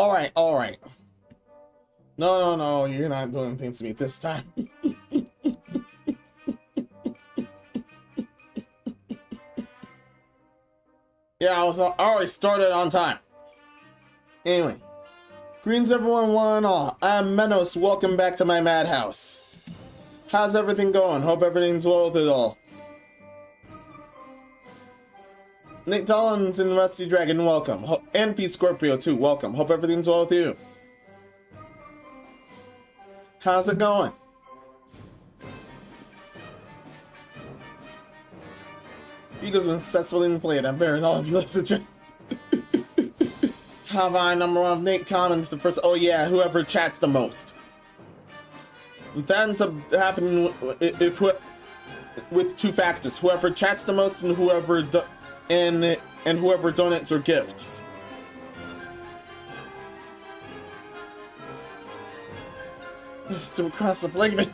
Alright, alright. No, you're not doing things to me this time. Yeah, I already started on time. Anyway. Greetings everyone, one and all. I'm Menos, welcome back to my Madhouse. How's everything going? Hope everything's well with it all. Nick Dollins and Rusty Dragon, welcome. And P Scorpio too, welcome. Hope everything's well with you. How's it going? Eagle's been successfully played. I'm bearing all of you listen. How about I number one? Nate Commons the first. Oh yeah, whoever chats the most. That ends up happening with two factors: whoever chats the most and whoever whoever donates or gifts. Still across the flagrant.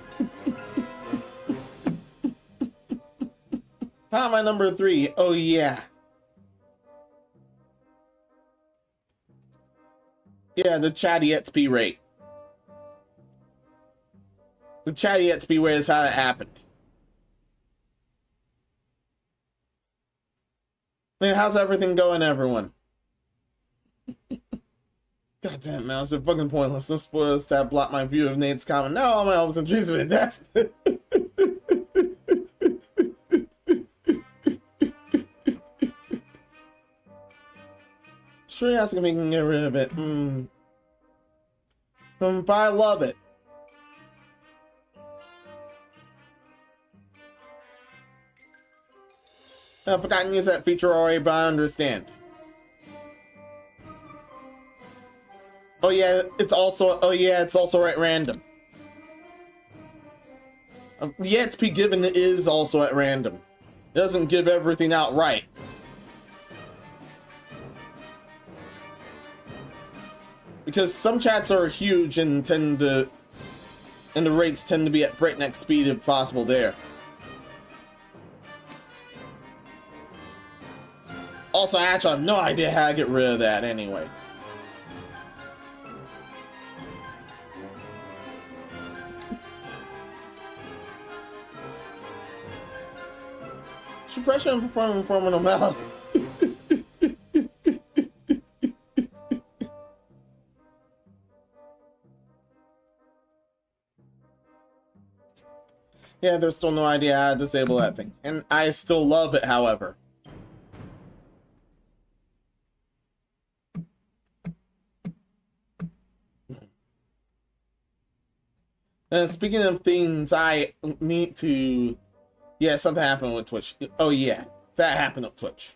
How am I number 3? Oh yeah. Yeah, the chatty XP rate. The chatty XP rate is how it happened. Man, how's everything going, everyone? God damn, man, it's so fucking pointless. No spoilers to block my view of Nate's comment. Now all my hopes and dreams have been dashed. Sure, that's gonna make me get rid of it. But I love it. I've forgotten to use that feature already, but I understand. Oh yeah, it's also at random. The XP given is also at random. It doesn't give everything outright. Because some chats are huge and the rates tend to be at breakneck speed if possible there. Also, I actually have no idea how to get rid of that anyway. Suppression and performing no matter. Yeah, there's still no idea how to disable that thing. And I still love it, however. And speaking of things I need to... Yeah, something happened with Twitch. Oh yeah, that happened with Twitch.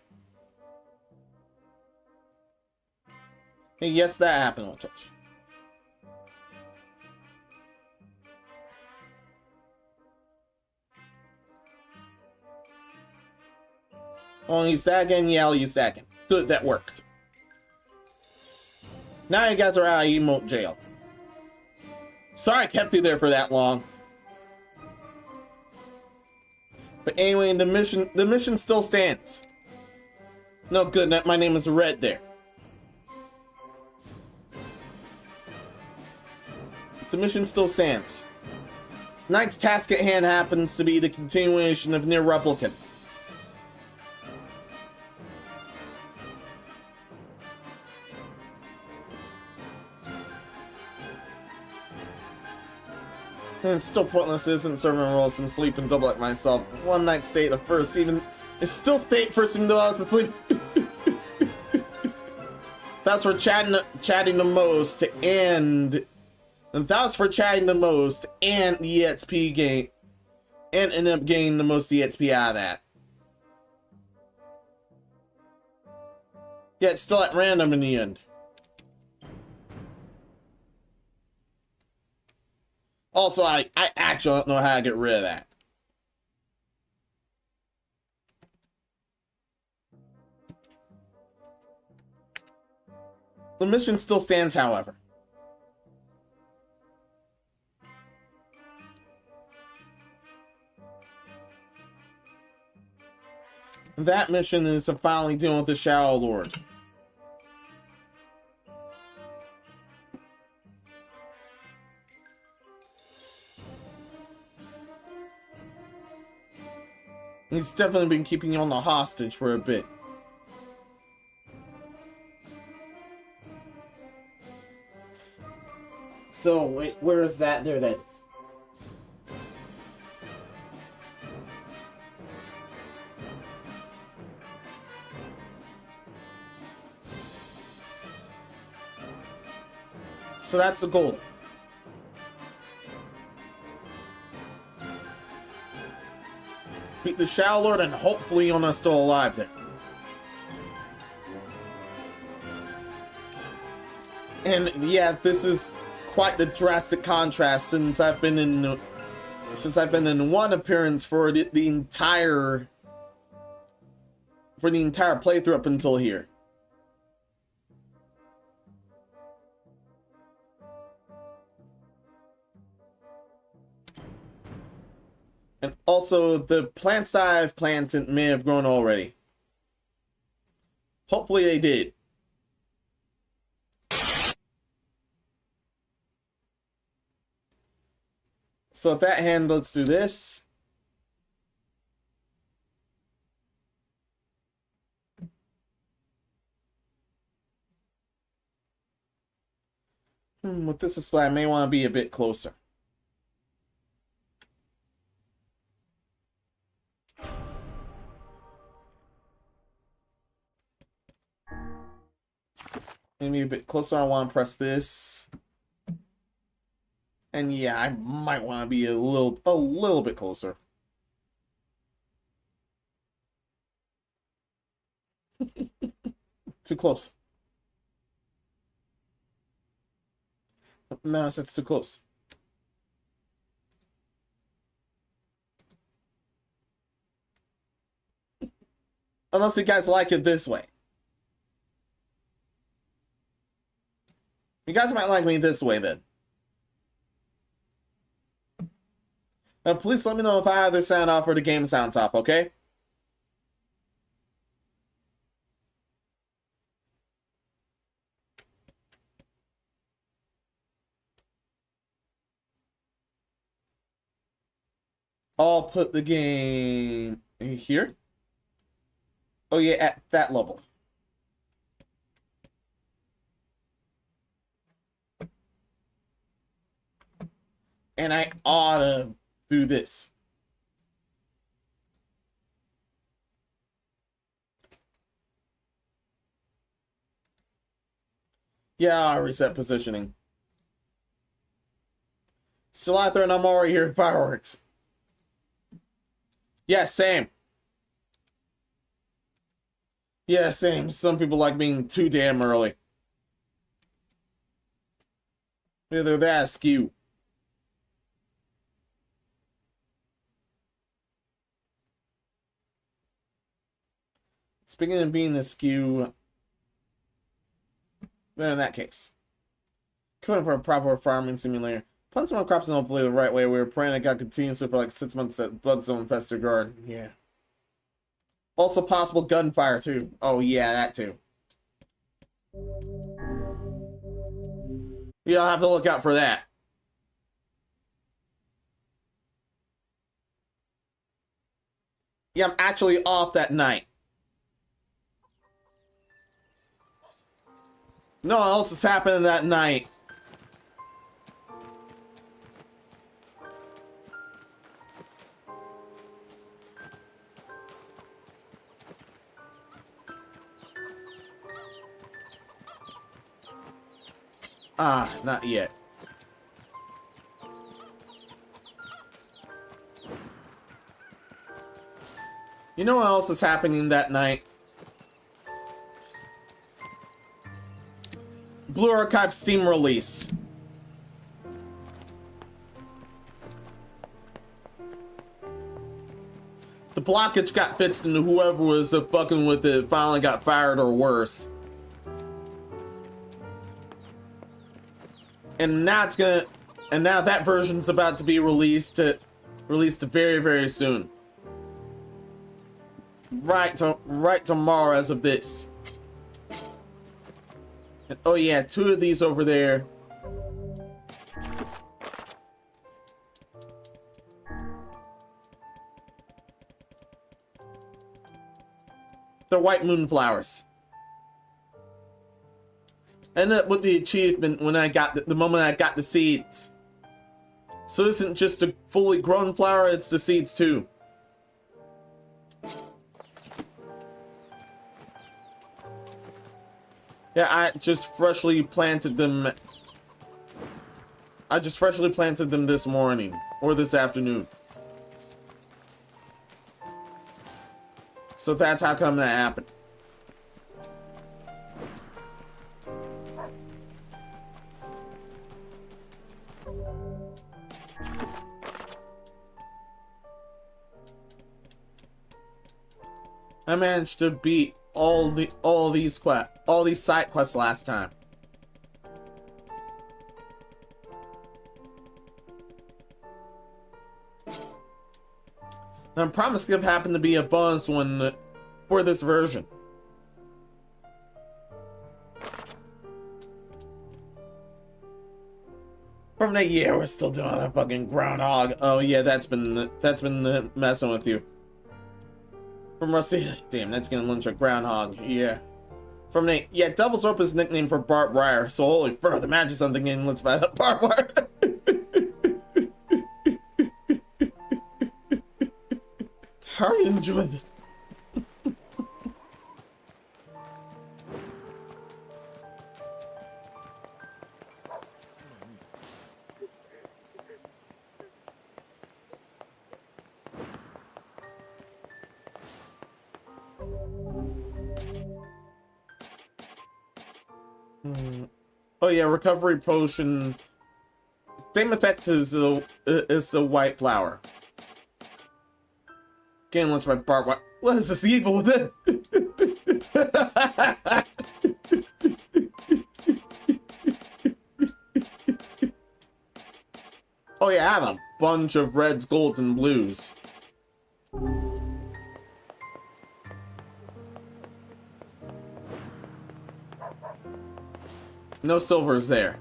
Hey, yes, that happened with Twitch. I'll use that again. Yeah, I'll use that again. Good, that worked. Now you guys are out of emote jail. Sorry I kept you there for that long. But anyway, the mission still stands. No, good. My name is Red there. The mission still stands. Tonight's task at hand happens to be the continuation of NieR Replicant. And it's still pointless, isn't serving roles, some sleep and double like myself. One night state of first, even it's still state first even though I was asleep. That's for chatting the most and that was for chatting the most and the EXP gain and end up getting the most EXP out of that. Yeah, it's still at random in the end. Also, I actually don't know how to get rid of that. The mission still stands, however. That mission is to finally deal with the Shadowlord. He's definitely been keeping you on the hostage for a bit. So, wait, where is that? There that is. So that's the goal. Beat the Shadowlord and hopefully Yona's still alive there. And yeah, this is quite the drastic contrast since I've been in one appearance for the entire playthrough up until here. And also, the plants that I've planted may have grown already. Hopefully they did. So with that hand, let's do this. With this display, I may want to be a bit closer. Maybe a bit closer. I want to press this. And yeah, I might want to be a little bit closer. Too close. Mouse, it's too close. Unless you guys like it this way. You guys might like me this way then. Please let me know if I either sound off or the game sounds off, okay? I'll put the game here. Oh yeah, at that level. And I ought to do this. Yeah, I'll reset positioning. Still out there and I'm already hearing fireworks. Yeah, same. Yeah, same. Some people like being too damn early. Either that skew. Speaking of being askew, then in that case, coming for a proper farming simulator. Plant some more crops and hopefully the right way. We were praying it got continuously for like 6 months that bugs don't infest your garden. Yeah. Also possible gunfire too. Oh yeah, that too. Yeah, I'll have to look out for that. Yeah, I'm actually off that night. No one else is happening that night. Ah, not yet. You know what else is happening that night? Blue Archive Steam release. The blockage got fixed and whoever was fucking with it finally got fired or worse. And now that version's about to be released very, very soon. Right tomorrow as of this. And, oh yeah, 2 of these over there. They're white moonflowers. Ended up with the achievement when I got the moment I got the seeds. So it isn't just a fully grown flower, it's the seeds too. Yeah, I just freshly planted them. I just freshly planted them this morning or this afternoon. So that's how come that happened. I managed to beat all these side quests last time. Now, Promise Gift happened to be a bonus one for this version. From that year, we're still doing that fucking groundhog. Oh yeah, that's been messing with you. From Rusty, damn, that's gonna lunch a groundhog. Yeah. From Nate, yeah, Devil's Rope is nickname for barbed wire. So holy fur, imagine something getting lynched by the barbed wire. How are you enjoying this? Oh yeah, recovery potion. Same effect as the white flower. Getting lynched by barbed wire. What is this evil with it? Oh yeah, I have a bunch of reds, golds, and blues. No silvers there.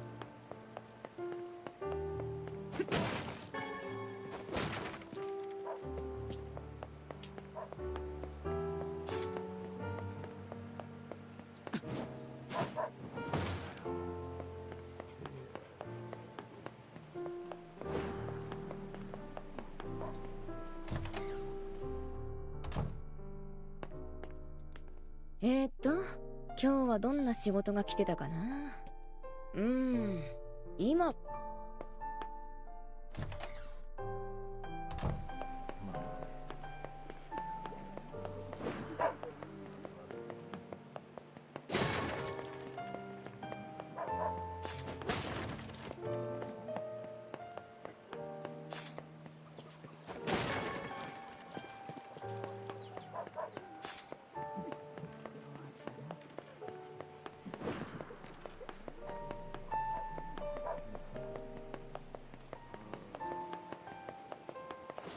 今日はどんな仕事が来てたかな。今。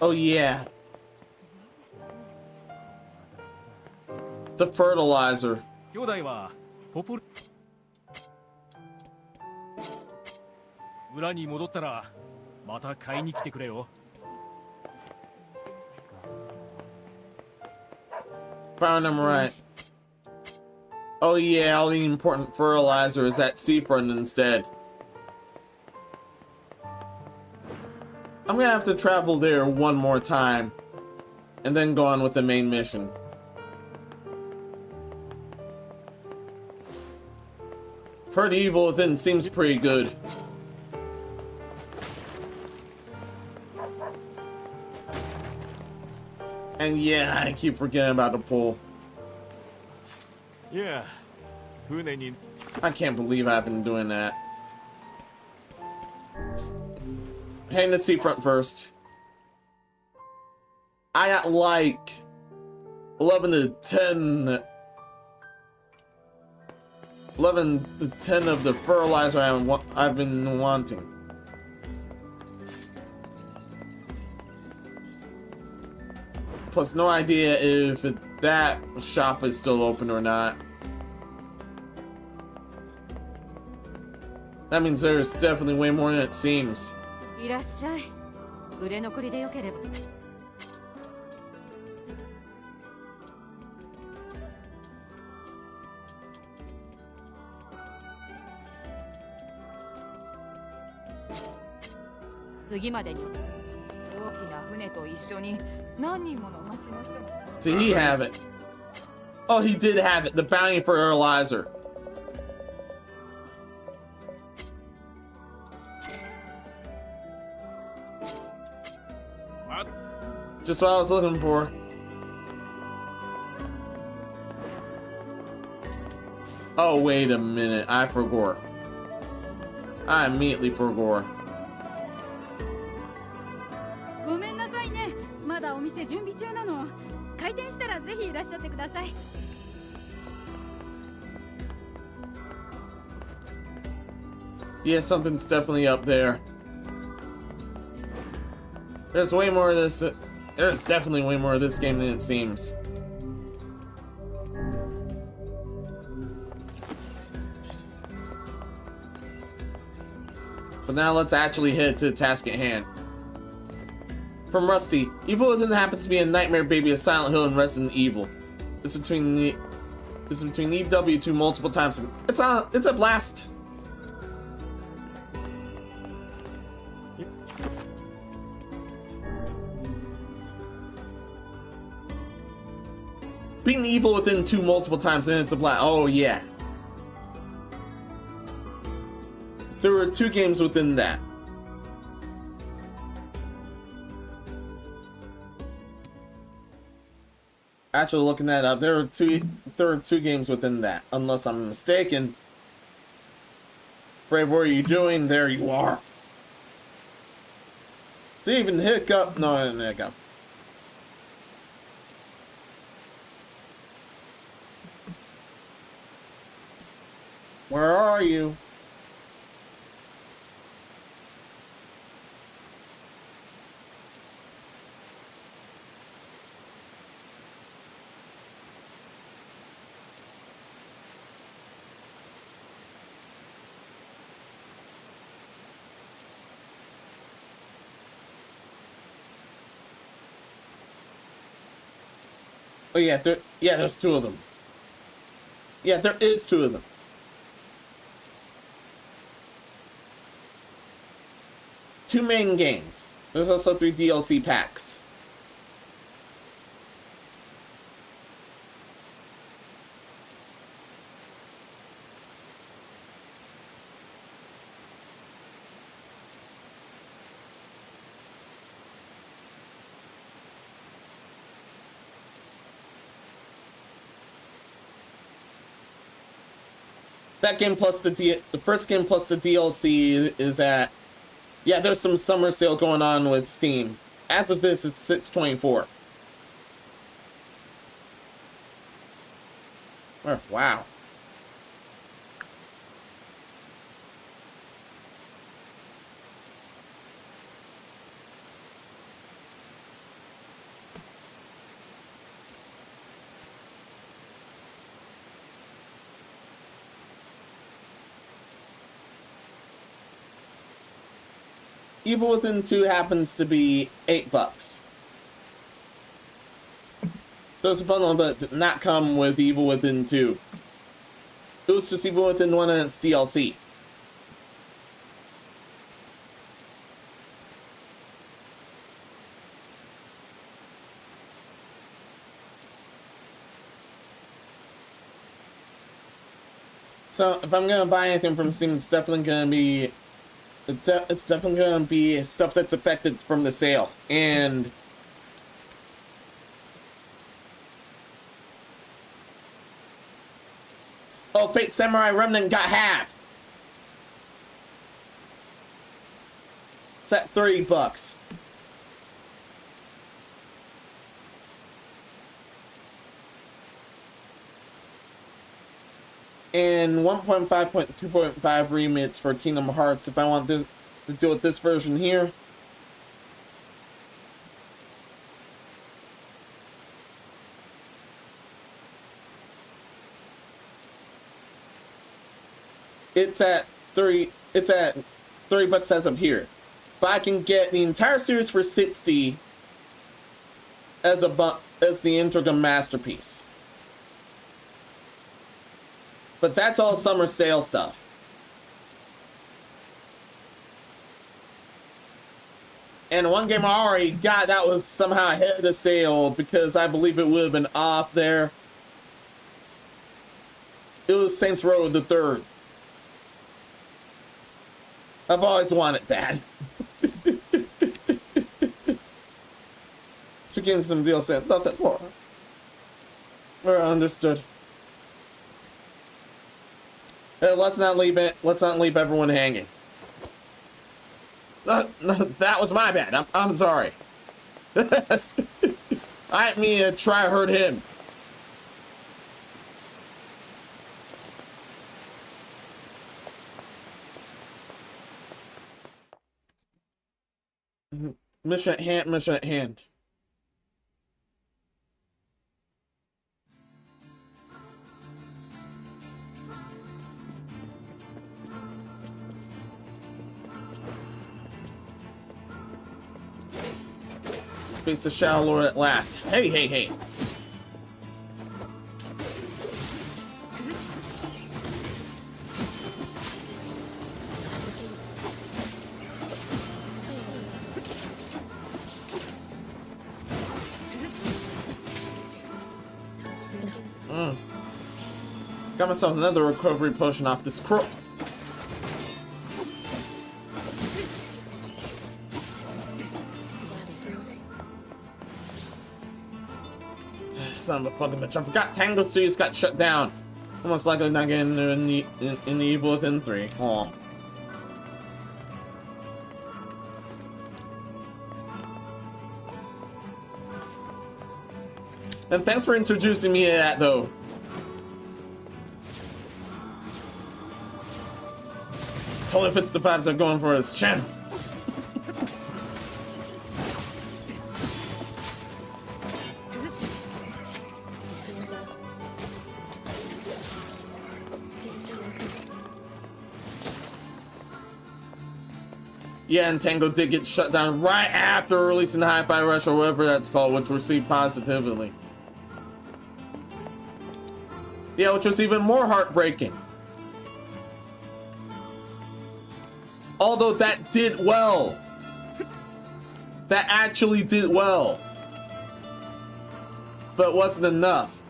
Oh yeah. The fertilizer. 兄弟はポポ村に戻ったらまた買いに来てくれよ。Found him right. Oh yeah, all the important fertilizer is at seafront instead. I'm gonna have to travel there one more time and then go on with the main mission. Heard Evil Within seems pretty good. And yeah, I keep forgetting about the pool. Yeah. I can't believe I've been doing that. Heading to seafront first. I got like 11 to 10 of the fertilizer I've been wanting. Plus no idea if that shop is still open or not. That means there's definitely way more than it seems. いらっしゃい。売れ残りでよければ。次までに。大きな船と一緒に何人もの町の人が。 Did he have it? Oh, he did have it. The bounty for Earlizer. What? Just what I was looking for. Oh, wait a minute. I forgot. I immediately forgot. ごめんなさいね。まだお店準備中なの。開店したらぜひいらっしゃってください。 Yeah, something's definitely up there. There's way more of this. There's definitely way more of this game than it seems. But now let's actually head to the task at hand. From Rusty, Evil Within happens to be a nightmare baby of Silent Hill and Resident Evil. It's between Eve W2 multiple times. And it's a blast. Beating Evil Within 2 multiple times and it's a blast. Oh yeah. There were 2 games within that. Actually, looking that up, there were two games within that, unless I'm mistaken. Brave, what are you doing? There you are. Didn't even hiccup. No, I didn't hiccup. Where are you? Oh yeah, there's 2 of them. Yeah, there is 2 of them. Two main games. There's also 3 DLC packs. That game plus the first game plus the DLC is at, yeah, there's some summer sale going on with Steam. As of this, it's $6.24. Oh, wow. Evil Within 2 happens to be $8. Those bundle, but did not come with Evil Within 2. It was just Evil Within 1 and its DLC. So if I'm gonna buy anything from Steam, it's definitely gonna be stuff that's affected from the sale. And oh, Fate Samurai Remnant got halved. It's at $30. And 1.5.2.5 remits for Kingdom Hearts if I want this to deal with this version here. It's at $30 as of here. But I can get the entire series for $60 as the Integral Masterpiece. But that's all summer sale stuff. And one game I already got that was somehow ahead of the sale because I believe it would have been off there. It was Saints Row the Third. I've always wanted that. To give him some deal said nothing more. Understood. Let's not leave it. Let's not leave everyone hanging. No, that was my bad. I'm sorry. I didn't mean to try to hurt him. Mission at hand. Mission at hand. Face the Shadowlord at last. Hey, hey, hey. Got myself another recovery potion off this crook. Son of a fucking bitch. I forgot Tango Studios got shut down. Almost likely not getting in the Evil Within 3. Aw. And thanks for introducing me to that, though. Totally fits the vibes I'm going for his channel. Yeah, and Tango did get shut down right after releasing the Hi-Fi Rush or whatever that's called, which received positively. Yeah, which was even more heartbreaking. Although that did well. That actually did well. But it wasn't enough.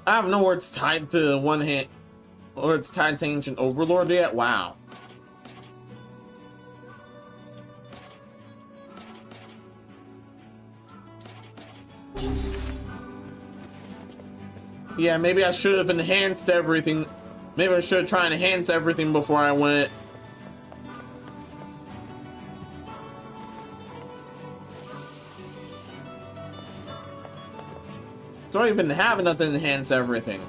I have no words tied to one hand, or it's tied to Ancient Overlord yet. Wow. Yeah, maybe I should have enhanced everything. Maybe I should try and enhance everything before I went. Don't even have enough to enhance everything.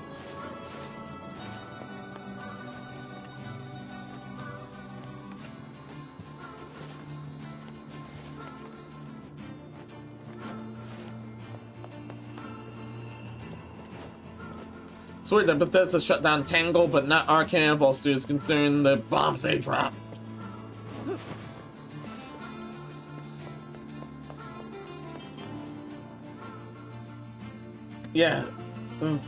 Sweet that Bethesda shut down Tangle, but not our Cannonball Studios, considering the bombs they dropped. Yeah,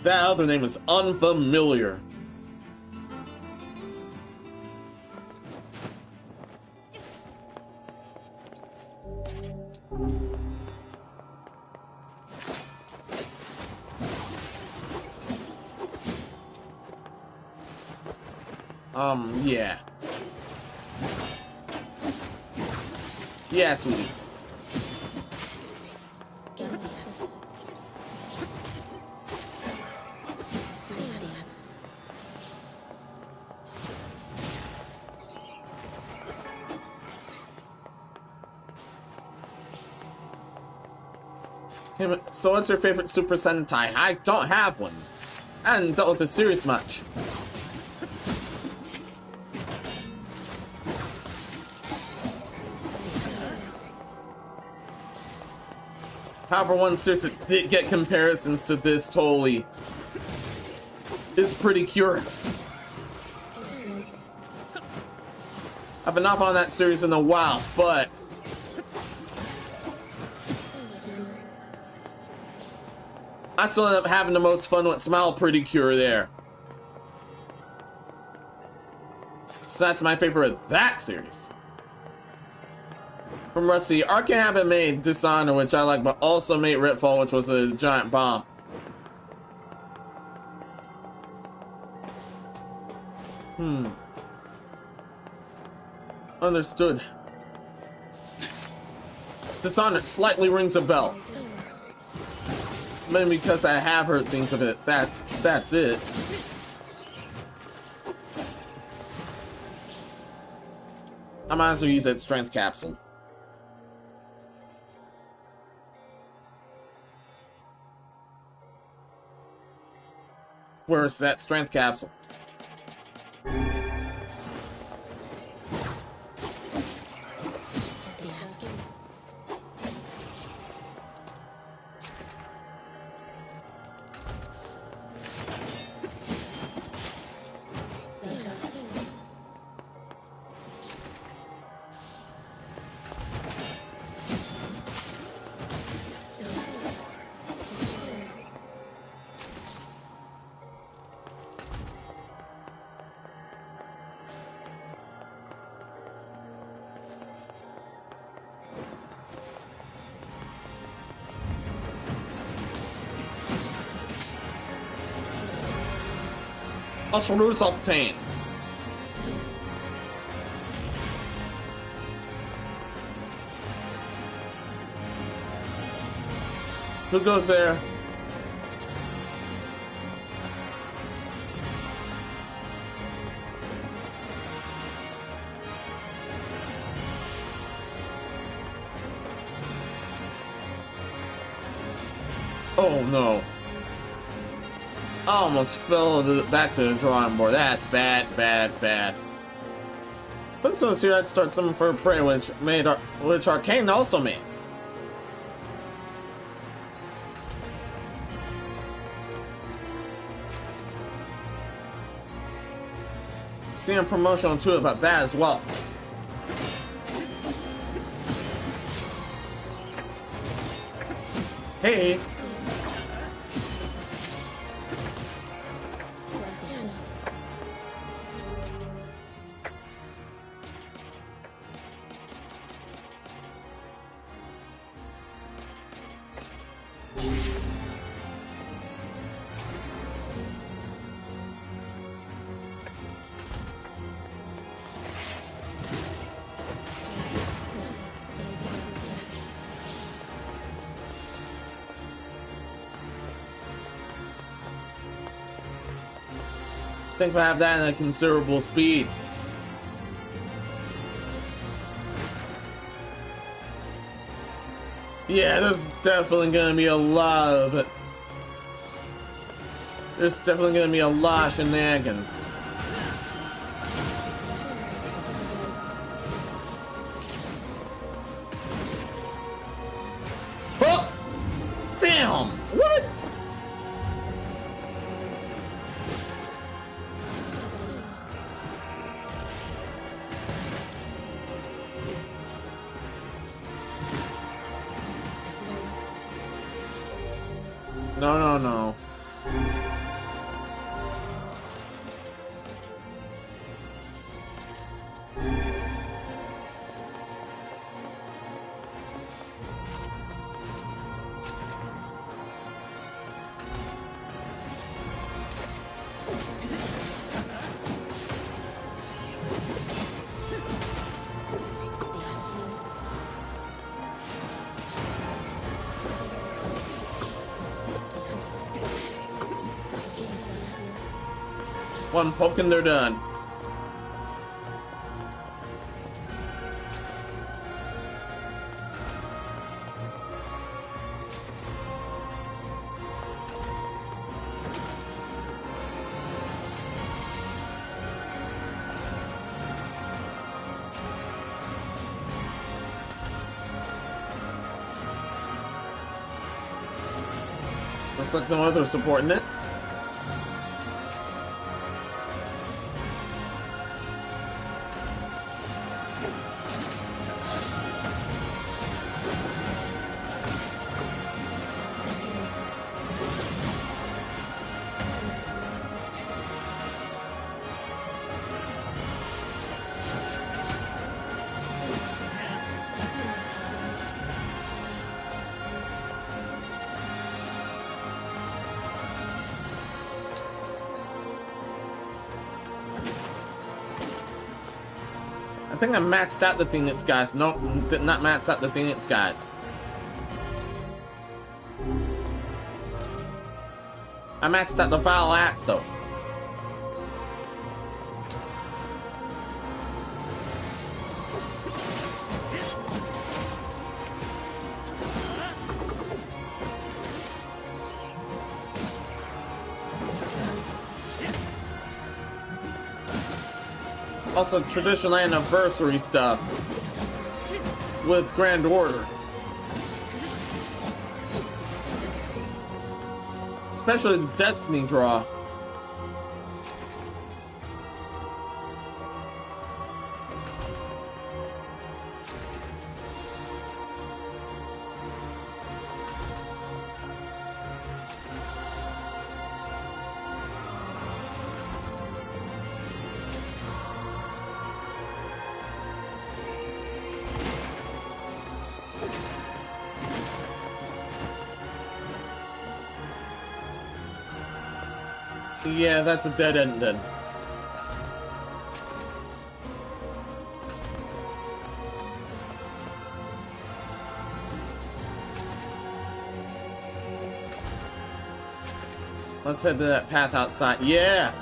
that other name is unfamiliar. Yeah. Yeah, sweetie. Hey, so what's your favorite Super Sentai? I don't have one. I haven't dealt with the series much. However, one series that did get comparisons to this totally is Pretty Cure. I've been up on that series in a while, but I still end up having the most fun with Smile Pretty Cure there. So that's my favorite of that series. From Rusty, Arcane Habit made Dishonor, which I like, but also made Redfall, which was a giant bomb. Understood. Dishonored slightly rings a bell. Maybe because I have heard things of it. That's it. I might as well use that strength capsule. Where's that strength capsule? Also, roots obtained. Who goes there? Oh no. I almost fell back to the drawing board. That's bad, bad, bad. But so here I'd start something for prey, which Arcane also made. Seeing a promotional too about that as well. Hey. I think I have that at a considerable speed. Yeah, there's definitely gonna be a lot of it. There's definitely gonna be a lot of shenanigans. Oh! Damn! What? No, no, no. One poke and they're done. So it's like no other subordinates. I think I maxed out the thing it's guys. No, did not max out the thing it's guys. I maxed out the vile acts though. Also, traditional anniversary stuff with Grand Order. Especially the Destiny draw. Yeah, that's a dead end then. Let's head to that path outside. Yeah!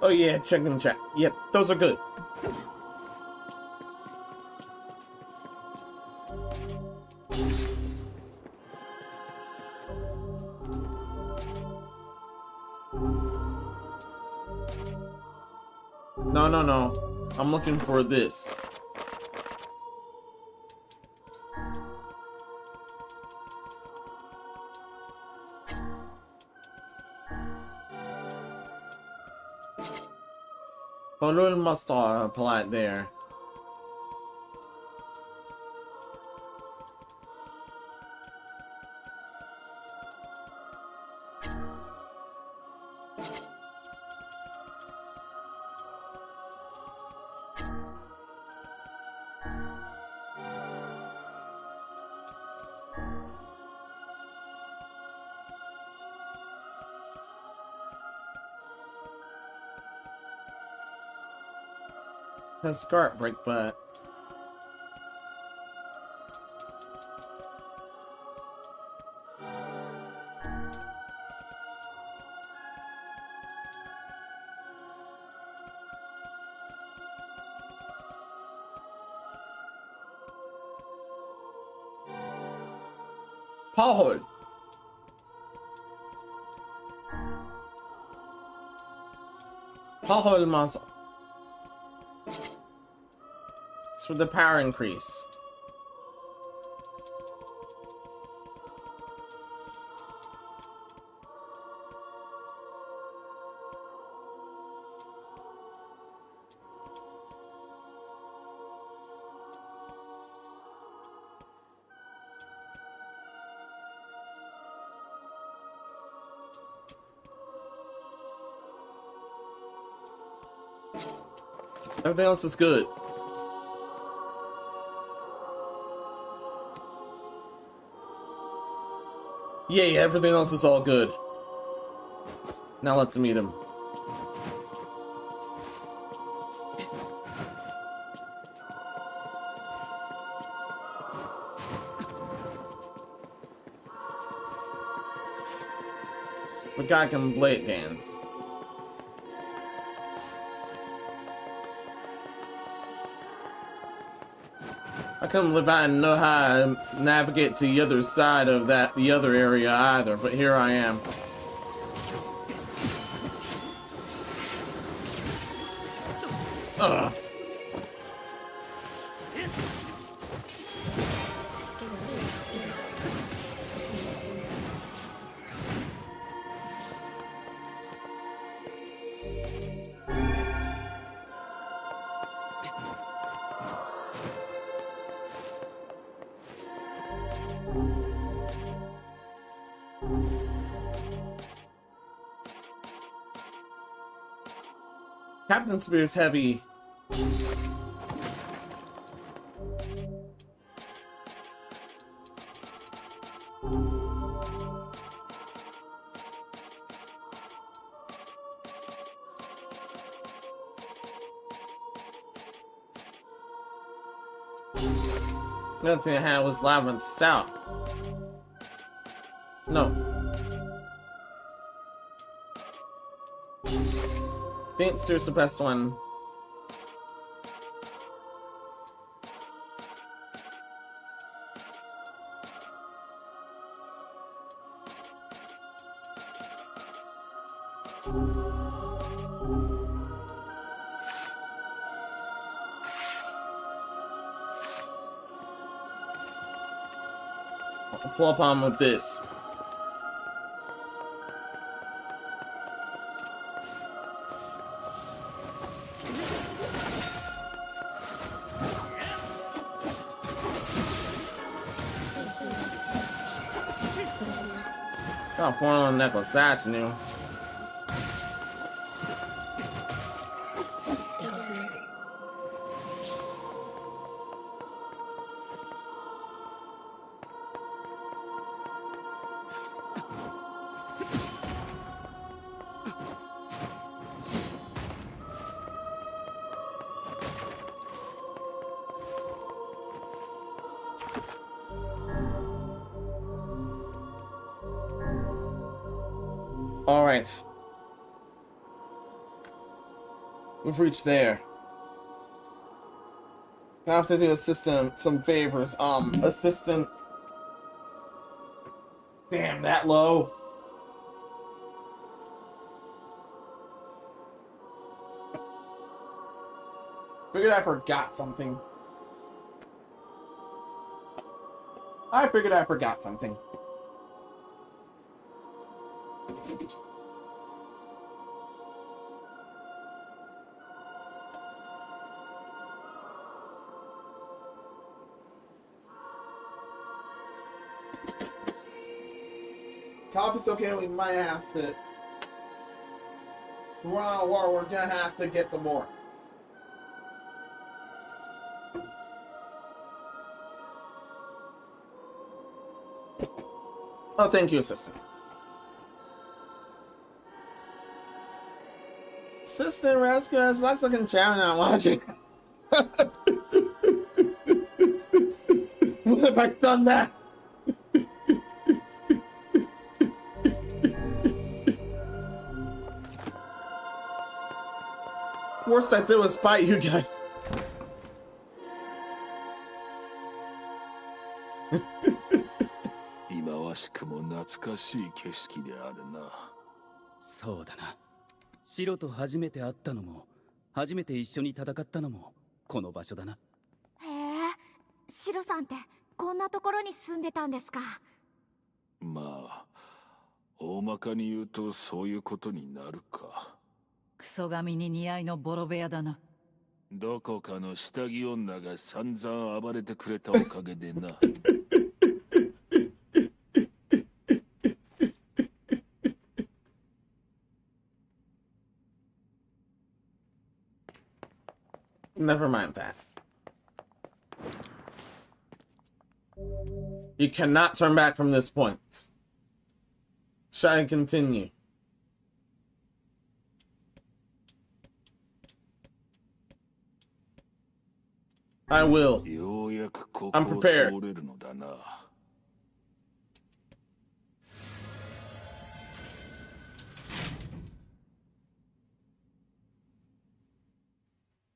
Oh yeah, check in the chat. Yep, those are good. No, no, no. I'm looking for this. Photo must polite there. Has Scarlet break, but Paul. Paul must. It's for the power increase. Everything else is good. Yay, everything else is all good. Now let's meet him. The guy can blade dance. I couldn't live out and know how to navigate to the other side of the other area either, but here I am. Ugh. Captain Spear's heavy. The other thing I had was Lavender Stout. No. Thinkster's the best one. I'll pull up on with this. Got a $4 necklace, that's new. All right. We've reached there. I have to do assistant some favors. Assistant. Damn, that low. Figured I forgot something. I figured I forgot something. Coffee's okay, we might have to. We're on a war, we're gonna have to get some more. Oh, thank you, assistant. Assistant rescue us. Looks like in chat not watching. What have I done that? Worst I did was spite you guys.そうだな。白と初めて会ったのも、初めて一緒に戦ったのもこの場所だな。へえ、白さんってこんなところに住んでたんですか。まあ、大まかに言うとそういうことになるか。クソ神に似合いのボロ部屋だな。どこかの下着女が散々暴れてくれたおかげでな。Never mind that. You cannot turn back from this point. Shall I continue? I will. I'm prepared.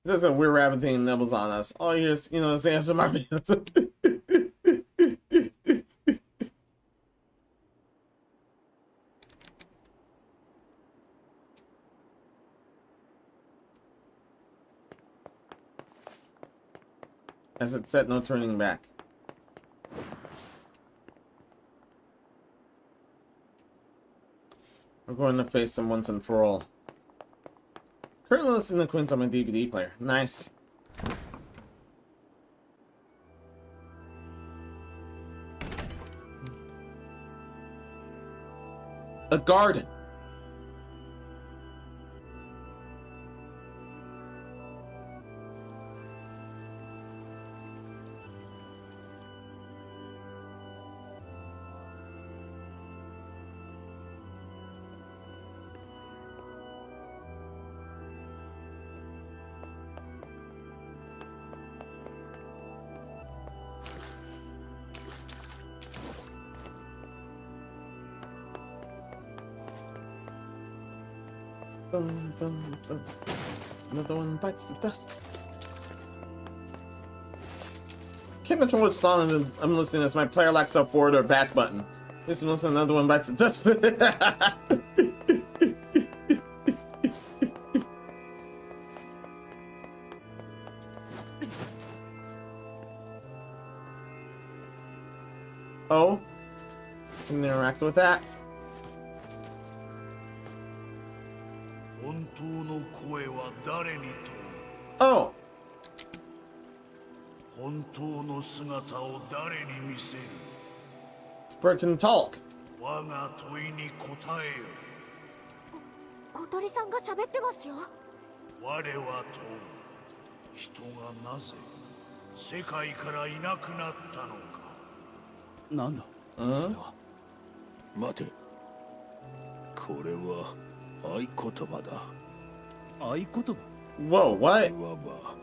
There's a weird rabbit thing nibbles on us. All you hear, you know, is ASMR videos. As it said, no turning back. We're going to face them once and for all. Currently listening to Queens on my DVD player. Nice. A garden. Dun, dun, dun. Another one bites the dust. Can't control which song I'm listening to this. My player lacks a forward or back button. This one, another one bites the dust. Oh, can interact with that. Oh. Bird can talk. 小鳥さんが喋ってますよ。我は問う。人がなぜ世界からいなくなったのか。なんだそれは。待て。これは合言葉だ。合言葉 Whoa, what? いわば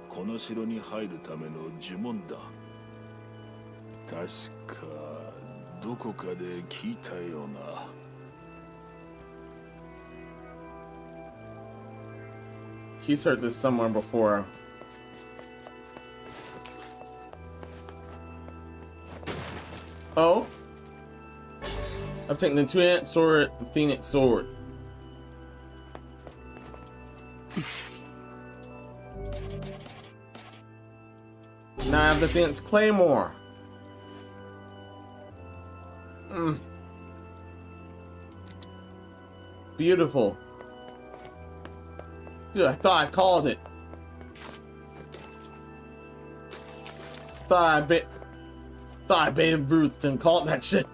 この城に入るための呪文だ。確かどこかで聞いたような。He's heard this somewhere before. Oh? I'm taking the two-handed sword, the Phoenix sword. Now I have the Phoenix Claymore. Beautiful. Dude, I thought I called it. Thought I Babe Ruth and called that shit.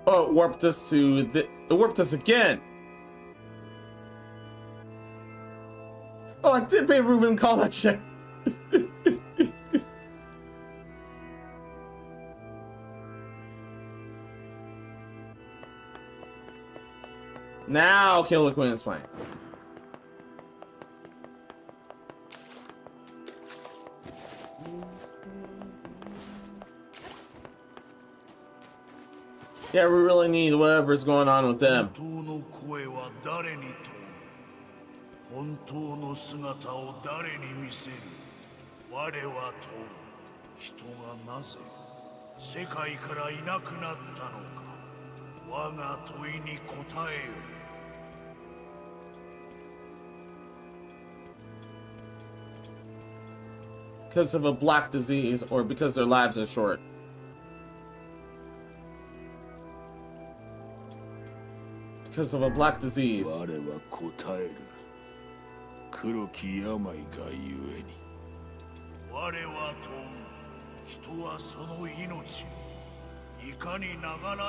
Oh, it warped us to the. It warped us again. Oh, I did Babe Ruth and call that shit. Now Killer Queen is playing. Yeah, we really need whatever's going on with them. 本当の姿を誰に見せる。我は問う。人がなぜ世界からいなくなったのか。我が問いに答えよ。Because of a black disease or because their lives are short. Because of a black disease. 我は答える。黒き病がゆえに。我は問う。人はその命をいかに流らえるのか。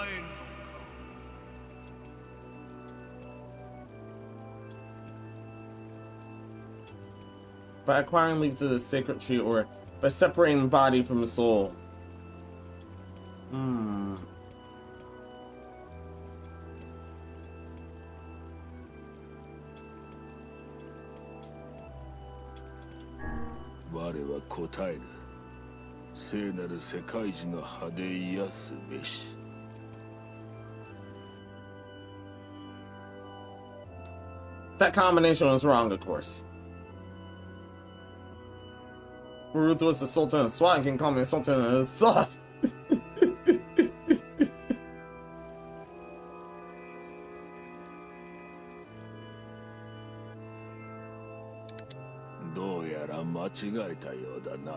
By acquiring leads to the sacred tree or by separating body from the soul. 我は答える。聖なる世界樹の葉で癒すべし。That combination was wrong, of course. Ruth was the Sultan of SWAT and can call me a Sultan of Sauce. どうやら間違えたようだな。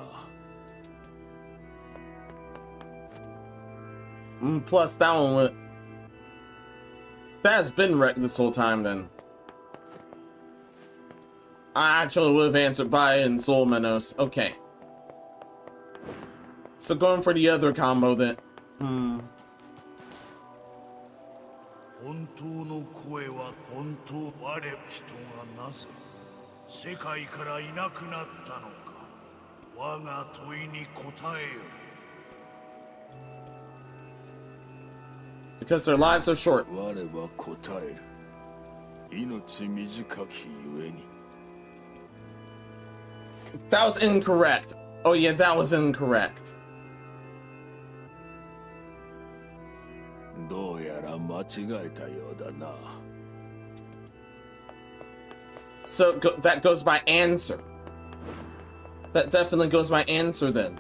Plus, that one would. That has been wrecked this whole time, then. I actually would have answered by in Soul Menos. Okay. So going for the other combo then. 本当の声は本当我人がなぜ世界からいなくなったのか我が問いに答えよ。 Because their lives are short. 我は答える。命短きゆえに。That was incorrect. Oh yeah, that was incorrect. どうやら間違えたようだな。So that goes by answer. That definitely goes by answer then.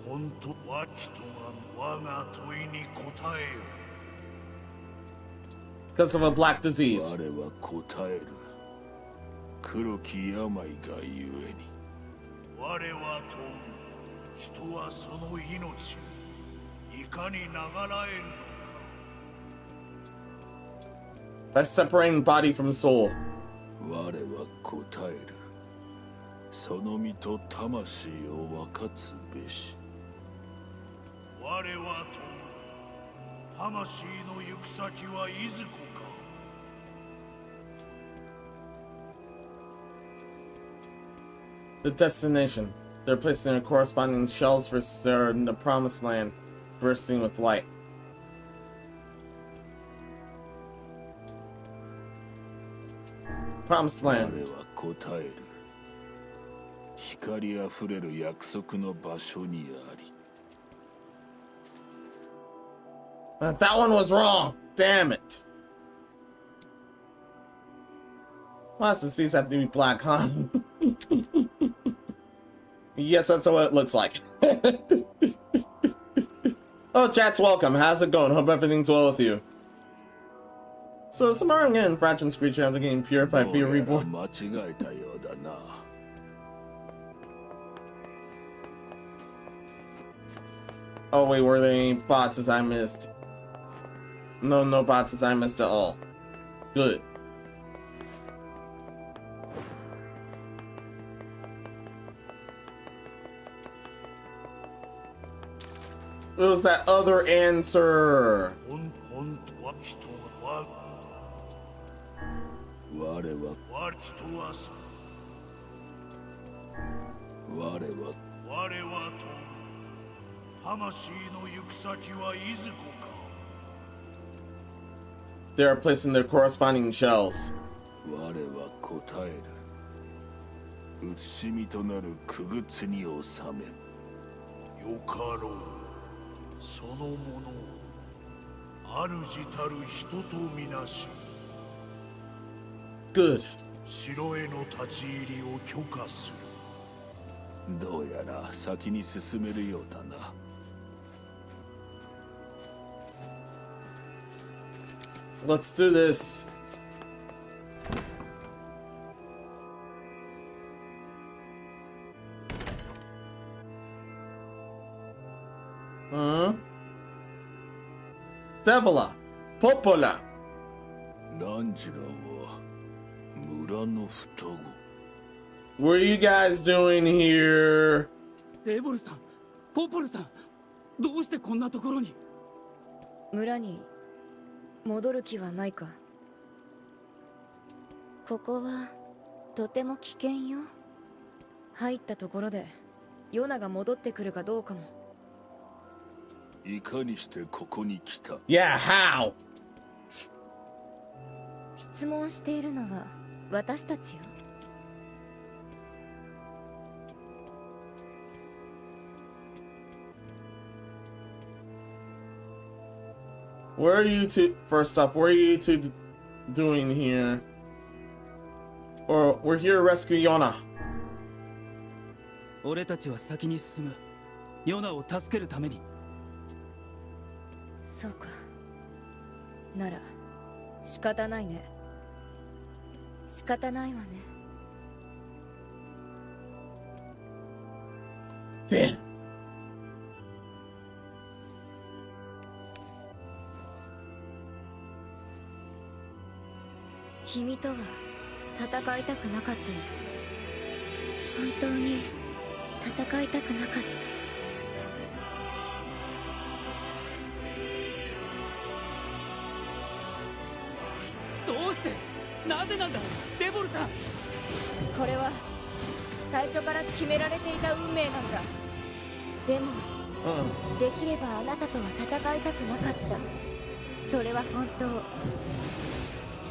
本当は人が我が問いに答えよ。 Because of a black disease. 我は答える。黒き病がゆえに。我は問う。人はその命をいかに流らえるのか。 By separating body from soul. 我は答える。その身と魂を分かつべし。我は問う。魂の行く先はいずこか。 The destination. They're placed in their corresponding shells versus they're in the promised land, bursting with light. Promised 我 land. は答える。光あふれる約束の場所にあり。 But that one was wrong. Damn it. Why does the seas have to be black, huh? Yes, that's what it looks like. Oh, chat's welcome. How's it going? Hope everything's well with you. So, tomorrow I'm getting Fratch and Screech after getting purified via どうやら reborn. 間違えたようだな。 Oh, wait, were there any bots as I missed? No, no bots as I missed at all. Good. It was that other answer. 本当は人は我は人はそ我は我は問う。魂の行く先はいずこか。 They are placed in their corresponding shells. 我は答える。写しみとなる傀儡に収め。よかろう。そのもの主たる人とみなし。 Good. 城への立ち入りを許可する。どうやら先に進めるようだな。 Let's do this. Devila. Popola. ランジュラは村の双子。 What are you guys doing here? デーボルさん、ポポルさん、どうしてこんなところに？村に戻る気はないか？ここはとても危険よ。入ったところでヨナが戻ってくるかどうかも。いかにしてここに来た？ Yeah, how? 質問しているのは私たちよ。Where are you two? First off, what are you two doing here? Or we're here to rescue Yona. 俺たちは先に進む。ヨナを助けるために。そうか。なら仕方ないね。仕方ないわね。Damn. 君とは戦いたくなかったよ。本当に戦いたくなかった。どうして？なぜなんだデボルさん。これは最初から決められていた運命なんだ。でも、できればあなたとは戦いたくなかった。それは本当。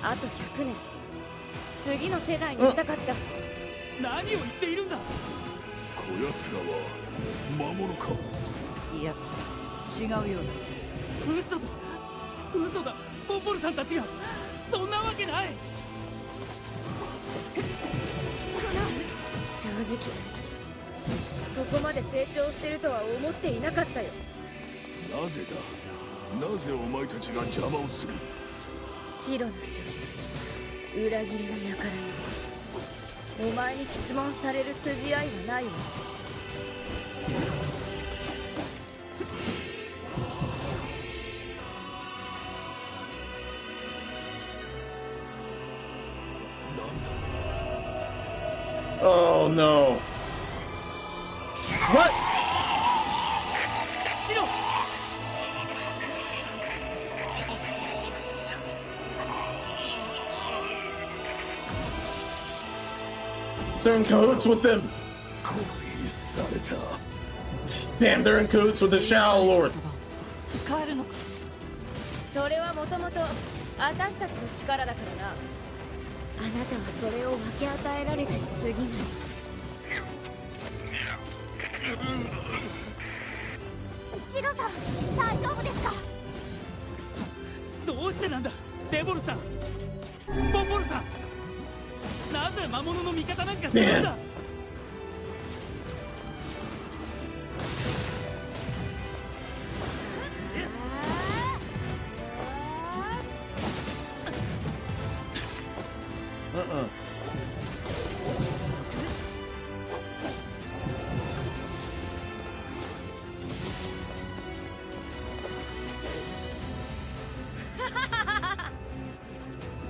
あと100年次の世代にしたかった。何を言っているんだ。こやつらは魔物か？いや違うようだ。嘘だ嘘だ。ポポルさんたちがそんなわけない。正直ここまで成長してるとは思っていなかったよ。なぜだ？なぜお前たちが邪魔をする？白の書、裏切りの輩にお前に質問される筋合いはないわ。Oh no. What? 白 They're in cahoots with them. コピーされた。 Damn, they're in cahoots with the Shadowlord. 使えるのか。それはもともと私たちの力だからな。あなたはそれを分け与えられたに過ぎない。シロさん大丈夫ですか？どうしてなんだデボルさん。ポポルさん。なぜ魔物の味方なんかするんだ。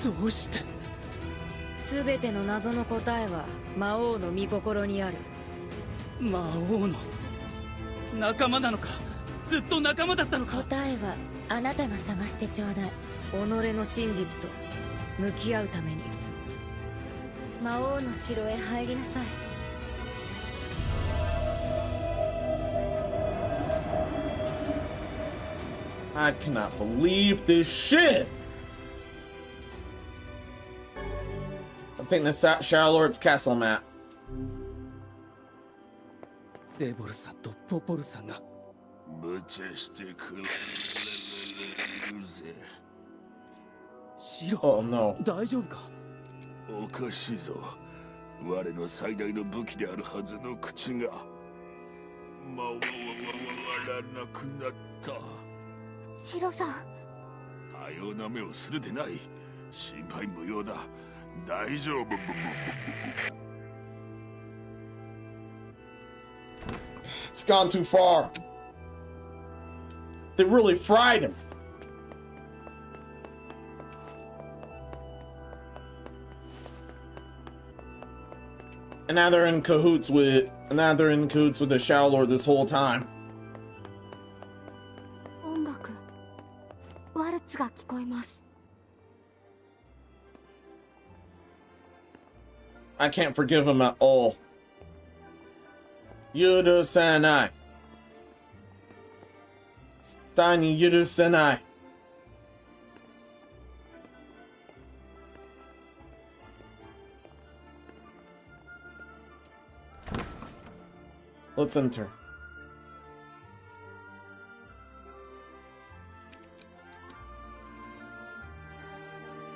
どうして。全ての謎の答えは魔王の御心にある。魔王の仲間なのか。ずっと仲間だったのか。答えはあなたが探してちょうだい。己の真実と向き合うために魔王の城へ入りなさい。I cannot believe this shit. I'm taking the Shadowlord's castle map. デボルさんとポポルさんが。無茶してくれるぜ。シロ、 Oh no. 大丈夫か。おかしいぞ。我の最大の武器であるはずの口が回らなくなった。シロさん。かような目をするでない。心配無用だ。大丈夫。It's gone too far. They really fried him. And now they're in cahoots with the Shadowlord this whole time. 音楽ワルツが聞こえます。 I can't forgive him at all. Yudo Sanai. 対に許せない。Let's enter.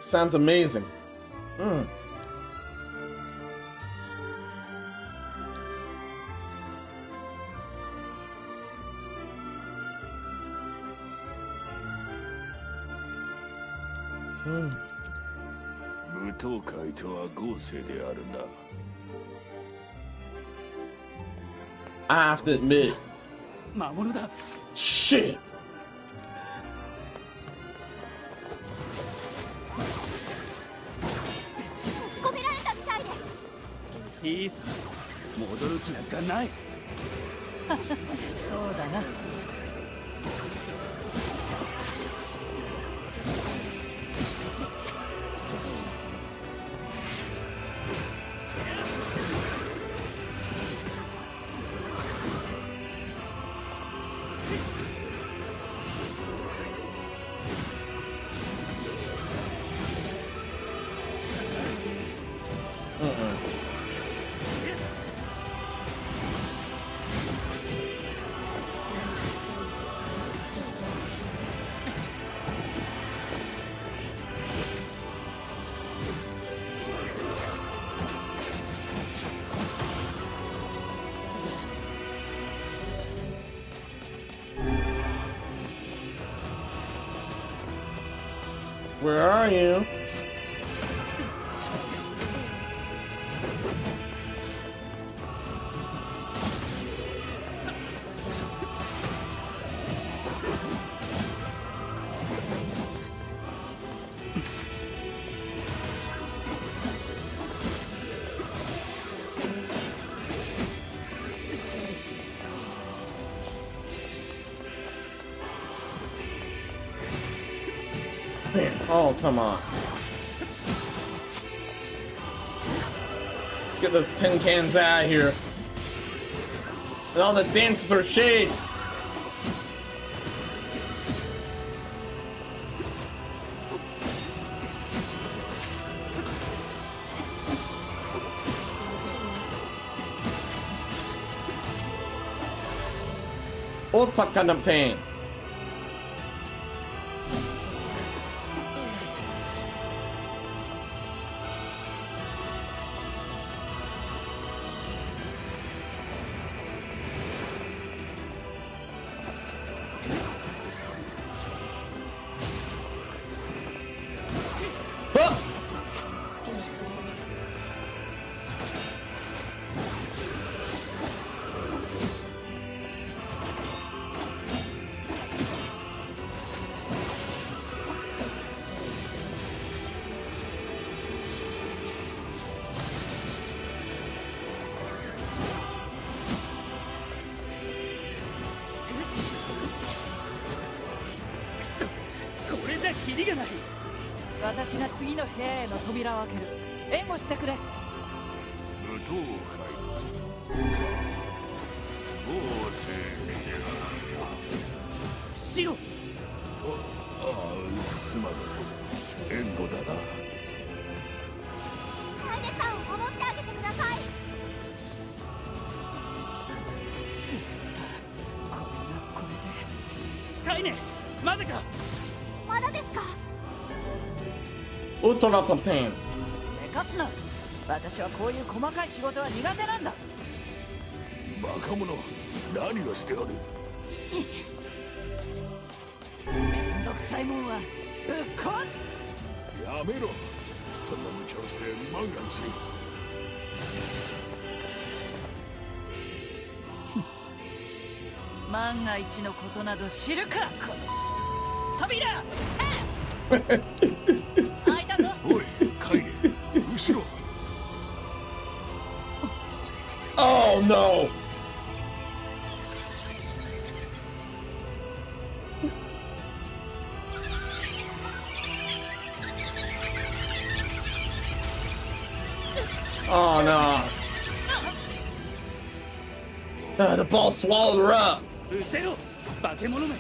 Sounds amazing. Hmm. 舞踏会とは豪勢であるな。I have to admit. 魔物だ。 Shit. 閉じ込められたみたいです。いいさ、戻る気なんかない。そうだな。Where are you? Oh, come on. Let's get those tin cans out of here. And all the dancers are shades. Ultra obtain.私が次の部屋への扉を開ける。援護してくれ。舞踏会。豪勢でシロ。ああ、すまない。援護だな。カエネさんを守ってあげてください。これで。カイネ、まだか。まだですか。Ultra obtain. せかすな。私はこういう細かい仕事は苦手なんだ。バカ者、何をしておる。めんどくさいもんはぶっ壊す。やめろ。そんな無茶をして万が一。万が一のことなど知るか。この扉。開いたぞ。おい、カイネ、後ろ。Oh no! Oh no! The ball swallowed her up. うせろ、化け物め。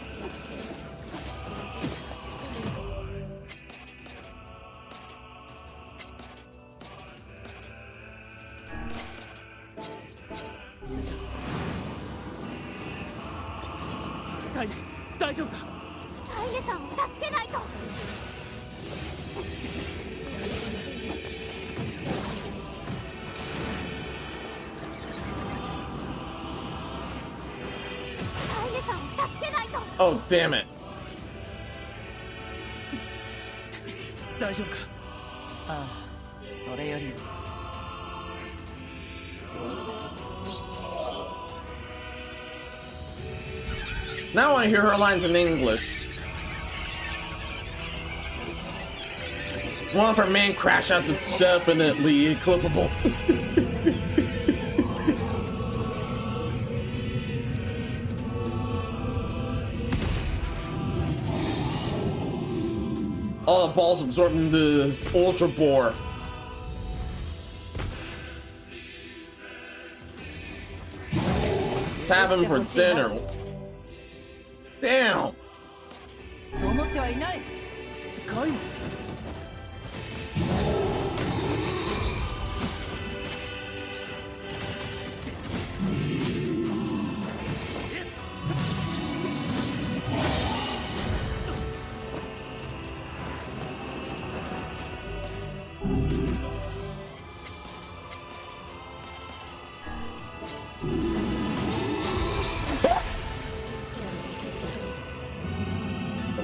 タイネ大丈夫か。タイネさんを助けないと。タイネさんを助けないと。 Oh, damn it. 大丈夫か。ああ、それよりも Now I want to hear her lines in English. One of her main crash outs is definitely clippable. All the balls absorbing this ultra bore. Let's have him for dinner. Damn. と思ってはいない。カイモ。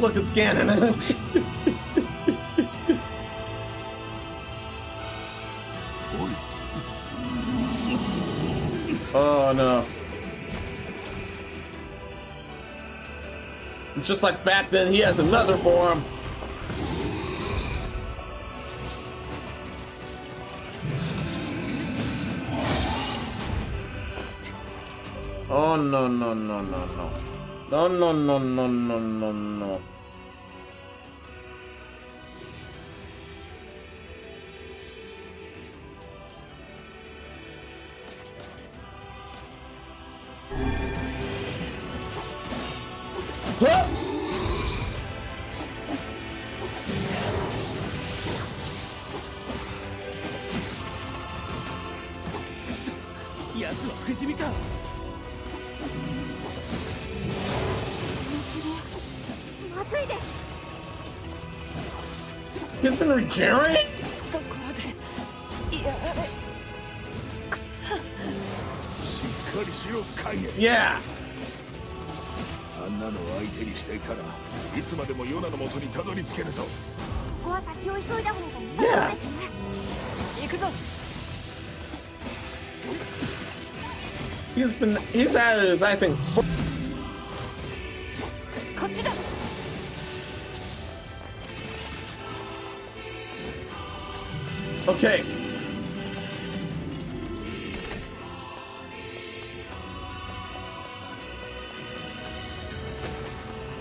Look, it's Ganon. Oh no. Just like back then, he has another form. Oh no no no no no. No no no no no no no. He's been regenerating? Yeah. あんなのを相手にしていたらいつまでもヨナの元にたどり着けるぞ。ここは先を急いだ方が良さそうですね。行くぞ。 He's had, I think. こっちだ。 Okay.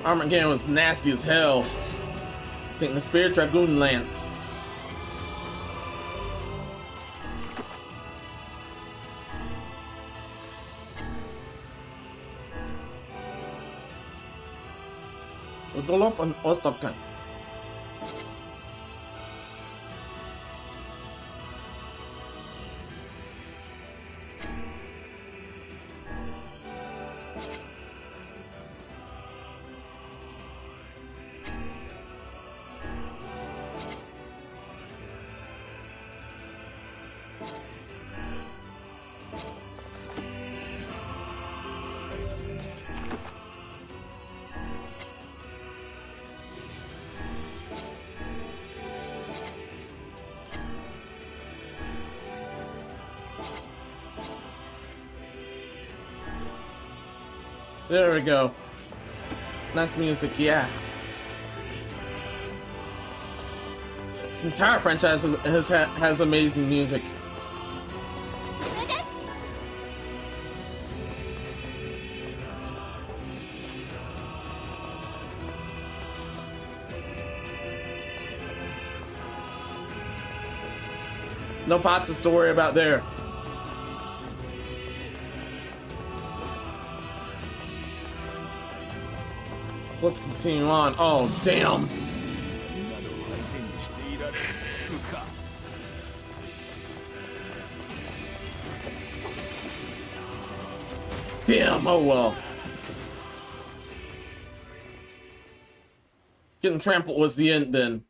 Armageddon was nasty as hell. Taking the Spirit Dragoon Lance. Rudolph and Ostapkan. There we go. Nice music, yeah. This entire franchise has amazing music. No bots to worry about there. Let's continue on. Oh, damn. Damn, oh well. Getting trampled was the end then.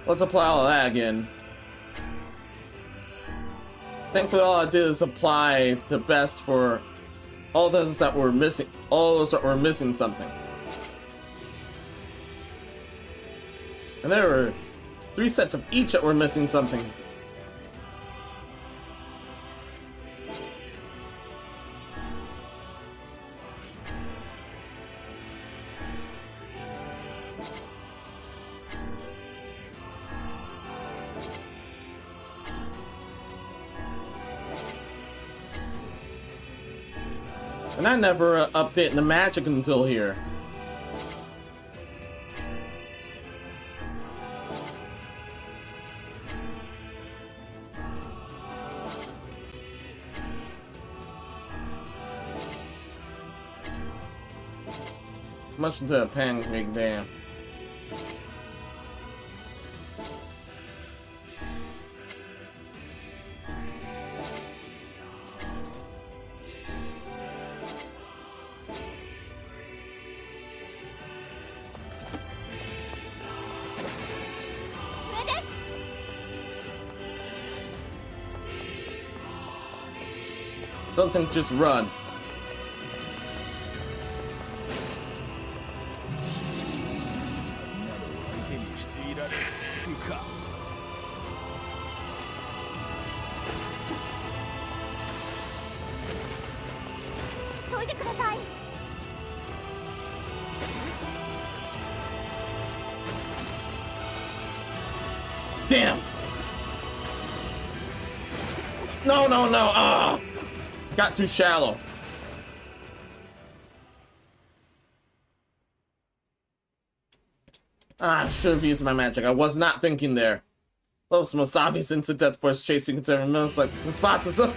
Let's apply all of that again. Thankfully, all I did is apply to best for all those that were missing. All those that were missing something. And there were 3 sets of each that were missing something. And I never updated the magic until here. Much into a pancake dam. Don't think, just run. Damn! No, no, no! Ah! Got too shallow. Ah, I should have used my magic. I was not thinking there. That was the most obvious into Death Force chasing considering Menos like the spots and stuff.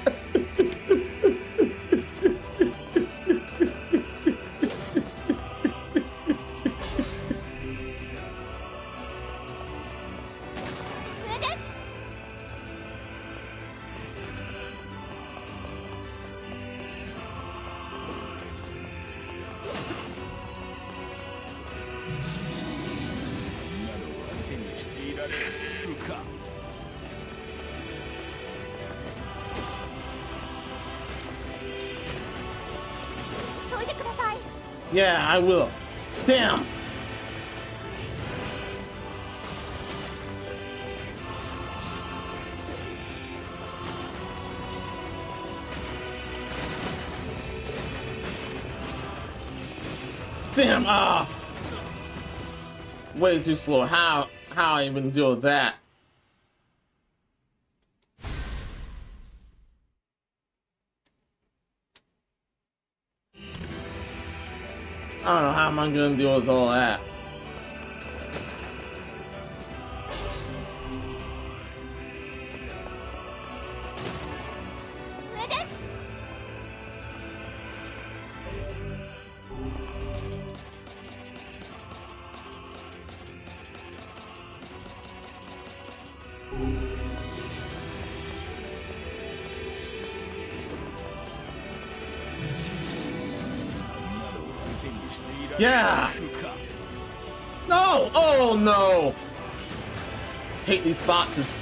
Yeah, I will. Damn! Damn! Ah! Way too slow. How I even deal with that? I don't know how am I gonna deal with all that. Yeah! No! Oh no! Hate these boxes.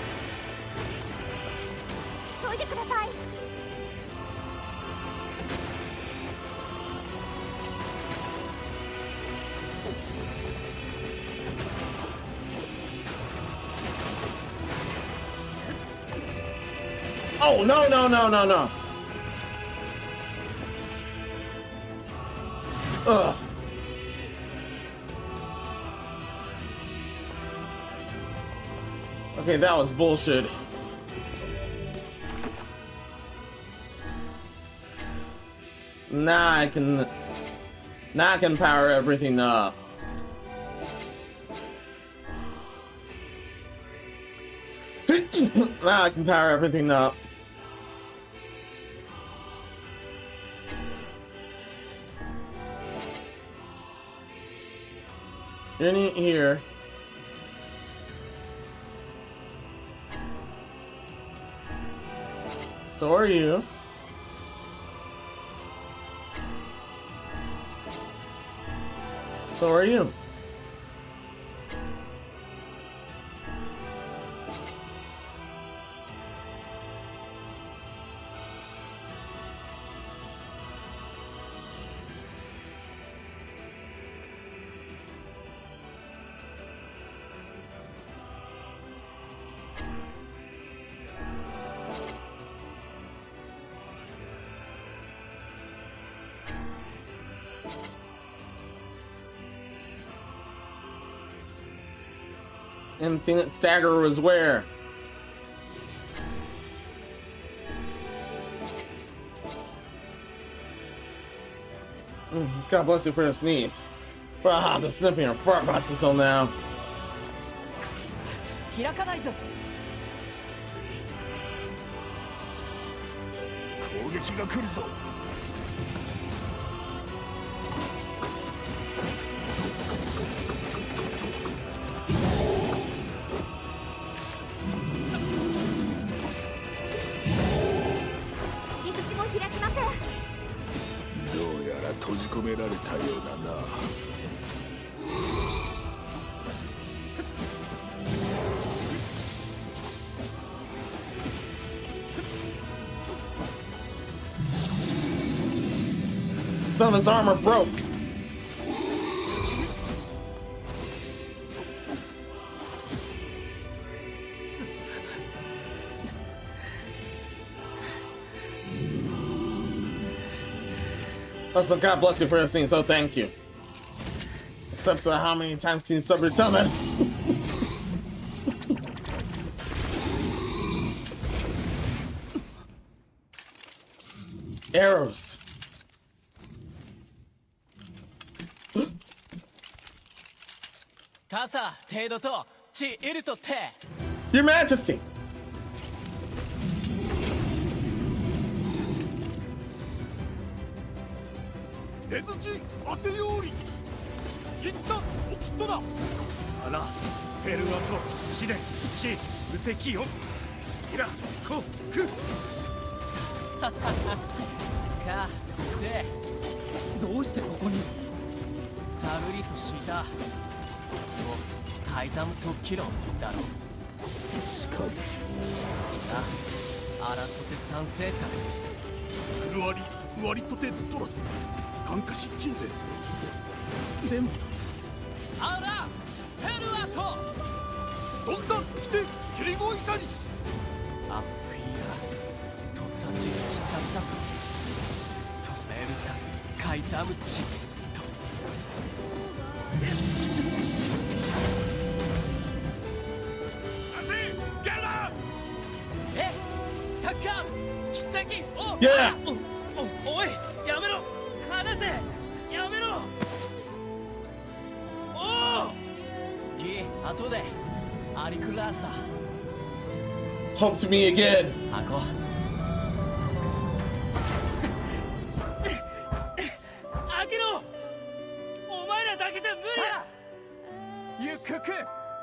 Oh no no no no no! Ugh. Okay, that was bullshit. Now I can power everything up. Now I can power everything up. You're neat here. So are you. So are you. And the thing that stagger was where? God bless you for the sneeze. Ah, the sniffing your fart bots until now. 開かないぞ。攻撃が来るぞ。入り口も開きません。どうやら閉じ込められたようだな。Some of his armor broke. Also, God bless you for listening, so thank you. Except so how many times can you sub your telematics? Arrows. Your Majesty. 出づち汗ようり一旦おきっとだ。あらペルアと試練地無石よいらこくかつてどうしてここにサルリとした改ざむとキロだろしかりなあらとて賛成たフルワリ割とてトラス感化失鎮でもあらペルアとどんだん来て切りごいたりアッフィアとさじちさったとメルタ改ざむちとタッカー奇跡を Yeah. おいやめろ離せやめろおおギ後でアリクラーサ Hope to meet again. 開こう開けろお前らだけじゃ無理ゆくく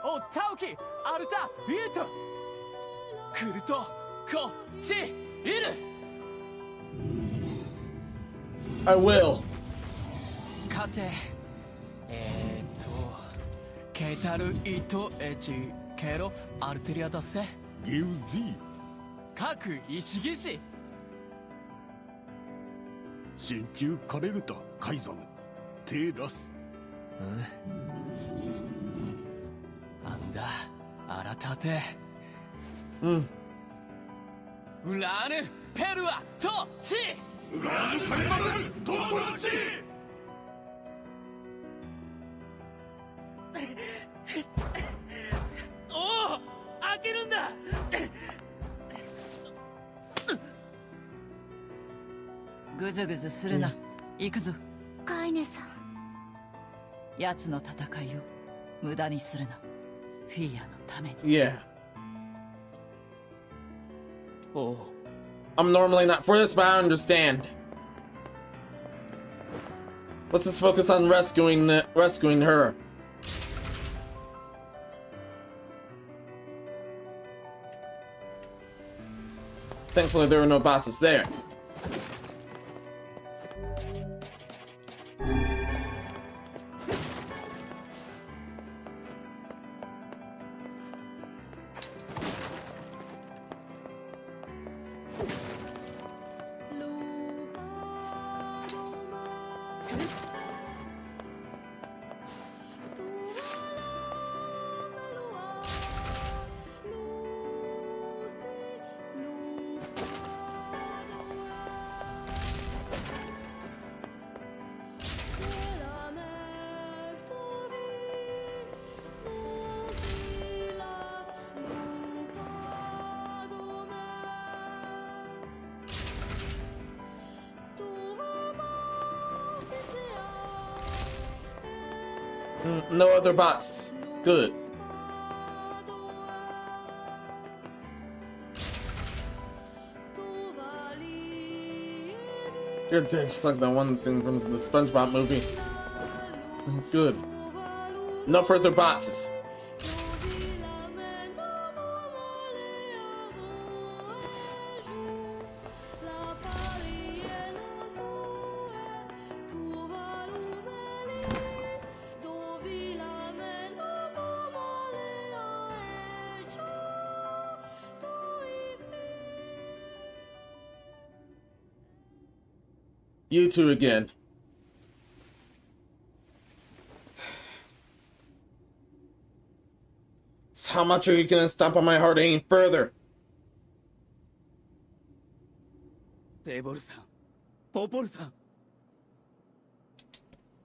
おたおきアルタビュート来るとこっちいる I will. かてケタルイトエチケロアルテリアだせギュジー各石技師真鍮カレルタカイザムテラスなんだあらたてMm. ウラーヌペルアとチウラーヌカイマゼルトトラチおお開けるんだぐずぐずするな、行くぞ。カイネさん。奴の戦いを無駄にするな。フィアのために。Yeah. おう I'm normally not for this, but I understand. Let's just focus on rescuing her. Thankfully, there were no bots there. No other boxes. Good. You're dead, just like that one scene from the SpongeBob movie. Good. No further boxes. You two again. So how much are you gonna stomp on my heart any further? デーボルさん、ポポルさん。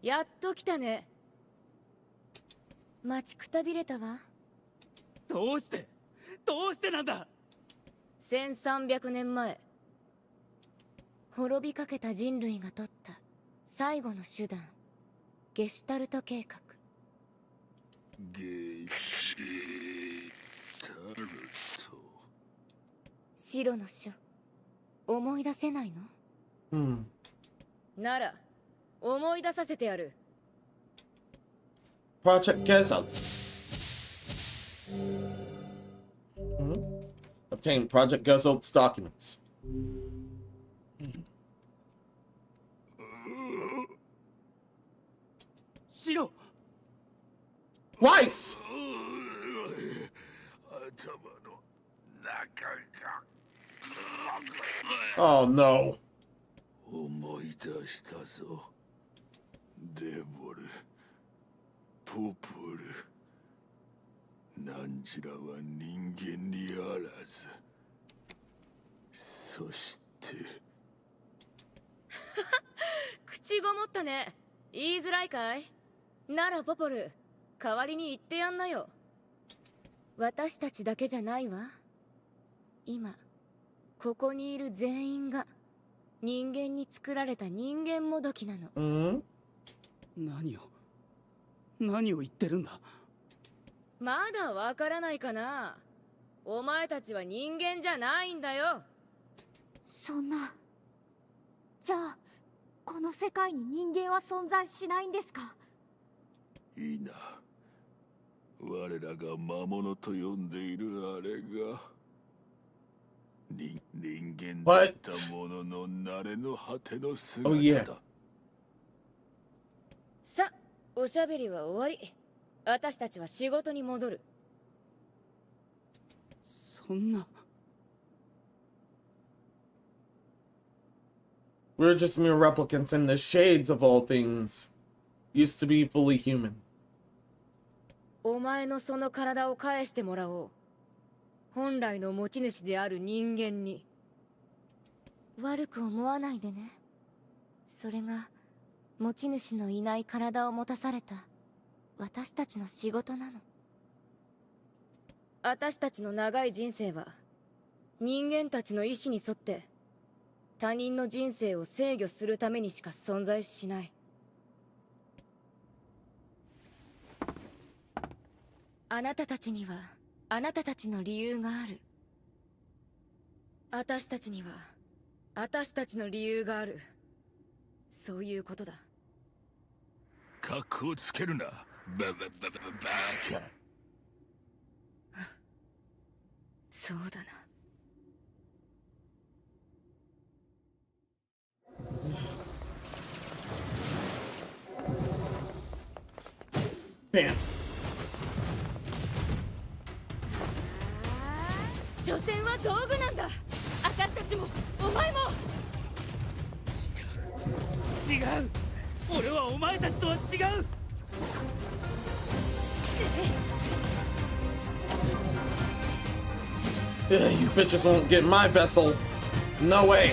やっと来たね。待ちくたびれたわ。どうしてなんだ。1300年前、滅びかけた人類が取った最後の手段、ゲシュタルト計画。ゲシュタルト。白の書、思い出せないの？なら思い出させてやる。 Project Gesalt. Obtain Project Gesalt's documents. Weiss! Oh no. 思い出したぞ。デボル、ポポル、なんちらは人間にあらず。そして。口ごもったね。言いづらいかい？ならポポル、代わりに言ってやんなよ。私たちだけじゃないわ。今ここにいる全員が人間に作られた人間もどきなの。何を言ってるんだ。まだわからないかな。お前たちは人間じゃないんだよ。そんな。じゃあこの世界に人間は存在しないんですか？いいな。我らが魔物と呼んでいるあれが人間だったものの慣れの果ての姿だ。さ、おしゃべりは終わり。私たちは仕事に戻る。そんな。We're just mere replicants in the shades of all things. Used to be fully human. お前のその体を返してもらおう。本来の持ち主である人間に。悪く思わないでね。それが持ち主のいない体を持たされた私たちの仕事なの。私たちの長い人生は人間たちの意志に沿って他人の人生を制御するためにしか存在しない。あなたたちにはあなたたちの理由がある。私たちには私たちの理由がある。そういうことだ。かっこをつけるな、バカ。そうだな。Damn. 所詮は道具なんだ。私たちもお前も。違う。俺はお前たちとは違う。You bitches won't get my vessel. No way.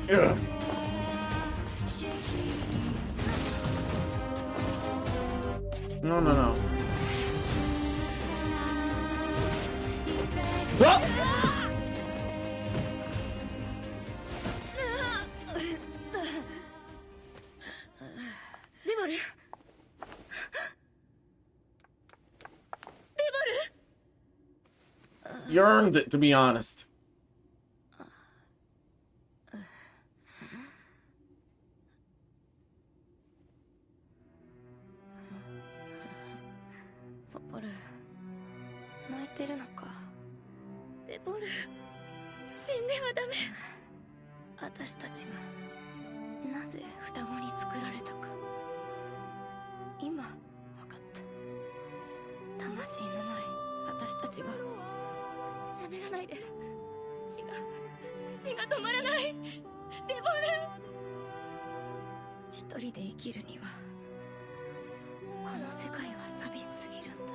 Ugh. No, no, no. Ah! デボル。 You earned it, to be honest. ポポル、泣いてるのか。デボル、死んではダメ。私たちがなぜ双子に作られたか今分かった。魂のない私たちが喋らないで。血が止まらない。デボル、一人で生きるにはこの世界は寂しすぎるんだ。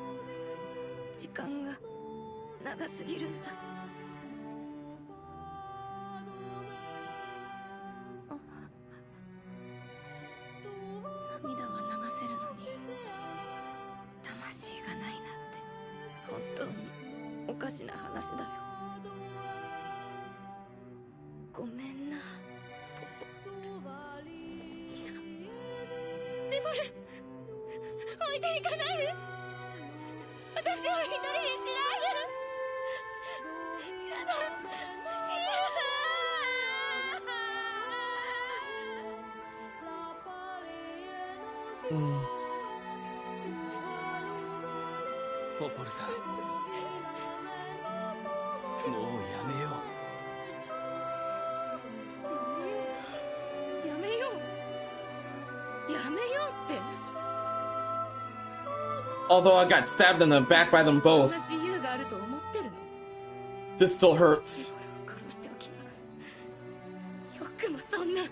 時間が長すぎるんだ。涙は流せるのに魂がないなんて本当におかしな話だよ。ごめんな、ポポ。いや、デボル、置いていかないで。私を一人にしないで。やだ、ポポルさん、もうやめよう。やめようって。 Although I got stabbed in the back by them both, そんな自由があると思ってるの。 this still hurts. 殺しておきながらよくもそんな。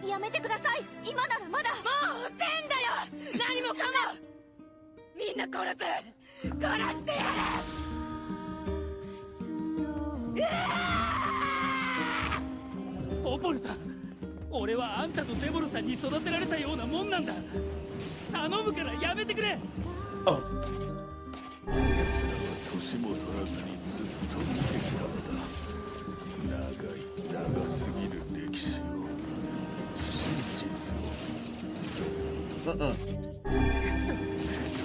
やめてください。今ならまだ。もう遅えんだよ。何もかもみんな殺してやる。ポポルさん、俺はあんたとデボルさんに育てられたようなもんなんだ。頼むからやめてくれ。Oh. 奴らは年も取らずにずっと見てきたのだ。長すぎる歴史を、真実を。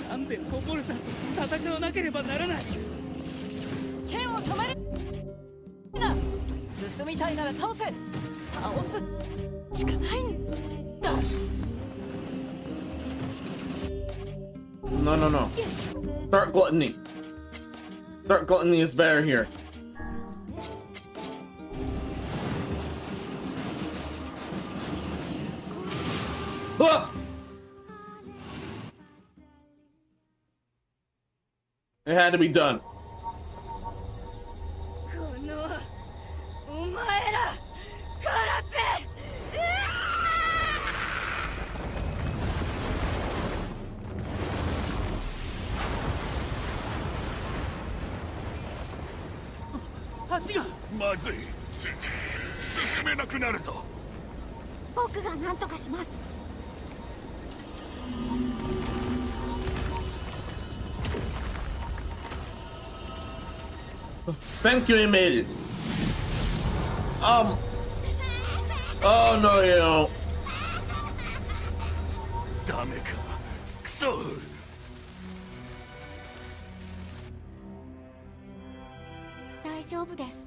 なんでポポルさんと戦わなければならない。剣を止めるな。進みたいなら倒せ。倒すしかないんだ。 No, no, no. Dark Gluttony. Dark Gluttony is better here. Ah! It had to be done. このお前ら殺せ。 足がまずい。進めなくなるぞ。僕が何とかします。 Thank you, you made it. Oh no, you don't. ダメかクソ。大丈夫です。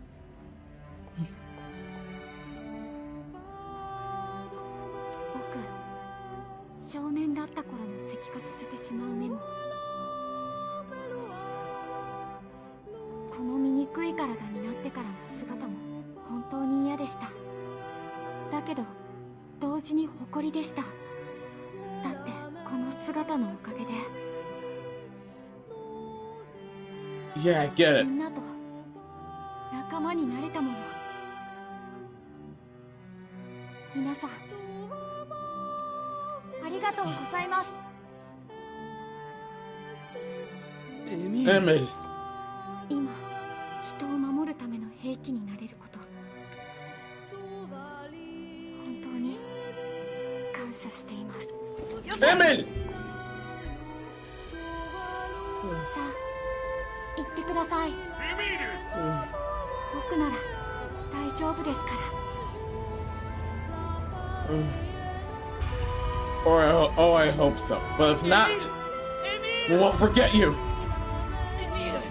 僕、少年だった頃の石化させてしまう目も、この醜い体になってからの姿も本当に嫌でした。だけど同時に誇りでした。だってこの姿のおかげで Yeah, I get it. みんなと仲間になれたもの。皆さんありがとうございます。エミエミル。今人を守るための兵器になれること、本当に感謝しています。エミル。さあ行ってください。僕なら大丈夫ですから。Oh, I hope so. But if not, we won't forget you. やれやれ。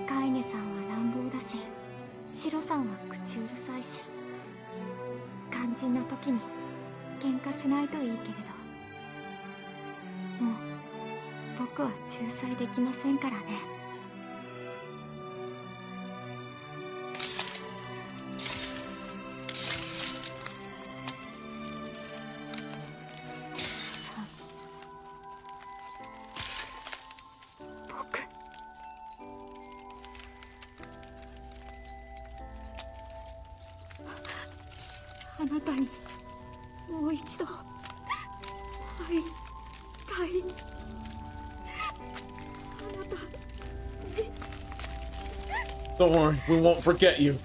カイネさんは乱暴だし、シロさんは口うるさいし、肝心な時に喧嘩しないといいけれど、もう僕は仲裁できませんからね。あなたにもう一度会いたい。あなたに。 Don't worry, we won't forget you.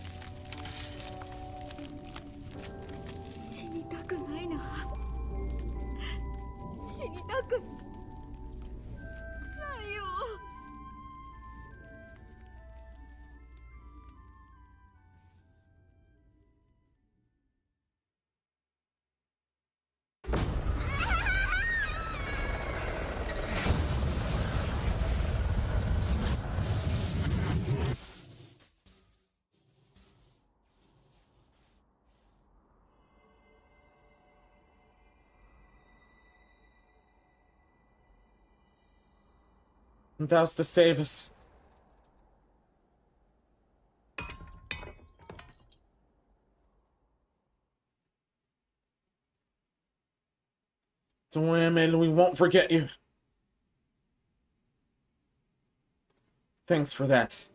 死にたくないな。死にたくないよ。Thou's to save us. Don't worry, Emil, we won't forget you. Thanks for that.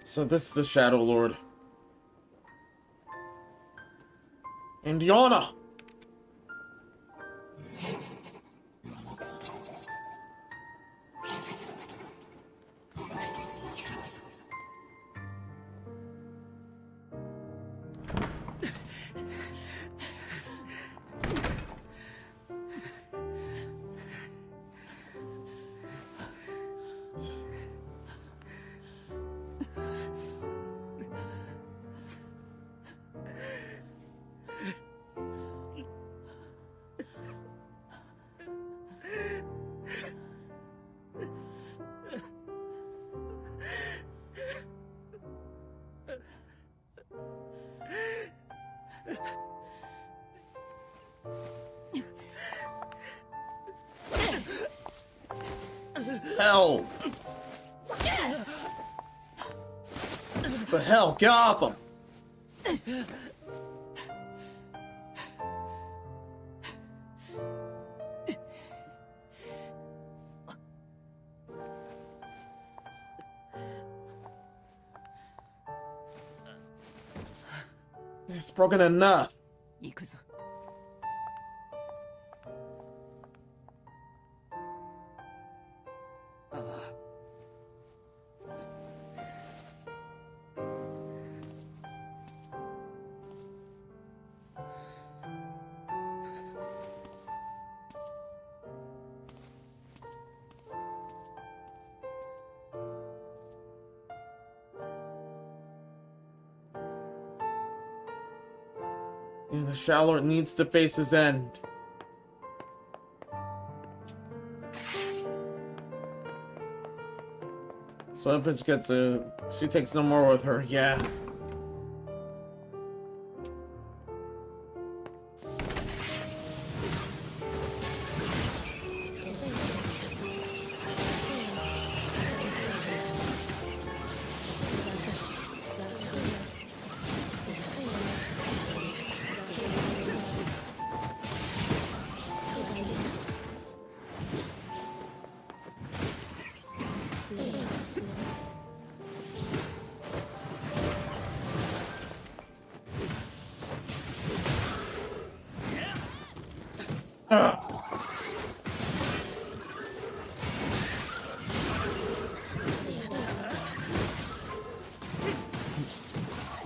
So this is the Shadowlord. Indiana! Hell! The hell? Get off him! It's broken enough. 行くぞ。ああ。And the Shadowlord needs to face his end. So that bitch gets she takes no more with her, yeah.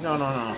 No, no, no.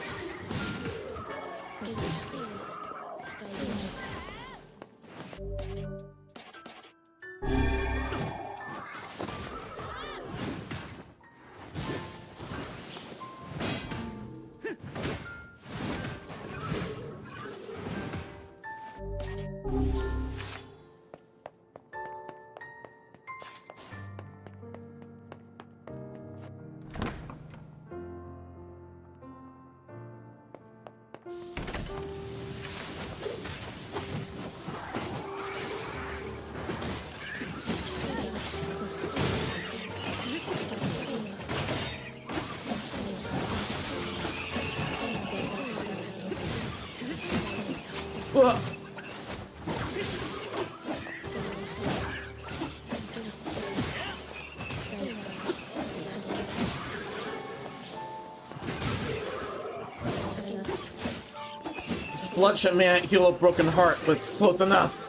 This bloodshed may not heal a broken heart, but it's close enough.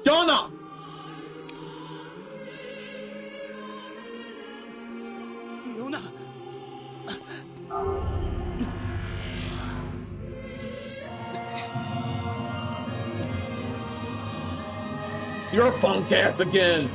Donna! Yona! It's your punk ass again!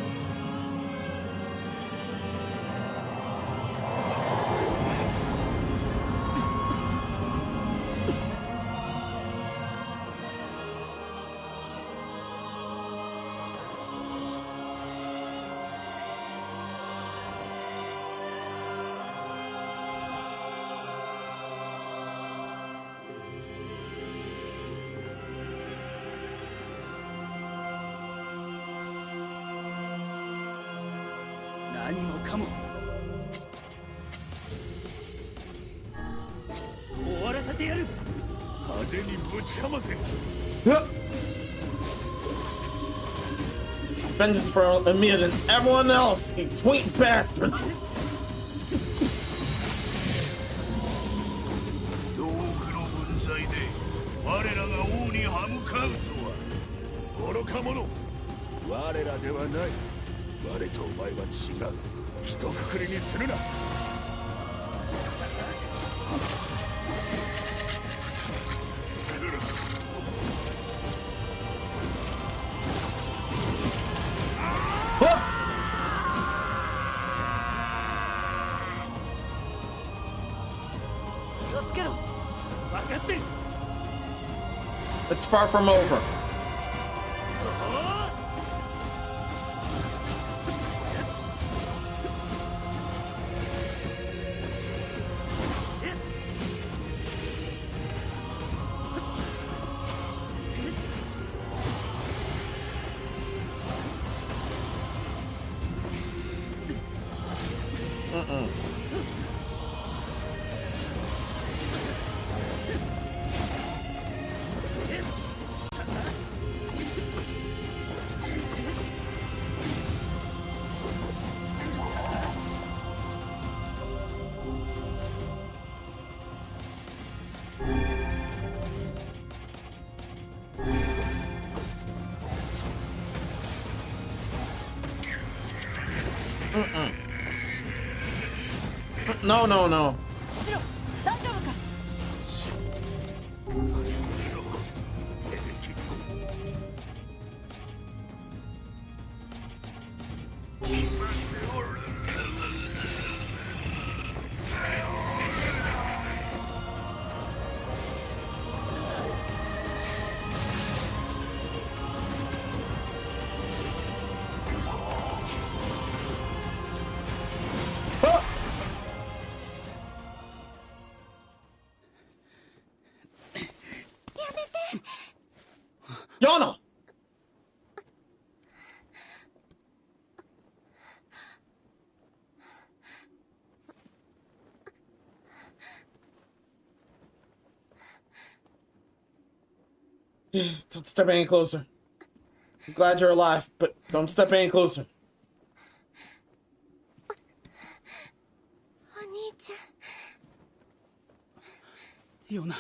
Vengeance for Amir and everyone else, you tweet bastard! It's far from over. No, no, no. シロ大丈夫か。Yana! Don't step any closer. I'm glad you're alive, but don't step any closer. お兄ちゃん。ヨナ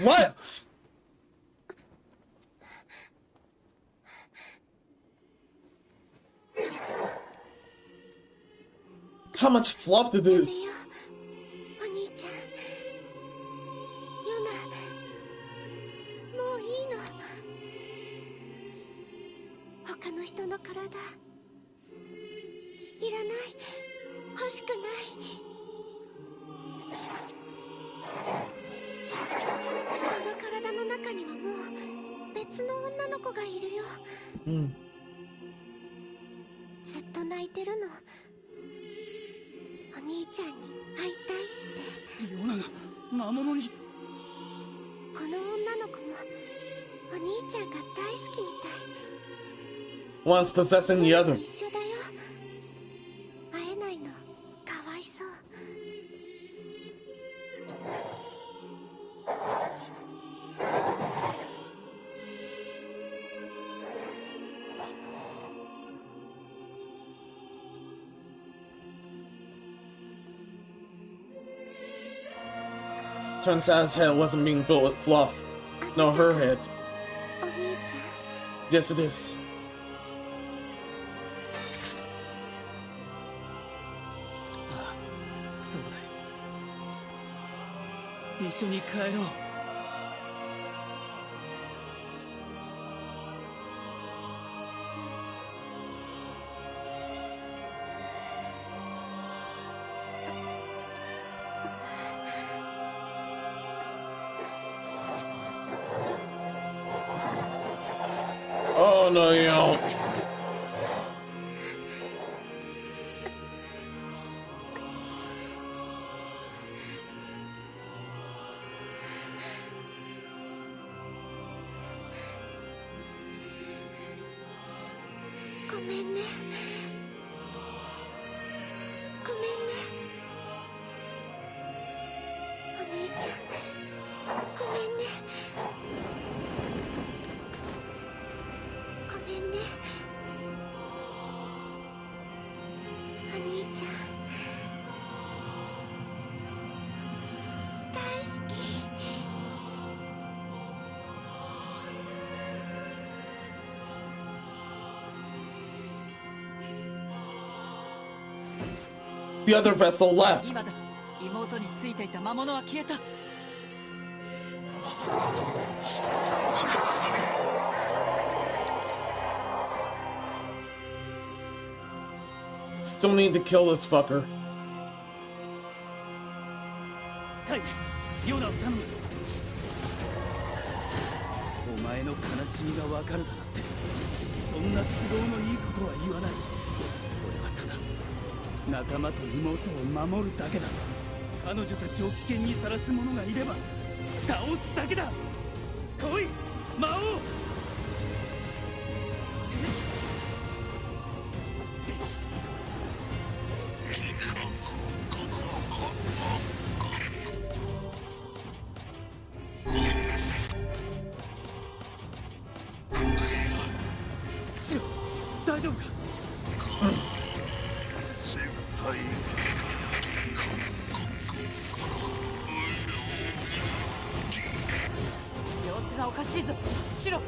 What? How much fluff did this? お兄ちゃん。ヨナ、もういいの。他の人の体いらない、欲しくない。この体の中にはもう別の女の子がいるよ。ずっと泣いてるの。お兄ちゃんに会いたいって。ヨナが魔物に。この女の子もお兄ちゃんが大好きみたい。 One's possessing the other. 一緒だよ。会えないのかわいそう。Turns out his head wasn't being filled with fluff. No, her head. お兄ちゃん。 Yes, it is. そうだ。一緒に帰ろう。Oh no, you don't. ごめんね。ごめんね。お兄ちゃん、ごめんね。ごめんね。お兄ちゃん、大好き。 The other vessel left. 今だ。妹についていた魔物は消えた。Still need to kill this fucker. カイヨナを頼む。お前の悲しみがわかるだなんて、そんな都合のいいことは言わない。俺はただ仲間と妹を守るだけだ。彼女たちを危険にさらす者がいれば倒すだけだ。来い魔王。シロ大丈夫か。先輩様子がおかしいぞシロ。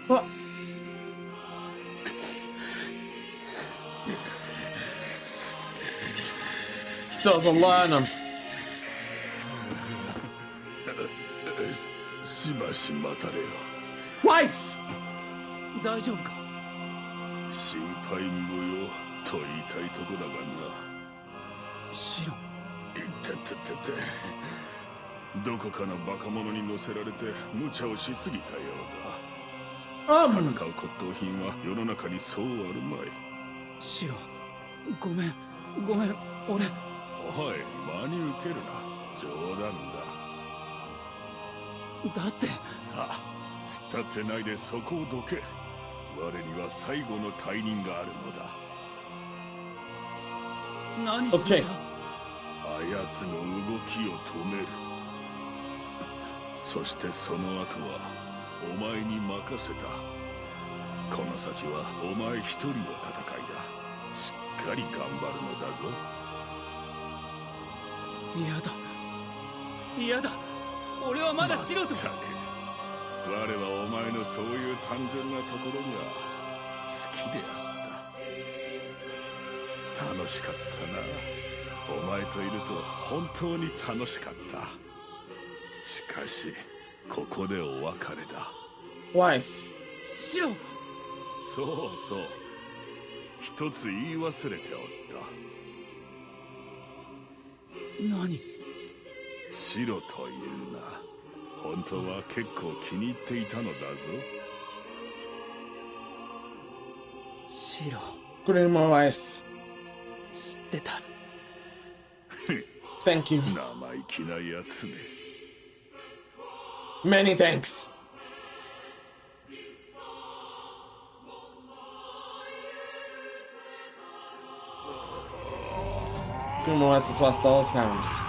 What? Still doesn't learn him. しばし待たれよ。 Twice! 大丈夫か。心配無用と言いたいとこだがな。シロ。いったったったった。どこかのバカ者に乗せられて無茶をしすぎたようだ。戦う骨董品は世の中にそうあるまい。シロ、ごめんごめん俺。おい、真に受けるな。冗談だ。だってさあ、突っ立ってないでそこをどけ。我には最後の大任があるのだ。何するんだ。Okay. あやつの動きを止める。そしてその後はお前に任せた。この先はお前一人の戦いだ。しっかり頑張るのだぞ。嫌だ嫌だ。俺はまだシロと。まったく我はお前のそういう単純なところが好きであった。楽しかったな。お前といると本当に楽しかった。しかしここでお別れだ。Twice. シロ。そうそう、一つ言い忘れておった。何。シロというな。本当は結構気に入っていたのだぞ。シロ。Good advice. 知ってた。Thank you. 生意気なやつめ。Many thanks. Gumo has lost all his powers.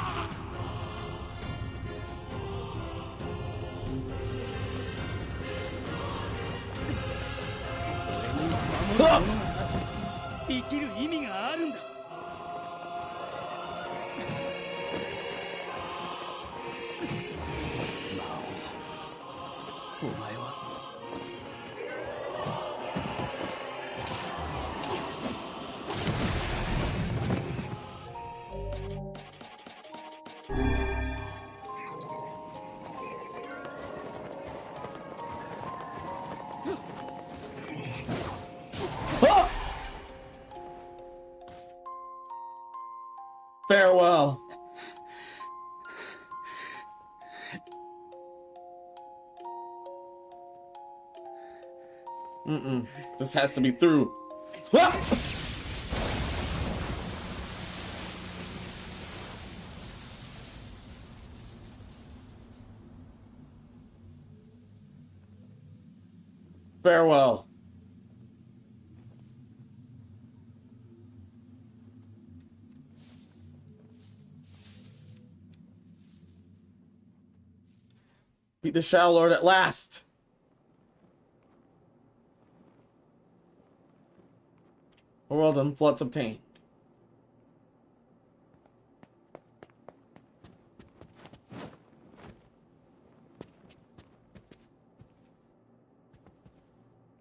Ah! 生きる意味があるんだ。お前はFarewell. This has to be through. Ah! Farewell. Beat the Shadowlord at last. Well done, floods obtained.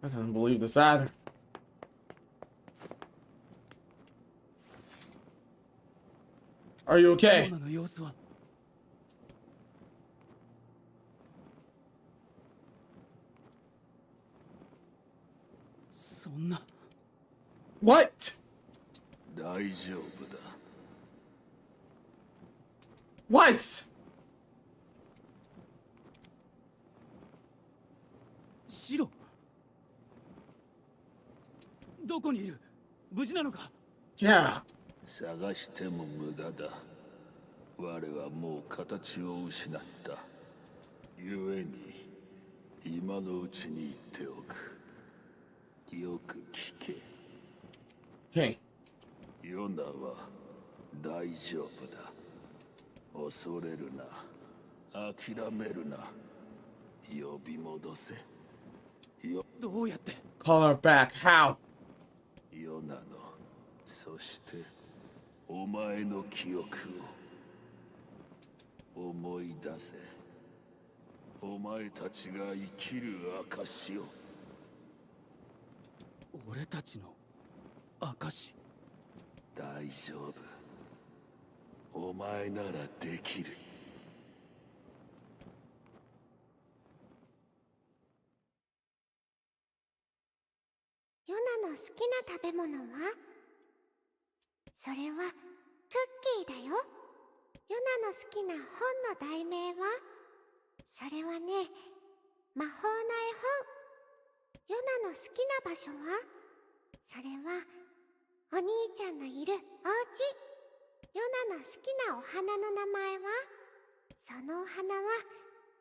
I don't believe this either. Are you okay? ヨナの様子はそんな What? 大丈夫だ。 What? シロどこにいる無事なのか Yeah. 探しても無駄だ。我はもう形を失った。故に今のうちに言っておく。よく聞け。Okay. ヨナは大丈夫だ。恐れるな。諦めるな。呼び戻せ。どうやって Call her back. How? ヨナの、そしてお前の記憶を思い出せ。お前たちが生きる証を。俺たちの証大丈夫。お前ならできる。ヨナの好きな食べ物は？それはクッキーだよ。ヨナの好きな本の題名は？それはね、魔法の絵本。ヨナの好きな場所は？それはお兄ちゃんのいるお家。ヨナの好きなお花の名前は？そのお花は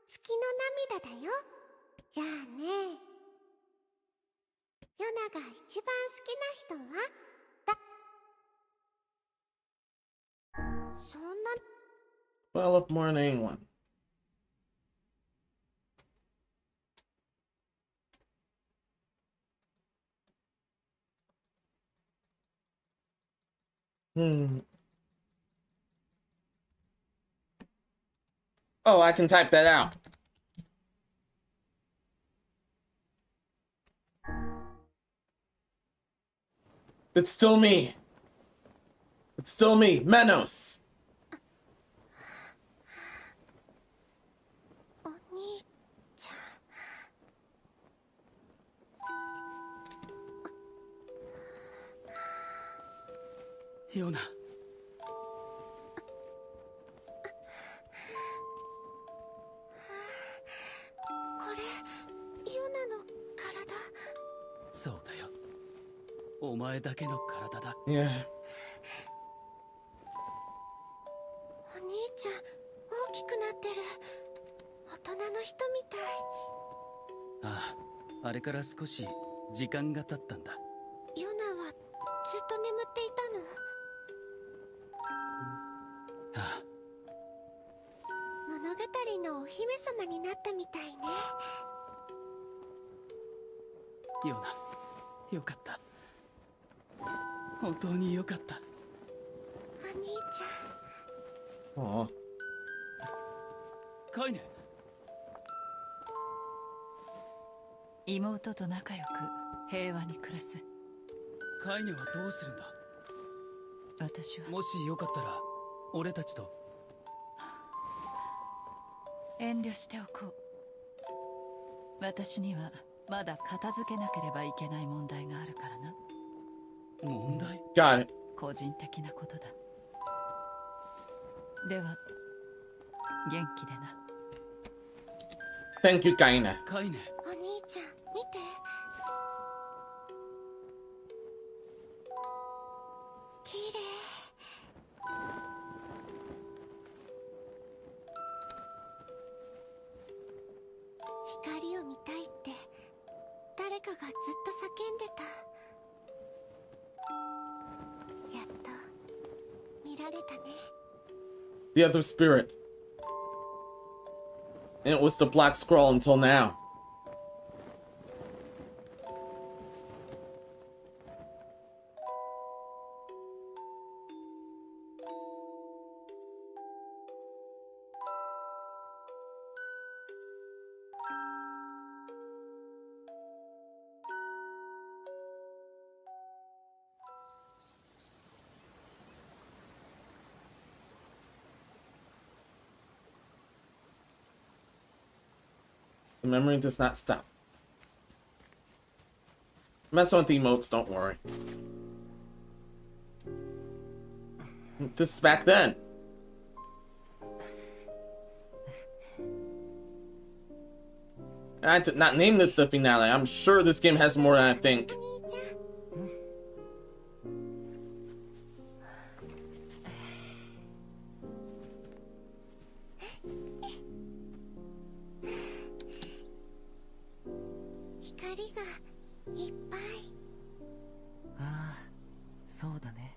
月の涙だよ。じゃあね、ヨナが一番好きな人は？そんな Well, up more than anyone. Oh, I can type that out. It's still me. It's still me, Menos. お兄ちゃん。ヨナこれヨナの体。そうだよお前だけの体だ Yeah. お兄ちゃん大きくなってる。大人の人みたい。ああ、あれから少し時間が経ったんだヨナはずっと眠っていたの？あ物語のお姫様になったみたいね。あ、ヨナよかった。本当によかった。お兄ちゃん。 Aw. カイネ妹と仲良く平和に暮らす。カイネはどうするんだ。私はもしよかったら俺たちと。遠慮しておこう。私にはまだ片付けなければいけない問題があるからな。問題 Got it. 個人的なことだ。では元気でな。 Thank you, Kaina. カイネお兄ちゃん見て。きれい。光を見たいって誰かがずっと叫んでた。やっと見られたね。 The other spirit. And it was the black scroll until now. The memory does not stop. Mess with the emotes, don't worry. This is back then. I did not name this the finale. I'm sure this game has more than I think. Ah, そうだね。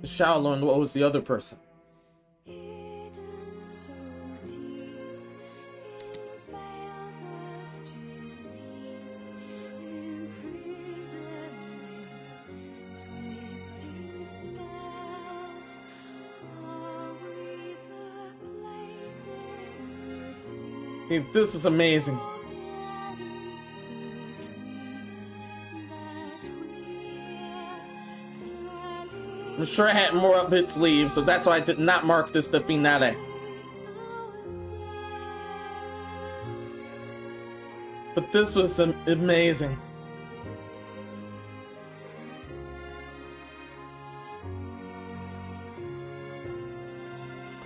Shadowlord, what was the other person? Hey, this is amazing. I'm sure I had more up its sleeve, so that's why I did not mark this the finale. But this was amazing.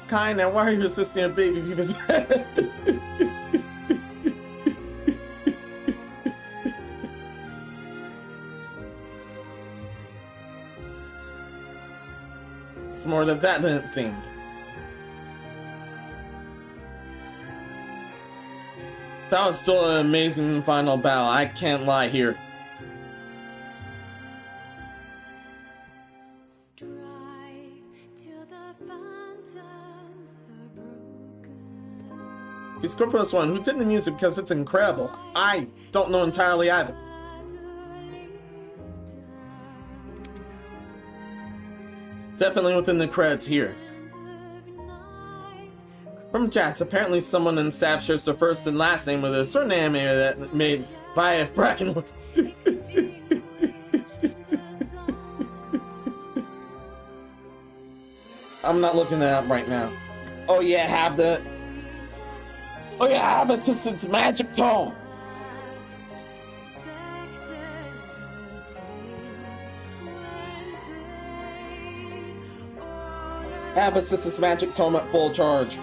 Kinda, why are you assisting a baby people's head? It's more than that than it seemed. That was still an amazing final battle, I can't lie here. The Scorpius one, who did the music because it's incredible. I don't know entirely either. Definitely within the credits here. From chats, apparently someone in staff shares the first and last name with a certain anime that made by F. Brackenwood. I'm not looking that up right now. Oh yeah, have Assistant's Magic Tome. Have Assistant's Magic Tome at full charge.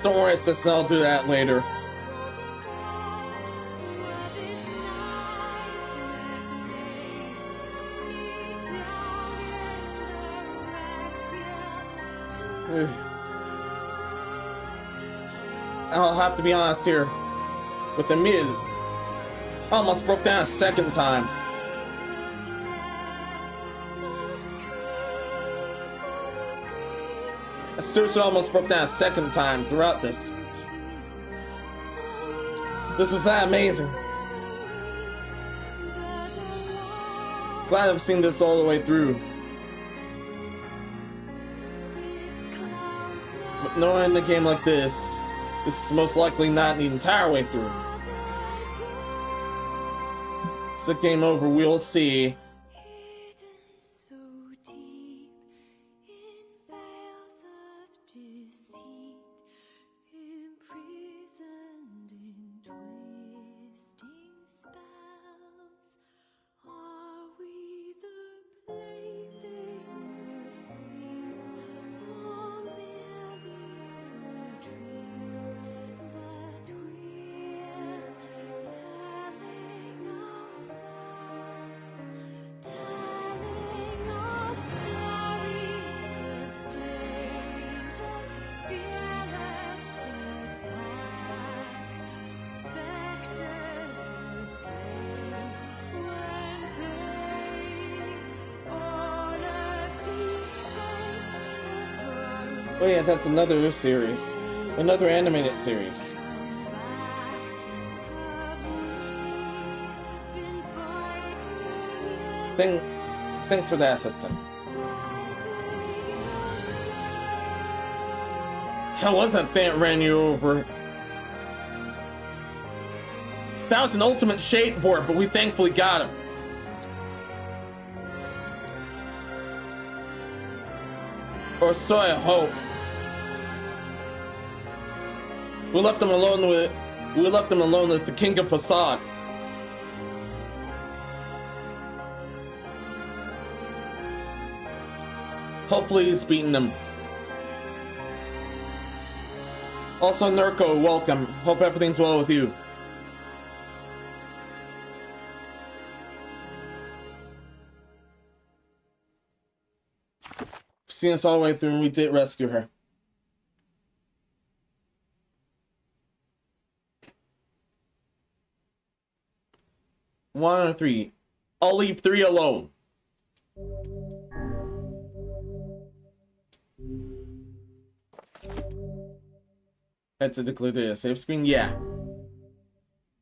Don't worry, sis, I'll do that later. I'll have to be honest here. With the mid, I almost broke down a second time. I seriously almost broke down a second time throughout this. This was that amazing. Glad I've seen this all the way through. But knowing a game like this is most likely not the entire way through. It's a game over, we'll see. Oh yeah, that's another series. Another animated series. Thanks for the assistant. How was that thing that ran you over? That was an ultimate shade board, but we thankfully got him. Or so I hope. We left him alone with the King of Facade. Hopefully he's beaten him. Also, Nurko, welcome. Hope everything's well with you. Seen us all the way through and we did rescue her. One or three. I'll leave 3 alone. That's a declare a safe screen? Yeah.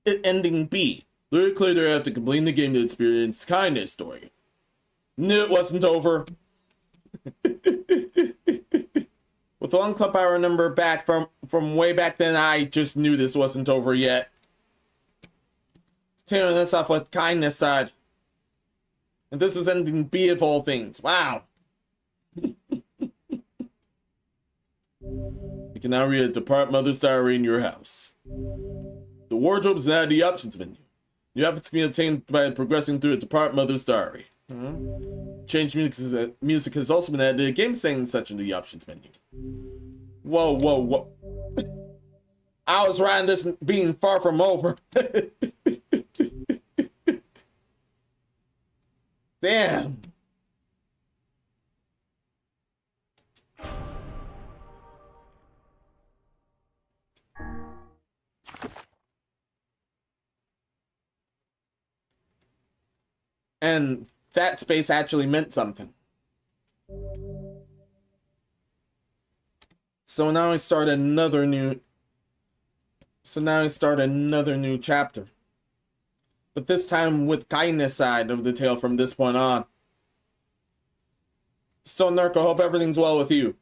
Ending B. Lyric clear after completing the game to experience kindness story. Knew it wasn't over. With one club hour number back from way back then, I just knew this wasn't over yet. Continuing this off with kindness side. And this was ending B of all things. Wow. You can now read a Depart Mother's Diary in your house. The wardrobe is now the options menu. New outfits can be obtained by progressing through a Depart Mother's Diary. Change music has also been added to the game setting section of the options menu. Whoa, whoa, whoa. I was riding this being far from over. Damn. And that space actually meant something. So now we start another new chapter. But this time with kindness side of the tale from this point on. Still, Nurko, hope everything's well with you.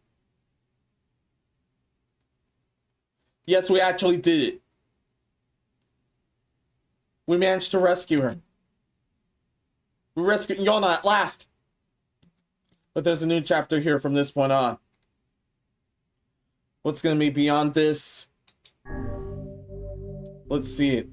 Yes, we actually did it. We managed to rescue her. We rescued Yona at last. But there's a new chapter here from this point on. What's going to be beyond this? Let's see it.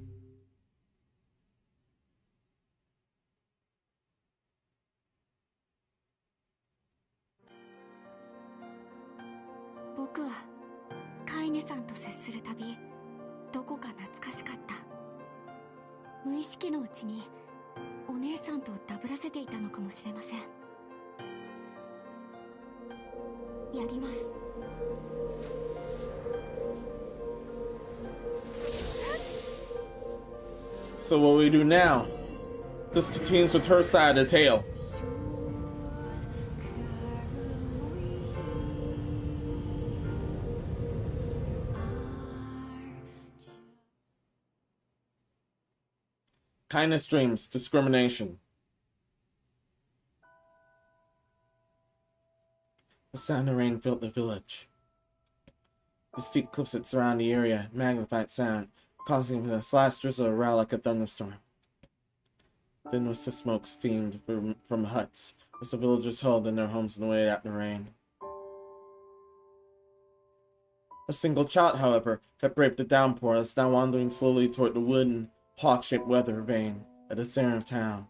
So what we do now? This continues with her side of the tale. Kindness dreams, discrimination. The sound of rain filled the village. The steep cliffs that surround the area magnified sound, causing the last drizzle to roar like a thunderstorm. Then was the smoke steamed from huts as the villagers huddled in their homes and waited out the rain. A single child, however, had braved the downpour and is now wandering slowly toward the wooden, hawk-shaped weather vane at the center of town.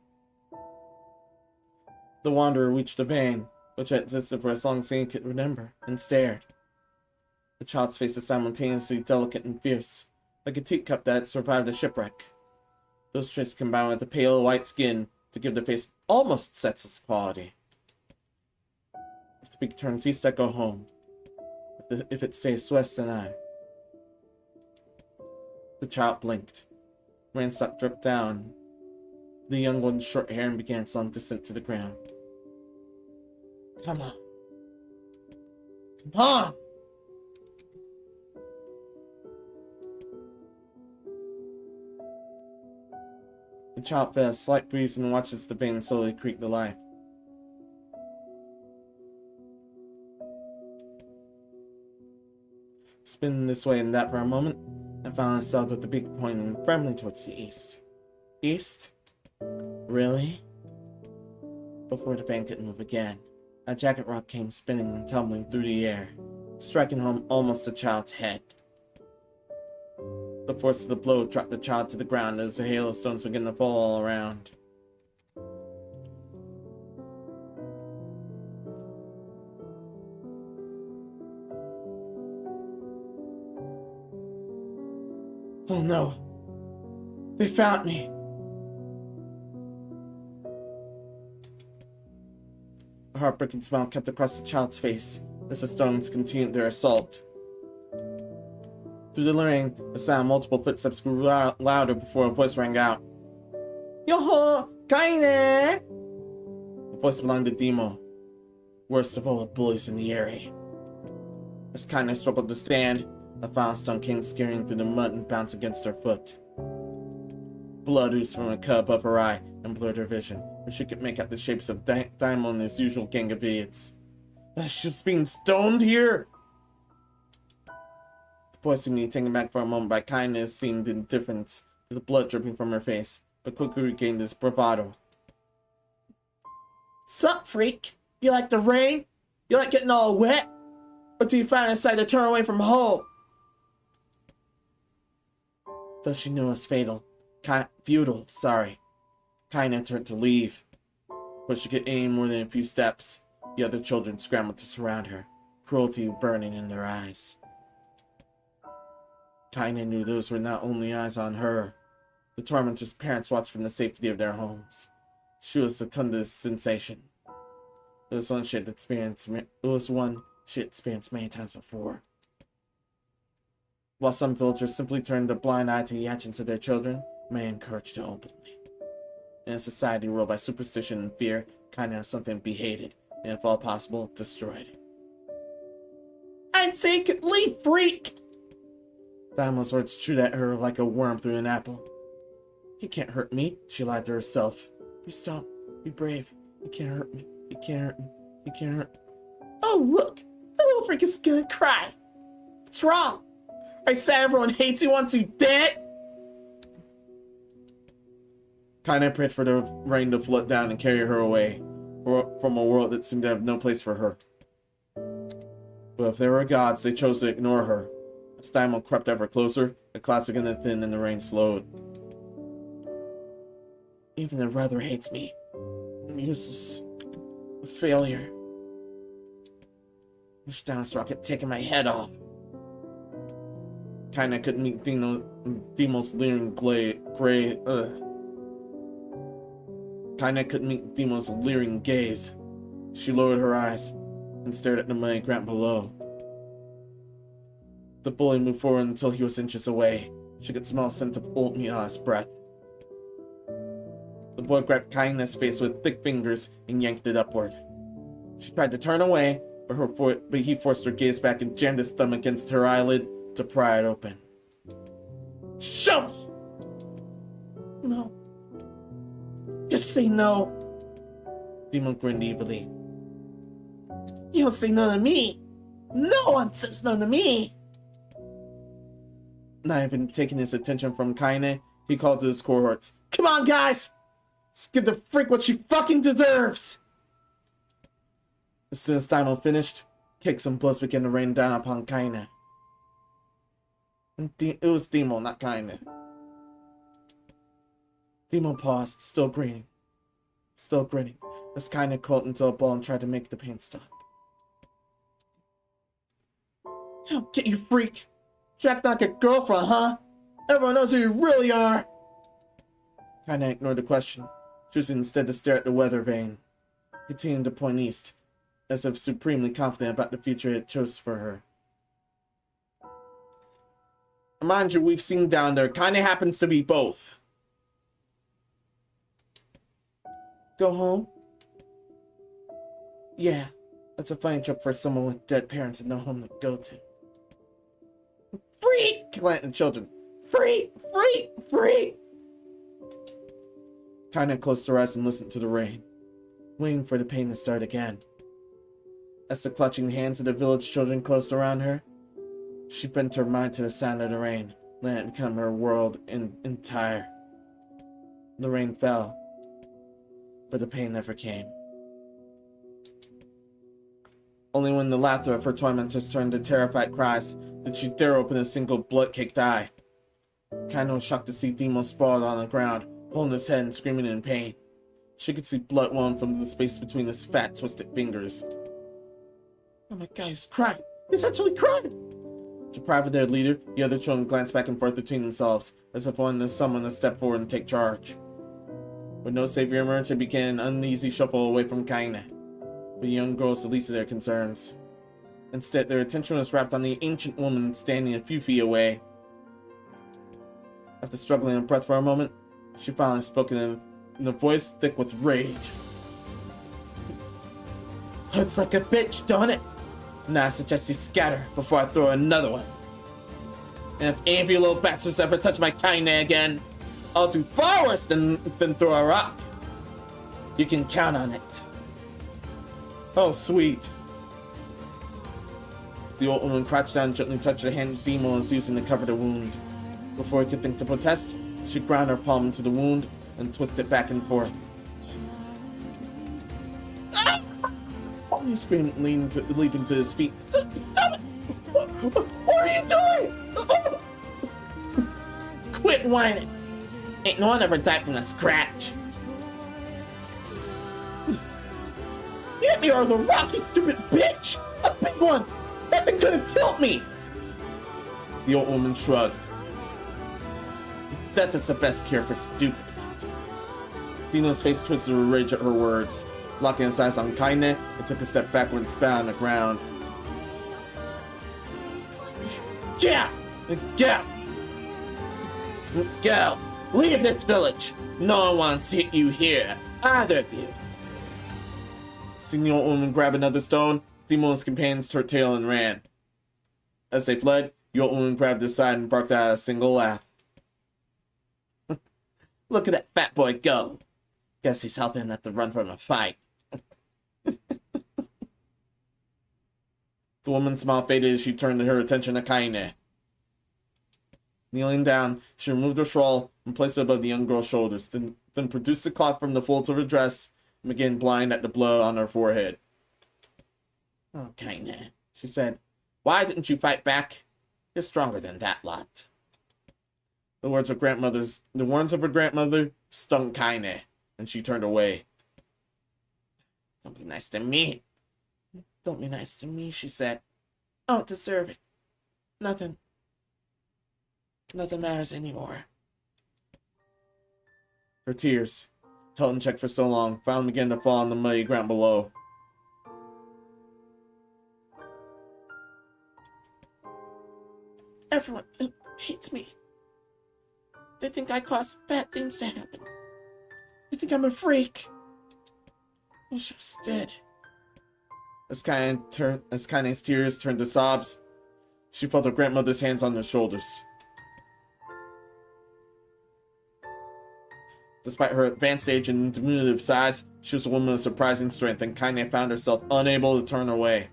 The wanderer reached the vane, which had existed for as long as he could remember, and stared. The child's face is simultaneously delicate and fierce, like a teacup that had survived a shipwreck. Those traits combine with the pale white skin to give the face almost sexless quality. If the beak turns east, I go home. If it stays west, then I. The child blinked. Rain stopped dripped down. The young one's short hair and began slowing descent to the ground. Come on. Come on! The child feels a slight breeze and watches the vein slowly creak to life. Spinning this way and that for a moment, and found himself with the beak pointing firmly towards the east. East? Really? Before the vein could move again, a jagged rock came spinning and tumbling through the air, striking home almost the child's head. The force of the blow dropped the child to the ground as the hail of stones began to fall all around. Oh no! They found me! A heartbreaking smile kept across the child's face as the stones continued their assault. Through the rain, the sound of multiple footsteps grew louder before a voice rang out. Yo-ho! Kaine! The voice belonged to Demo, worst of all the bullies in the area. As Kaine struggled to stand, a foul stone came skittering through the mud and bounced against her foot. Blood oozed from a cut above her eye and blurred her vision, but she could make out the shapes of Daimon and his usual gang of idiots. That ship's being stoned here! The boy seemed to be taken back for a moment by kindness, seemed indifference to the blood dripping from her face, but quickly regained his bravado. Sup, freak? You like the rain? You like getting all wet? Or do you finally decide to turn away from home? Though she knew it was futile, Kaine turned to leave. But she could aim more than a few steps. The other children scrambled to surround her, cruelty burning in their eyes. Kaine knew those were not only eyes on her. The tormentor's parents watched from the safety of their homes. She was the Tunda's sensation. It was one she had experienced many times before. While some villagers simply turned a blind eye to the actions of their children, many encouraged it openly. In a society ruled by superstition and fear, Kaine was something to be hated, and if all possible, destroyed. I'd say leave, freak! Daimo's words chewed at her like a worm through an apple. He can't hurt me, she lied to herself. Be strong, be brave. He can't hurt me, he can't hurt me, he can't hurt me. Oh look! The little freak is gonna cry! What's wrong? I said everyone hates you once you dead? Kaine prayed for the rain to flood down and carry her away from a world that seemed to have no place for her. But if there were gods, they chose to ignore her. As Daimon crept ever closer, the clouds began to thin and the rain slowed. Even the weather hates me. I'm useless. A failure. Wish Downs Rocket had taken my head off. Kaine couldn't meet Demo's leering Kaine couldn't meet Demo's leering gaze. She lowered her eyes and stared at the muddy ground below. The bully moved forward until he was inches away. She could smell a scent of oatmeal on his breath. The boy grabbed Kaine's face with thick fingers and yanked it upward. She tried to turn away, but he forced her gaze back and jammed his thumb against her eyelid to pry it open. Show me! No. Just say no. Demon grinned evilly. You don't say no to me. No one says no to me. Not even taking his attention from Kaine, he called to his cohorts. Come on, guys! Let's give the freak what she fucking deserves! As soon as Daimon finished, kicks and blows began to rain down upon Kaine. It was Demo, not Kaine. Demo paused, still grinning, as Kaine curled into a ball and tried to make the pain stop. I'll get you, freak! Jack like a girlfriend, huh? Everyone knows who you really are! Kaine ignored the question, choosing instead to stare at the weather vane, continuing to point east, as if supremely confident about the future it chose for her. Mind you, we've seen down there, Kaine happens to be both. Go home? Yeah, that's a fine joke for someone with dead parents and no home to go to. Freak! Clanton children. Freak! Freak! Freak! Kaine closed her eyes and listened to the rain, waiting for the pain to start again. As the clutching hands of the village children closed around her, she bent her mind to the sound of the rain, letting it become her world entire. The rain fell, but the pain never came. Only when the laughter of her tormentors turned to terrified cries did she dare open a single blood-caked eye. Kaine was shocked to see Demo sprawled on the ground, holding his head and screaming in pain. She could see blood flowing from the space between his fat, twisted fingers. Oh my god, he's crying! He's actually crying! Deprived of their leader, the other children glanced back and forth between themselves, as if wanting someone to step forward and take charge. With no savior emerged, they began an uneasy shuffle away from Kaine. But the young girls the least of their concerns. Instead, their attention was wrapped on the ancient woman standing a few feet away. After struggling in breath for a moment, she finally spoke in a voice thick with rage. Looks like a bitch, don't it? Now I suggest you scatter before I throw another one. And if any of you little bastards ever touch my Kaine again, I'll do far worse than throw a rock. You can count on it. Oh, sweet. The old woman crouched down and gently touched the hand Demo was using to cover the wound. Before he could think to protest, she ground her palm into the wound and twisted back and forth. Ah! He screamed, leaping to his feet. Stop it! What are you doing? Quit whining! Ain't no one ever died from a scratch. Hit me or the rock, you stupid bitch! A big one! That thing could have killed me! The old woman shrugged. Death is the best cure for stupid. Dino's face twisted with rage at her words. Locking his eyes on Kaine, it took a step backward and spat on the ground. Get out! Get out! Get out! Leave this village! No one wants you here, either of you. Seeing the old woman grab another stone, Demo and his companions turned tail and ran. As they fled, the old woman grabbed their side and barked out a single laugh. Look at that fat boy go! Guess he's healthy enough to run from a fight. The woman's smile faded as she turned her attention to Kaine. Kneeling down, she removed her shawl and placed it above the young girl's shoulders, then produced the cloth from the folds of her dress and began blinding at the blood on her forehead. Oh, Kaine, she said, why didn't you fight back? You're stronger than that lot. The words of her grandmother stung Kaine, and she turned away. Don't be nice to me. Don't be nice to me, she said. I don't deserve it. Nothing matters anymore. Her tears, held in check for so long, finally began to fall on the muddy ground below. Everyone hates me. They think I cause bad things to happen. They think I'm a freak. I wish I was dead. As Kaine's tears turned to sobs, she felt her grandmother's hands on her shoulders. Despite her advanced age and diminutive size, she was a woman of surprising strength, and Kaine found herself unable to turn away.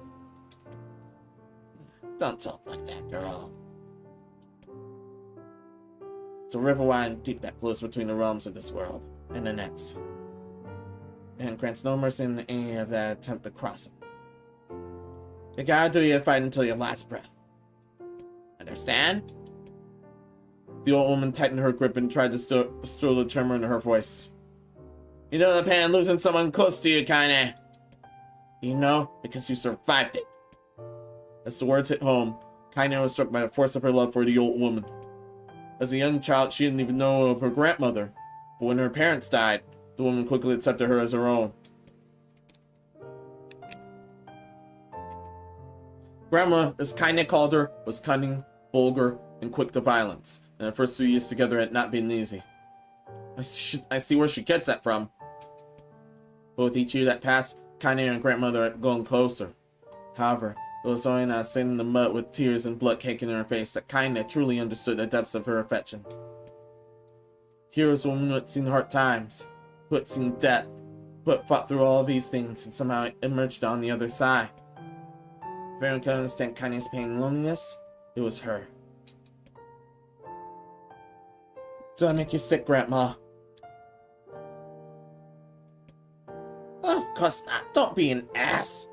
Don't talk like that, girl. It's a river wide and deep that flows between the realms of this world and the next, and grants no mercy in any of that attempt to cross it. You gotta do your fight until your last breath. Understand? The old woman tightened her grip and tried to still the tremor in her voice. You know the pain of losing someone close to you, Kaine. You know, because you survived it. As the words hit home, Kaine was struck by the force of her love for the old woman. As a young child, she didn't even know of her grandmother, but when her parents died, the woman quickly accepted her as her own. Grandma, as Kaine called her, was cunning, vulgar, and quick to violence, and the first few years together had not been easy. I see where she gets that from. But with each year that passed, Kaine and her grandmother had grown closer. However, it was only now sitting in the mud with tears and blood caking in her face that Kaine truly understood the depths of her affection. Here was a woman who had seen hard times, who had seen death, who had fought through all these things and somehow emerged on the other side. If anyone could understand kindness, pain, and loneliness, it was her. Do I make you sick, Grandma? Oh, of course not. Don't be an ass.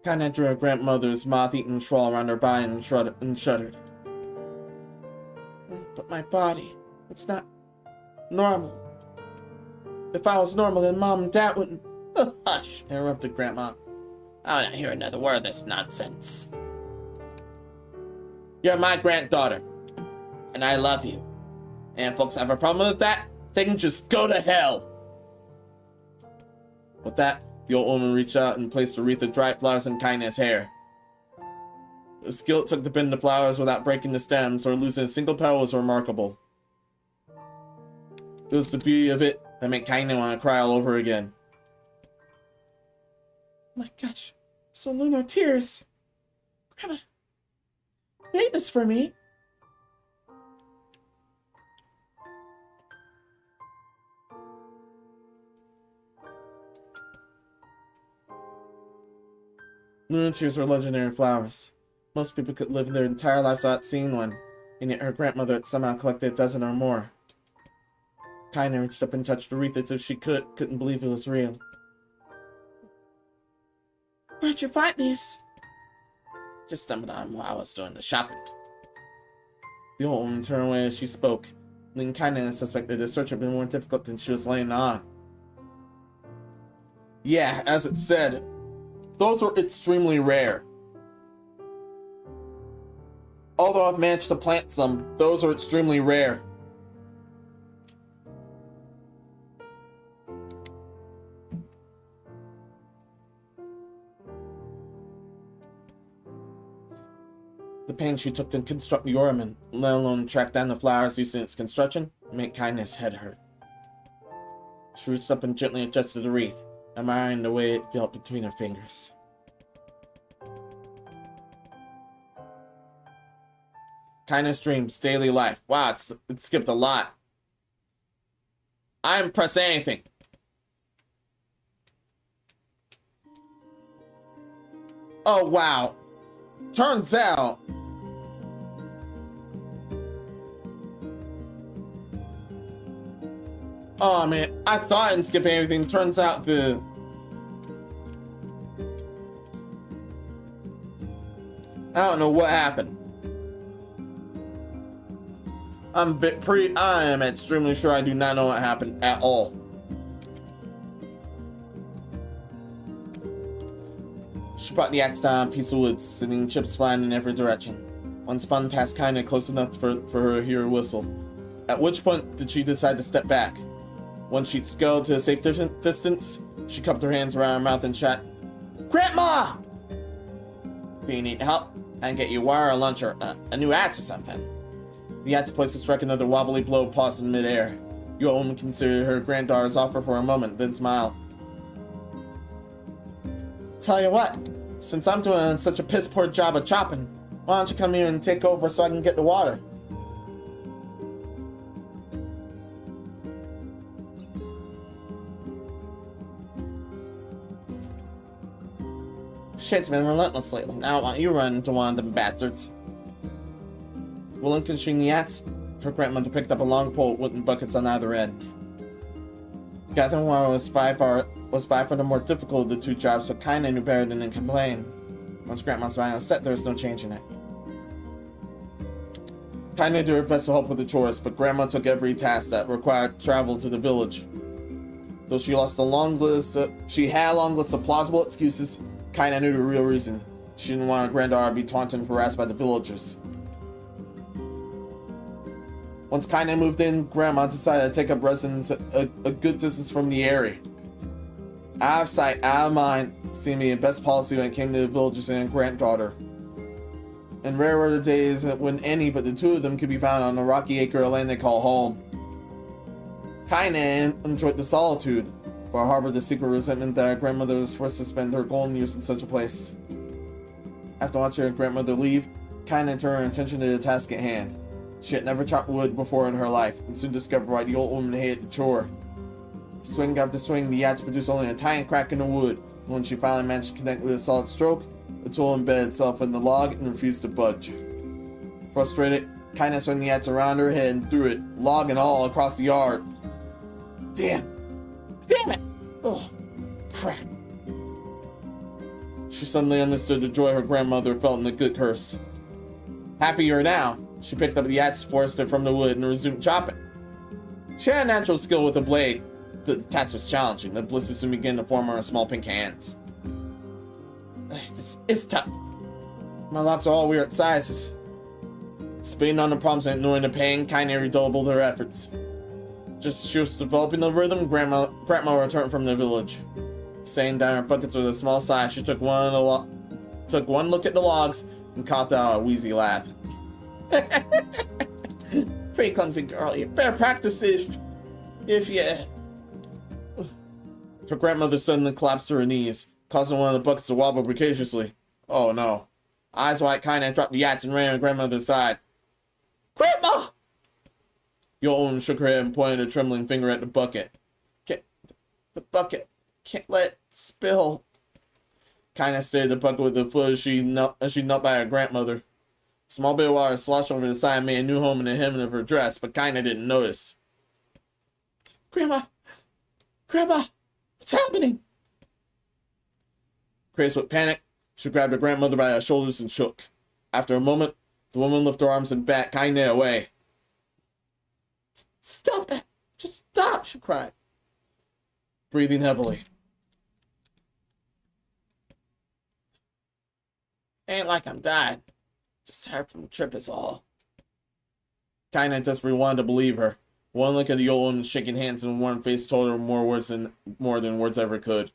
Kinda drew her grandmother's moth-eaten shawl around her body and shuddered. But my body, it's not normal. If I was normal, then Mom and Dad wouldn't... Oh, hush, interrupted Grandma. I'll not hear another word of this nonsense. You're my granddaughter, and I love you. And if folks have a problem with that, they can just go to hell. With that, the old woman reached out and placed a wreath of dried flowers in Kindness' hair. The skill it took to bend the flowers without breaking the stems or losing a single petal was remarkable. It was the beauty of it that made Kindness want to cry all over again. Oh my gosh, so Lunar tears. Grandma, made this for me. Lunar tears were legendary flowers. Most people could live their entire lives without seeing one, and yet her grandmother had somehow collected a dozen or more. Kaina reached up and touched the wreath as if she couldn't believe it was real. Where'd you find these? Just stumbled on while I was doing the shopping. The old woman turned away as she spoke, leaving Kaina suspected the search had been more difficult than she was laying on. Yeah, as it said, those are extremely rare. Although I've managed to plant some, those are extremely rare. The pains she took to construct the ornament, let alone track down the flowers used in its construction, made Kindness' head hurt. She reached up and gently adjusted the wreath, admiring the way it felt between her fingers. Kindness dreams, daily life. Wow, it skipped a lot. I didn't press anything. Oh, wow. Turns out... Oh, man. I thought I didn't skip anything. Turns out the... I don't know what happened. I am extremely sure I do not know what happened at all. She brought the axe down a piece of wood, sending chips flying in every direction. One spun past Kinda close enough for her to hear a whistle. At which point did she decide to step back. Once she'd scaled to a safe distance, she cupped her hands around her mouth and shot, Grandma! Do you need help? I can get you wire or lunch or a new axe or something. The axe place to strike another wobbly blow paused in midair. Your woman considered her granddaughter's offer for a moment, then smiled. Tell you what, since I'm doing such a piss-poor job of chopping, why don't you come here and take over so I can get the water? Shit's been relentless lately. Now I don't want you running into one of them bastards. Relinquishing the axe, her grandmother picked up a long pole with wooden buckets on either end. Gathering water was by far the more difficult of the two jobs, but Kinda knew better than to complain. Once Grandma's mind was set, there was no changing it. Kinda did her best to help with the chores, but Grandma took every task that required travel to the village. Though she had a long list of plausible excuses, Kinda knew the real reason. She didn't want her granddaughter to be taunted and harassed by the villagers. Once Kinda moved in, Grandma decided to take up residence a good distance from the area. Out of sight, out of mind seemed to be the best policy when it came to the villagers and her granddaughter. And rare were the days when any but the two of them could be found on the rocky acre of land they call home. Kinda enjoyed the solitude, but harbored the secret resentment that her grandmother was forced to spend her golden years in such a place. After watching her grandmother leave, Kinda turned her attention to the task at hand. She had never chopped wood before in her life, and soon discovered why the old woman hated the chore. Swing after swing, the Yats produced only a tiny crack in the wood. When she finally managed to connect with a solid stroke, the tool embedded itself in the log and refused to budge. Frustrated, Kaina swung the Yats around her head and threw it, log and all, across the yard. Damn! Damn it! Ugh. Crap. She suddenly understood the joy her grandmother felt in the good curse. Happier now, she picked up the Yats, forced it from the wood, and resumed chopping. She had a natural skill with a blade. The task was challenging. The blisters soon began to form on her small pink hands. This is tough. My locks are all weird sizes. Spitting on the problems and ignoring the pain, Kaina redoubled her efforts. Just she was developing the rhythm, Grandma returned from the village. Setting down her buckets with a small sigh, she took one look at the logs and caught out a wheezy laugh. Pretty clumsy girl. You better practice if you... Her grandmother suddenly collapsed to her knees, causing one of the buckets to wobble precariously. Oh no. Eyes wide, Kaina dropped the Yats and ran to her grandmother's side. Grandma! The old woman shook her head and pointed a trembling finger at the bucket. The bucket. Can't let it spill. Kaina stayed the bucket with the foot as she knelt by her grandmother. A small bit of water sloshed over the side and made a new home in the hem of her dress, but Kaina didn't notice. Grandma! Grandma! What's happening? Crazed with panic, she grabbed her grandmother by her shoulders and shook. After a moment, the woman lifted her arms and bat Kaina away. Stop that! Just stop! She cried, breathing heavily. Ain't like I'm dying. Just tired from the trip is all. Kaina desperately wanted to believe her. One look at the old woman's shaking hands and worn face told her more than words ever could.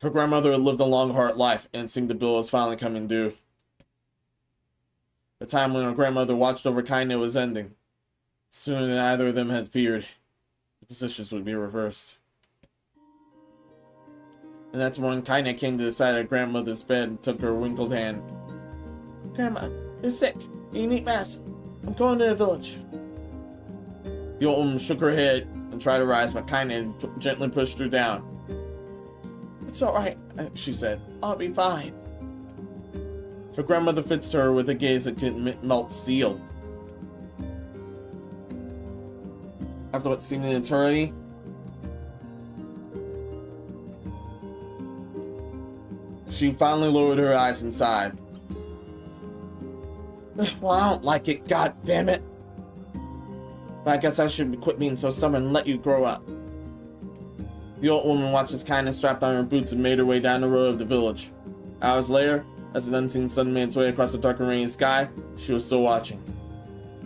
Her grandmother had lived a long, hard life, and it seemed the bill was finally coming due. The time when her grandmother watched over Kaina was ending. Sooner than either of them had feared, the positions would be reversed. And that's when Kaina came to the side of her grandmother's bed and took her wrinkled hand. Grandma, you're sick. You need medicine. I'm going to the village. The old woman shook her head and tried to rise, but Kaina gently pushed her down. It's alright, she said. I'll be fine. Her grandmother fixed her with a gaze that could melt steel. After what seemed an eternity, she finally lowered her eyes and sighed. Well, I don't like it, god damn it. But I guess I should quit being so stubborn and let you grow up. The old woman watched as Kaina strapped on her boots and made her way down the road of the village. Hours later, as an unseen sun made its way across the dark and rainy sky, she was still watching.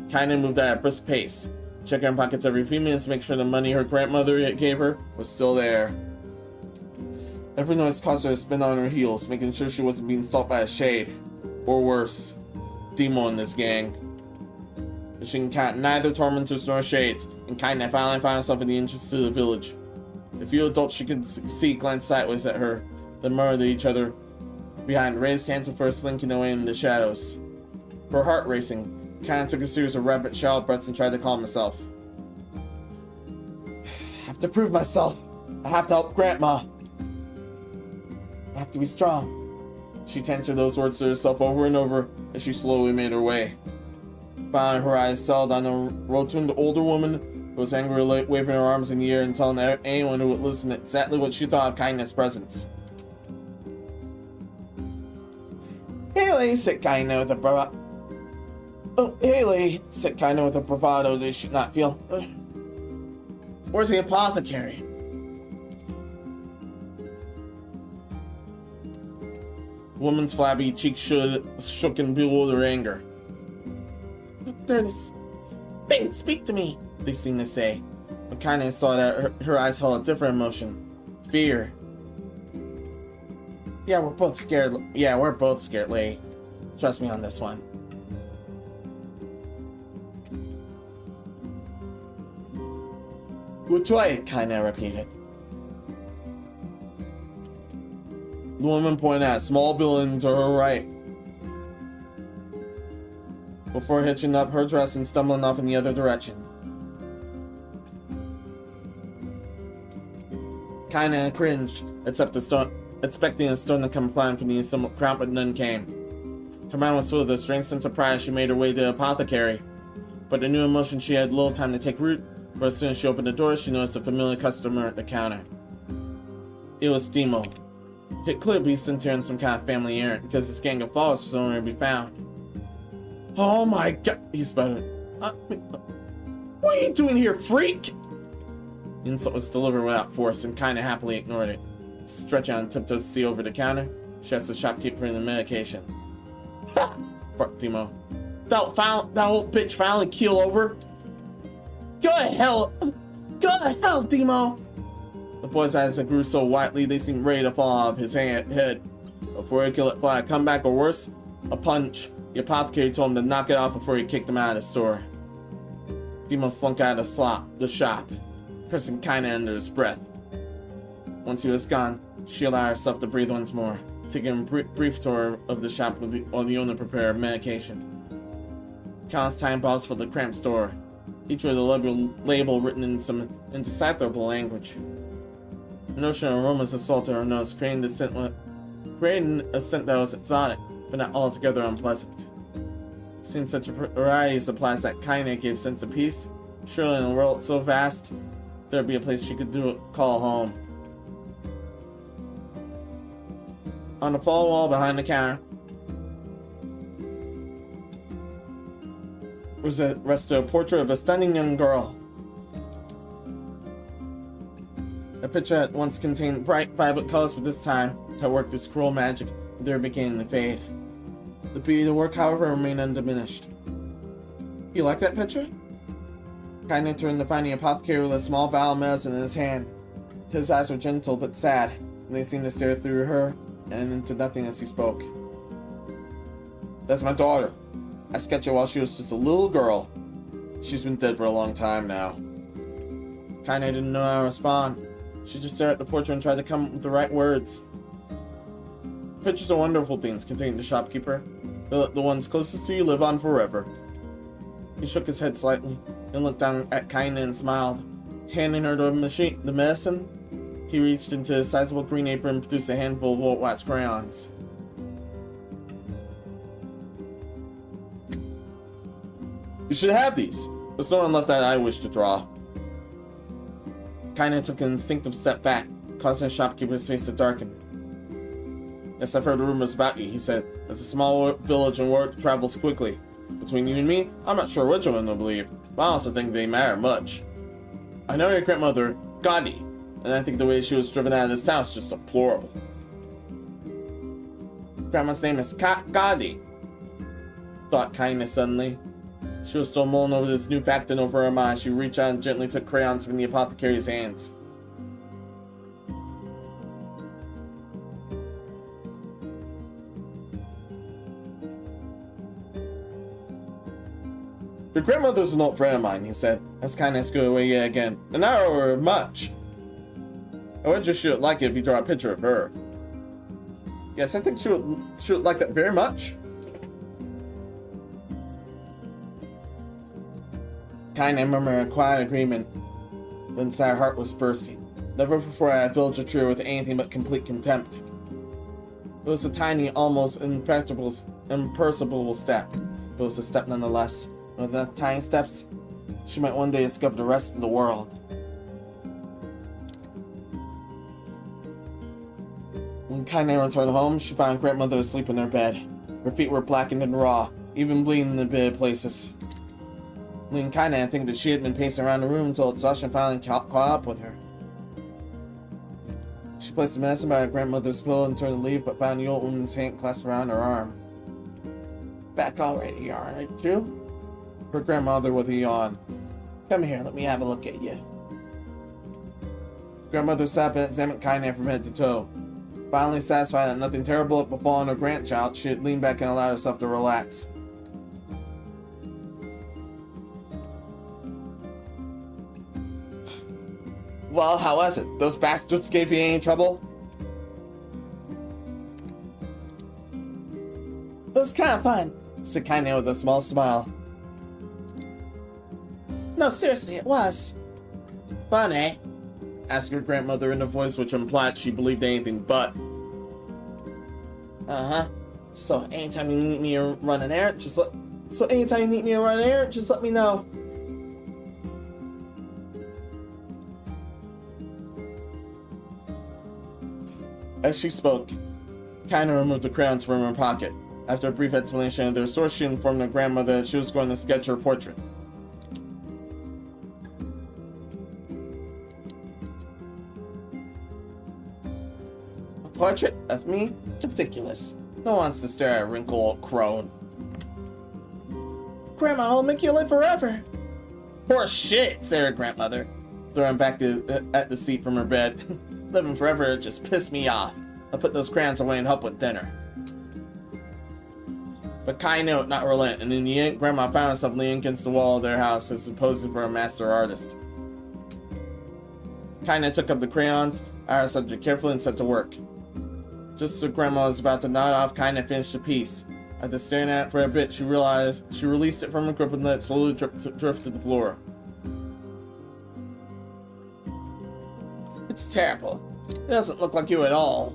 Kaina moved at a brisk pace, checking her pockets every few minutes to make sure the money her grandmother gave her was still there. Every noise caused her to spin on her heels, making sure she wasn't being stalked by a shade. Or worse, Demo in this gang. But she can count neither tormentors nor shades, and Kaina finally found herself in the entrance to the village. The few adults she could see glanced sideways at her, then murmured at each other behind raised hands before slinking away in the shadows. Her heart racing, Kaina took a series of rapid shallow breaths and tried to calm herself. I have to prove myself. I have to help Grandma. I have to be strong. She tensioned those words to herself over and over as she slowly made her way. Finally, her eyes settled on a rotund older woman who was angrily waving her arms in the air and telling anyone who would listen exactly what she thought of Kaina's presence. Hey lady, said Kaina with a bravado. Oh, hey lady, said Kaina with a bravado they should not feel. Where's the apothecary? The woman's flabby cheeks shook in bewildered anger. They're this thing, speak to me, they seemed to say. But Kaina saw that her eyes held a different emotion. Fear. Yeah, we're both scared. Yeah, we're both scared, lady. Trust me on this one. Which way? Kaina repeated. The woman pointed at a small building to her right. Before hitching up her dress and stumbling off in the other direction. Kinda cringed, expecting a storm to come flying from the somewhat crowd, but none came. Her mind was full of the strength and surprise. She made her way to the apothecary, but a new emotion she had little time to take root, for as soon as she opened the door, she noticed a familiar customer at the counter. It was Demo. It could be sent here on some kind of family errand, because his gang of followers was nowhere to be found. Oh my god, he sputtered. What are you doing here, freak? The insult was delivered without force, and kinda happily ignored it. Stretching on tiptoes to see over the counter, she asked the shopkeeper for the medication. Ha! Barked Demo. That old bitch finally keel over? Go to hell! Go to hell, Demo! The boy's eyes grew so widely they seemed ready to fall off his head. Before he could let fly a comeback or worse, a punch, the apothecary told him to knock it off before he kicked him out of the store. Demo slunk out of the shop, cursing kinda under his breath. Once he was gone, she allowed herself to breathe once more, taking a brief tour of the shop while the owner prepared medication. Countless time paused for the cramped store, each with a label written in some indecipherable language. An ocean of aromas assaulted her nose, creating a scent that was exotic, but not altogether unpleasant. Seeing such a variety of supplies that kinda gave sense of peace. Surely in a world so vast, there'd be a place she could call home. On the far wall behind the counter was rested a portrait of a stunning young girl. The picture at once contained bright, vibrant colors, but this time had worked its cruel magic, and they were beginning to fade. The beauty of the work, however, remained undiminished. You like that picture? Kinda turned to find the apothecary with a small vial of medicine in his hand. His eyes were gentle but sad, and they seemed to stare through her and into nothing as he spoke. That's my daughter. I sketched her while she was just a little girl. She's been dead for a long time now. Kinda didn't know how to respond. She just stared at the portrait and tried to come up with the right words. Pictures are wonderful things, continued the shopkeeper. The ones closest to you live on forever. He shook his head slightly, and looked down at Kinda and smiled. Handing her the medicine, he reached into his sizable green apron and produced a handful of old wax crayons. You should have these. There's no one left that I wish to draw. Kinda took an instinctive step back, causing the shopkeeper's face to darken. Yes, I've heard rumors about you, he said. It's a small village and word travels quickly. Between you and me, I'm not sure which one to believe, but I also think they matter much. I know your grandmother, Gandhi, and I think the way she was driven out of this town is just deplorable. Grandma's name is Gandhi, thought Kinda suddenly. She was still mulling over this new fact, and over her mind, she reached out and gently took crayons from the apothecary's hands. Your grandmother's an old friend of mine, he said, as Kinda scooted away yet again. And I owe her much. I would just she would like it if you draw a picture of her. Yes, I think she would like that very much. Kinda murmured a quiet agreement, but inside her heart was bursting. Never before had I filled Jatria with anything but complete contempt. It was a tiny, almost imperceptible step, but it was a step nonetheless. With enough tiny steps, she might one day discover the rest of the world. When Kinda returned home, she found grandmother asleep in her bed. Her feet were blackened and raw, even bleeding in the bed places. Lean Kinda think that she had been pacing around the room until exhaustion finally caught up with her. She placed the medicine by her grandmother's pillow and turned to leave, but found the old woman's hand clasped around her arm. Back already, aren't you? Her grandmother with a yawn. Come here, let me have a look at you. Grandmother sat up and examined Kinda from head to toe. Finally satisfied that nothing terrible had befallen her grandchild, she had leaned back and allowed herself to relax. Well, how was it? Those bastards gave you any trouble? It was kind of fun, said Kinda with a small smile. No, seriously, it was. Fun, eh? asked her grandmother in a voice which implied she believed anything but. Uh-huh. So anytime you need me to run an errand, just let me know. As she spoke, Kaina removed the crayons from her pocket. After a brief explanation of their source, she informed her grandmother that she was going to sketch her portrait. A portrait of me? Ridiculous. No one wants to stare at a wrinkled old crone. Grandma, I'll make you live forever. Poor shit, said her grandmother, throwing back at the seat from her bed. Living forever just pissed me off. I'll put those crayons away and help with dinner. But Kaina would not relent, and in the end, Grandma found herself leaning against the wall of their house as posing for a master artist. Kaina took up the crayons, eyed her subject carefully, and set to work. Just as Grandma was about to nod off, Kaina finished the piece. After staring at it for a bit, she realized she released it from her grip and let it slowly drift to the floor. It's terrible. It doesn't look like you at all.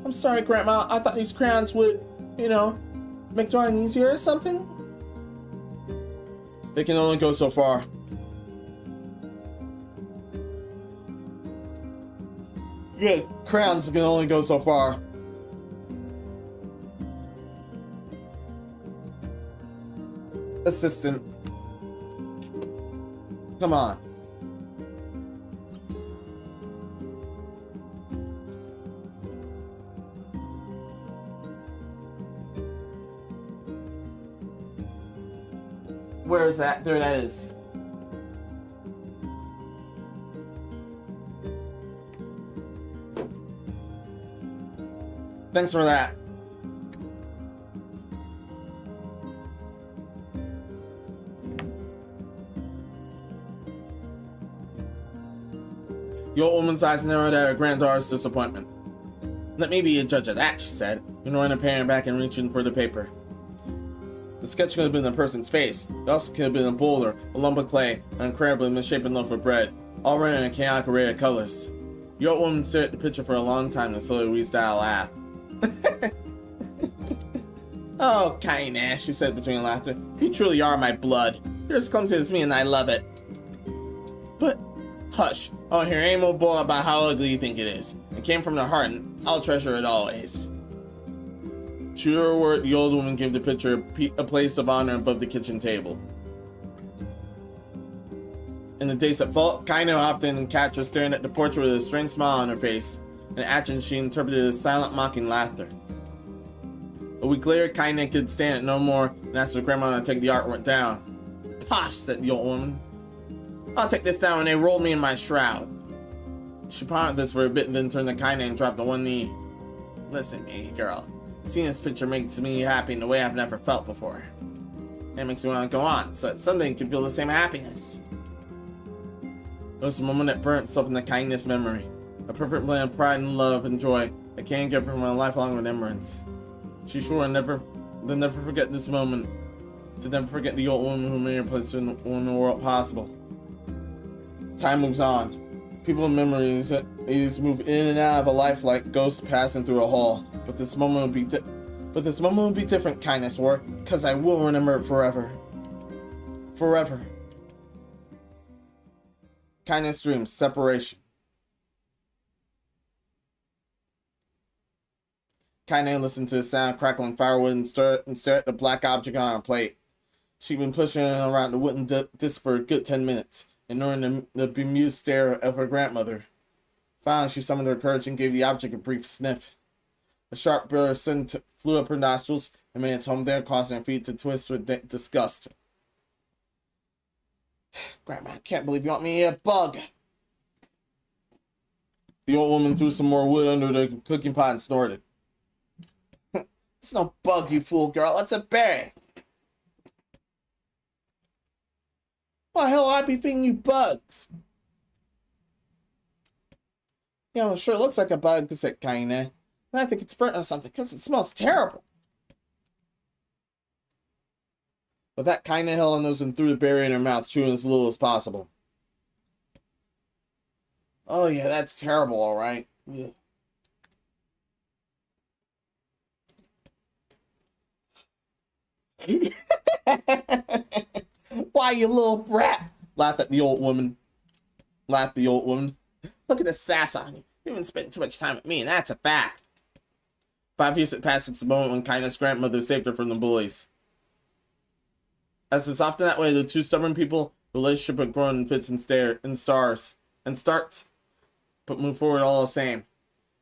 I'm sorry, Grandma. I thought these crayons would, make drawing easier or something. They can only go so far. Yeah, crayons can only go so far. Assistant. Come on. Where is that? There that is. Thanks for that. The old woman's eyes narrowed at her granddaughter's disappointment. Let me be a judge of that, she said, ignoring her parent back and reaching for the paper. The sketch could have been a person's face. It also could have been a boulder, a lump of clay, an incredibly misshapen loaf of bread, all running in a chaotic array of colors. The old woman stared at the picture for a long time and slowly wheezed out a laugh. Oh, Kaina, she said between laughter. You truly are my blood. You're as clumsy as me and I love it. But, hush. I don't hear any more bull about how ugly you think it is. It came from the heart and I'll treasure it always. True to her word, the old woman gave the picture a place of honor above the kitchen table. In the days that followed, Kaina often catch her staring at the portrait with a strange smile on her face, an action she interpreted as silent mocking laughter. A week later, Kaina could stand it no more and asked her grandma to take the artwork down. Posh, said the old woman. I'll take this down when they roll me in my shroud. She pondered this for a bit and then turned to Kaina and dropped to one knee. Listen, me girl. Seeing this picture makes me happy in a way I've never felt before. It makes me want to go on, so that someday you can feel the same happiness. It was a moment that burnt itself in the kindness memory. A perfect blend of pride and love and joy that can't give from a lifelong remembrance. She swore to never forget this moment, to never forget the old woman who made her place in the world possible. Time moves on. People and memories move in and out of a life like ghosts passing through a hall. But this moment will be different, Kaina swore, because I will remember it forever. Forever. Kaina's dreams, separation. Kaina listened to the sound of crackling firewood and stared at the black object on her plate. She'd been pushing it around the wooden disc for a good 10 minutes, ignoring the bemused stare of her grandmother. Finally, she summoned her courage and gave the object a brief sniff. A sharp burst flew up her nostrils and made its home there, causing her feet to twist with disgust. Grandma, I can't believe you want me to eat a bug. The old woman threw some more wood under the cooking pot and snorted. It's no bug, you fool girl. It's a berry. Why the hell would I be feeding you bugs? Yeah, it sure looks like a bug, said Kaina. And I think it's burnt on something because it smells terrible. With that, Kaina held her nose and threw the berry in her mouth, chewing as little as possible. Oh yeah, that's terrible, alright. Yeah. Why, you little brat? Laughed the old woman. Look at the sass on you. You haven't spent too much time with me, and that's a fact. 5 years had passed since the moment when Kindness' grandmother saved her from the bullies. As is often that way, the two stubborn people, relationship had grown in fits and starts, but moved forward all the same.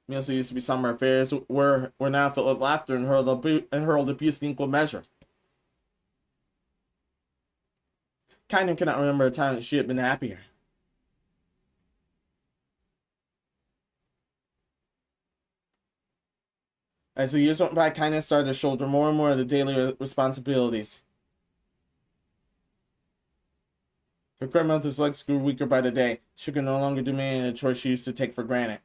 Meals that used to be summer affairs were now filled with laughter and hurled abuse in equal measure. Kindness could not remember a time that she had been happier. As the years went by, Kindness started to shoulder more and more of the daily responsibilities. Her grandmother's legs grew weaker by the day. She could no longer do many of the chores she used to take for granted.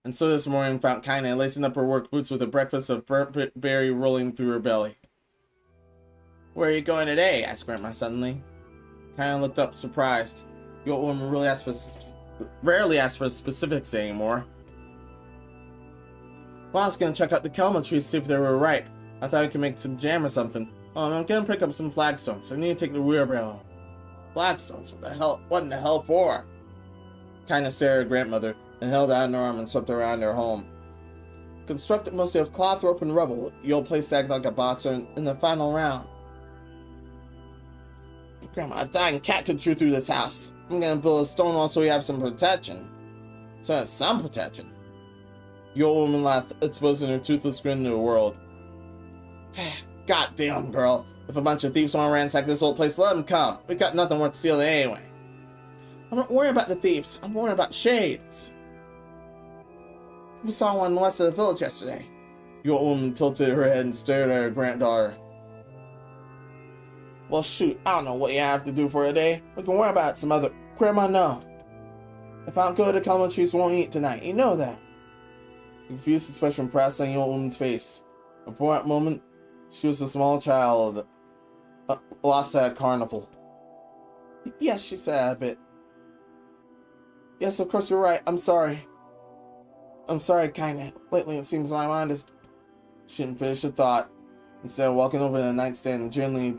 And so this morning found Kindness lacing up her work boots with a breakfast of burnt berry rolling through her belly. "Where are you going today?" asked Grandma suddenly. Kindness looked up, surprised. The old woman rarely asked for specifics anymore. "Well, I was going to check out the kelma trees to see if they were ripe. I thought I could make some jam or something. Oh, I'm going to pick up some flagstones. I need to take the wheelbarrow." "Flagstones? What in the hell for?" Kindness stared at her grandmother and held out an arm and swept around her home. "Constructed mostly of cloth, rope, and rubble, the old place acted like a boxer in the final round." "Grandma, a dying cat could chew through this house. I'm gonna build a stone wall so we have some protection." "So I have some protection." The old woman laughed, exposing her toothless grin to the world. "God damn, girl. If a bunch of thieves want to ransack this old place, let them come. We got nothing worth stealing anyway." "I'm not worried about the thieves. I'm worried about shades. We saw one west of the village yesterday." The old woman tilted her head and stared at her granddaughter. "Well, shoot, I don't know what you have to do for a day. We can worry about some other—" "Grandma, no. If I don't go to kelma trees, we won't eat tonight. You know that." A confused expression pressed on the old woman's face. For that moment, she was a small child, lost at a carnival. "Yes," she said a bit. "Yes, of course you're right. I'm sorry. I'm sorry, kinda. Lately it seems my mind is—" She didn't finish the thought. Instead of walking over to the nightstand and gently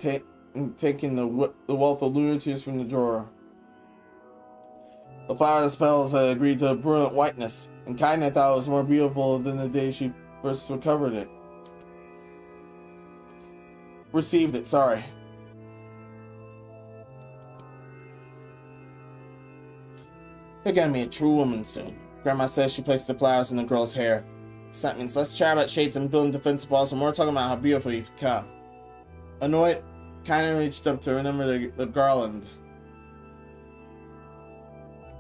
taking the wealth of lunar tears from the drawer. The flower's petals had agreed to a brilliant whiteness, and Kindness thought it was more beautiful than the day she first recovered it. Received it, sorry. "You're gonna be a true woman soon." Grandma says she placed the flowers in the girl's hair. So that means less chat about shades and building defensive walls and more talking about how beautiful you've become. Annoyed, Kindness reached up to remember the garland.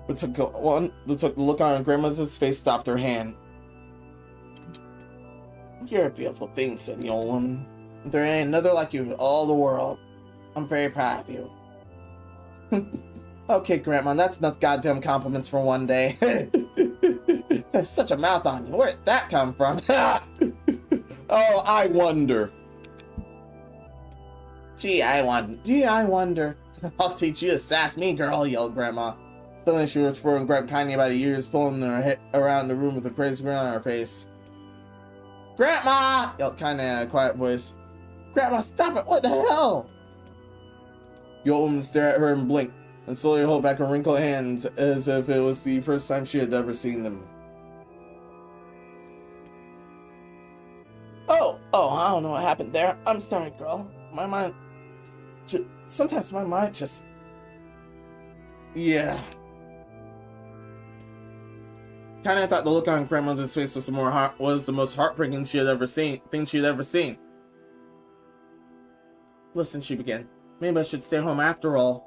But took the look on her grandmother's face stopped her hand. "You're a beautiful thing," said the old woman. "There ain't another like you in all the world. I'm very proud of you." "Okay, Grandma, that's enough goddamn compliments for one day." "There's such a mouth on you. Where'd that come from?" "Oh, I wonder." Gee, I wonder. "I'll teach you to sass me, girl," yelled Grandma. Suddenly she reached forward and grabbed Kindness by the ears, pulling her head around the room with a crazy grin on her face. "Grandma!" yelled Kindness in a quiet voice. "Grandma, stop it! What the hell?" The old woman stared at her and blinked, and slowly held back her wrinkled hands as if it was the first time she had ever seen them. Oh, I don't know what happened there. I'm sorry, girl. Sometimes my mind just... Yeah. Kinda thought the look on Grandmother's face was the most heartbreaking thing she had ever seen. "Listen," she began. "Maybe I should stay home after all."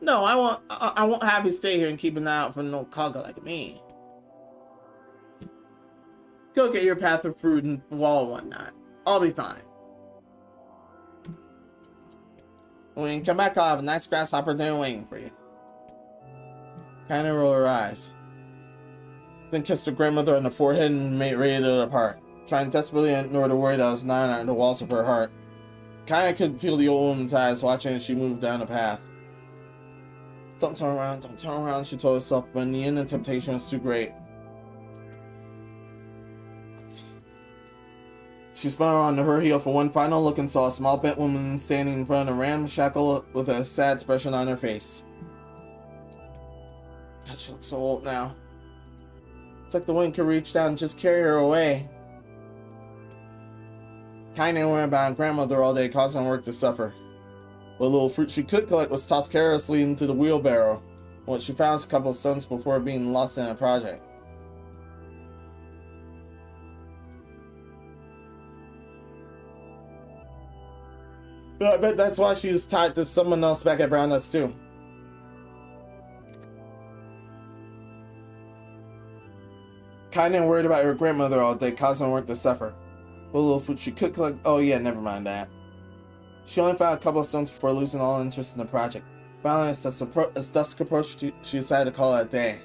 "No, I won't have you stay here and keep an eye out for no cogger like me. Go get your path of fruit and wall and whatnot. I'll be fine. When you come back, I'll have a nice grasshopper dinner waiting for you." Kinda rolled her eyes, then kissed her grandmother on the forehead and made ready to depart, trying desperately to ignore the worry that was gnawing at the walls of her heart. Kinda could feel the old woman's eyes watching as she moved down the path. Don't turn around, she told herself, but in the end the temptation was too great. She spun around to her heel for one final look and saw a small bent woman standing in front of a ramshackle with a sad expression on her face. God, she looks so old now. It's like the wind could reach down and just carry her away. Kinda went about grandmother all day, causing work to suffer. What little fruit she could collect was tossed carelessly into the wheelbarrow. What she found was a couple of stones before being lost in a project. But I bet that's why she was tied to someone else back at Brown Nuts too. Kinda worried about her grandmother all day, causing work to suffer. What little fruit she could collect, oh yeah, never mind that. She only found a couple of stones before losing all interest in the project. Finally, as dusk approached, she decided to call it a day.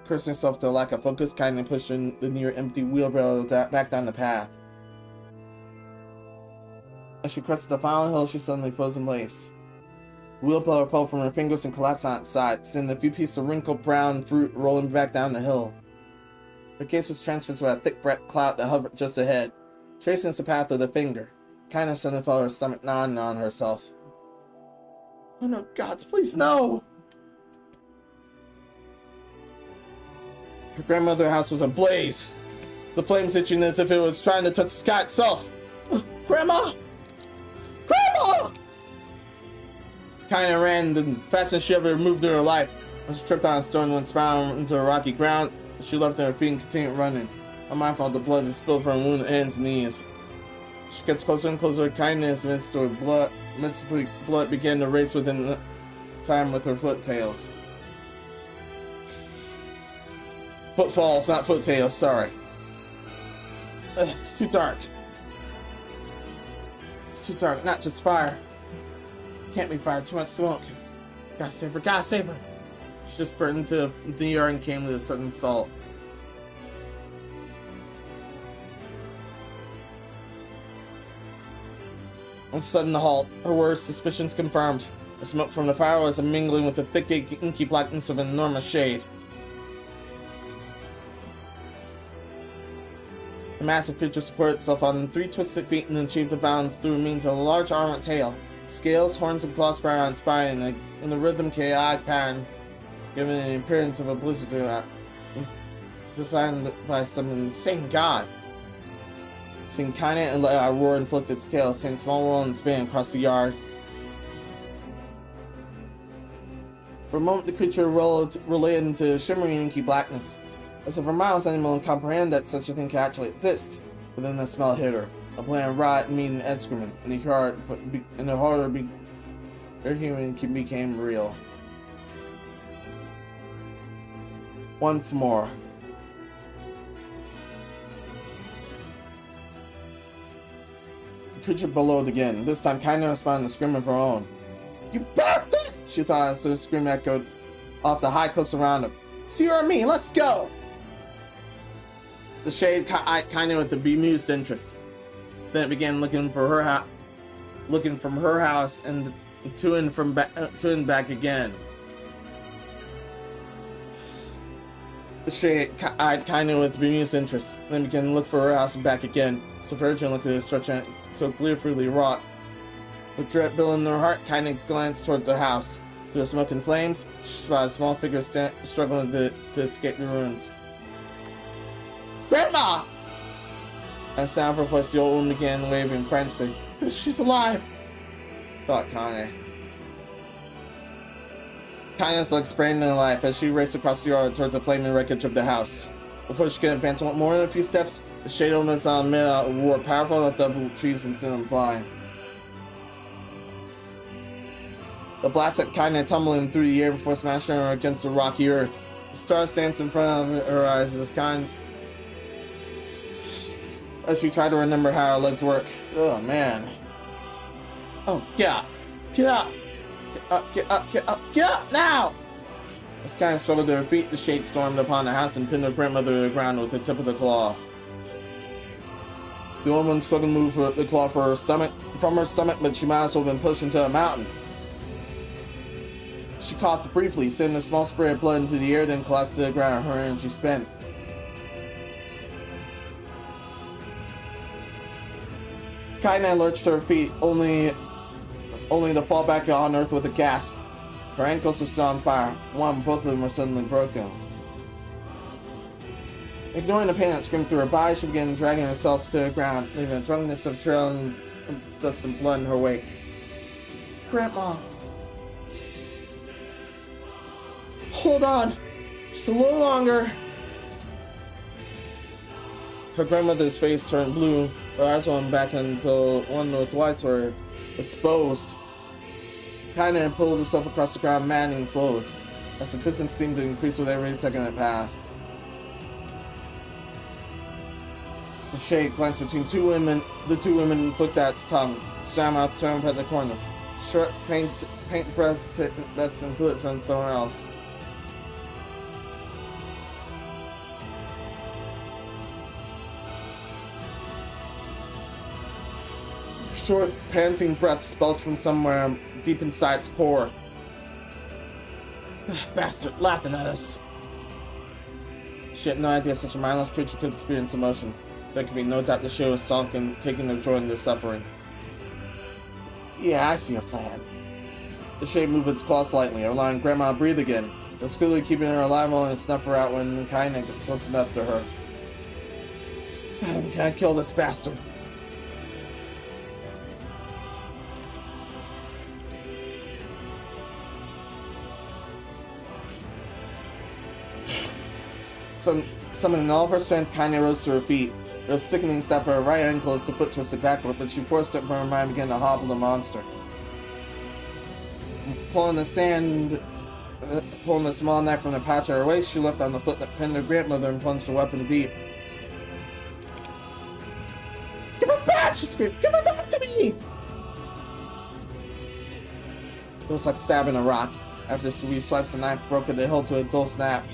Cursing herself to a lack of focus, Kinda pushed the near empty wheelbarrow back down the path. As she crested the final hill, she suddenly froze in place. The wheelbarrow fell from her fingers and collapsed on its side, sending a few pieces of wrinkled brown fruit rolling back down the hill. Her gaze was transfixed by a thick black cloud that hovered just ahead, tracing the path with a finger. Kinda suddenly felt her stomach gnawing on herself. Oh no, gods, please no! Her grandmother's house was ablaze, the flames itching as if it was trying to touch the sky itself. Grandma! Grandma! Kinda ran the fastest she ever moved in her life. When she tripped on a stone and went spiraling into the rocky ground, she left her feet and continued running, unmindful of the blood that spilled from her wounded hands and knees. She gets closer and closer, kindness amidst her blood began to race within time with her foottails. Footfalls, not foottails, sorry. It's too dark. It's too dark, not just fire. Can't be fire, too much smoke. Gotta save her, gotta save her. She just burned into the yard and came to a sudden halt. On a sudden halt, her worst suspicions confirmed. The smoke from the fire was mingling with the thick, inky blackness of an enormous shade. The massive creature supported itself on 3 twisted feet and achieved the balance through means of a large armored tail. Scales, horns, and claws spread on its spine in the rhythm chaotic pattern, giving the appearance of a blizzard designed by some insane god. Seeing Kinda and let a roar and flicked its tail, sending small roll and spin across the yard. For a moment, the creature related into shimmering inky blackness. As if for miles, anyone can comprehend that such a thing can actually exist. But then the smell hit her, a bland, rot, mean excrement, and the horror her human became real. Once more. The creature bellowed again. This time, Kinda responded to a scream of her own. You bastard! She thought as the scream echoed off the high cliffs around him. See you or me, let's go! The shade eyed Kinda with a bemused interest. Then it began looking from her house and to and back again. The shade eyed Kinda with bemused interest. Then began to look for her house and back again. Subvergent looked at the structure so gleefully wrought. With dread billowing in her heart, Kinda glanced toward the house. Through the smoke and flames, she spotted a small figure struggling to escape the ruins. Grandma! At the sound of her voice, the old woman began waving frantically. She's alive! Thought Kinda. Kinda's legs sprang into life as she raced across the yard towards the flaming wreckage of the house. Before she could advance more than a few steps, the shade elements on the were powerful that doubled trees and sent them flying. The blast sent Kinda tumbling through the air before smashing her against the rocky earth. The stars danced in front of her eyes as she tried to remember how her legs work. Oh man. Oh, get up! Get up! Get up, get up, get up, get up now! As Kinda struggled to her feet, the shade stormed upon the house and pinned her grandmother to the ground with the tip of the claw. The old woman struggled to move the claw from her stomach, but she might as well have been pushed into a mountain. She coughed briefly, sending a small spray of blood into the air, then collapsed to the ground, her energy spent. Kaina lurched to her feet, only to fall back on earth with a gasp. Her ankles were still on fire. Both of them were suddenly broken. Ignoring the pain that screamed through her body, she began dragging herself to the ground, leaving a drunkenness of trail and dust and blood in her wake. Grandma. Hold on. Just a little longer. Her grandmother's face turned blue. Her eyes went back until one with lights were exposed. Kaina pulled herself across the ground, maddening slows, as the distance seemed to increase with every second that passed. The shade glanced between two women. The two women flicked at its tongue, mouth turned at the corners. Short, paint breath that's included from somewhere else. Short, panting breaths belched from somewhere deep inside its core. Bastard, laughing at us. She had no idea such a mindless creature could experience emotion. There could be no doubt the show was sulking, taking their joy in their suffering. Yeah, I see your plan. The shade moved its claw slightly, allowing Grandma to breathe again. It was clearly keeping her alive only to snuff her out when Kaina gets close enough to her. I'm gonna kill this bastard. Summoning all of her strength, Kaina rose to her feet. It was sickening step her right ankle as the foot twisted backward, but she forced it from her mind and began to hobble the monster. Pulling the small knife from the pouch at her waist, she left on the foot that pinned her grandmother and plunged the weapon deep. Give her back! She screamed. Give her back to me! It was like stabbing a rock. After Sweet swipes the knife, broke at the hilt to a dull snap.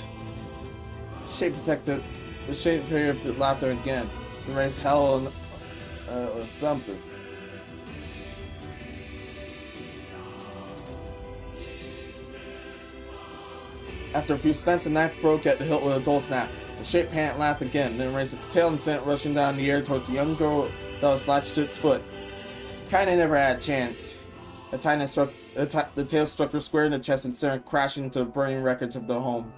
The shade period of laughter again. The race hell or something. After a few snipes, the knife broke at the hilt with a dull snap. The shape pant laughed again, then raised its tail and sent it rushing down the air towards the young girl that was latched to its foot. Kaina never had a chance. The tail struck her square in the chest and sent her crashing into the burning wreckage of the home.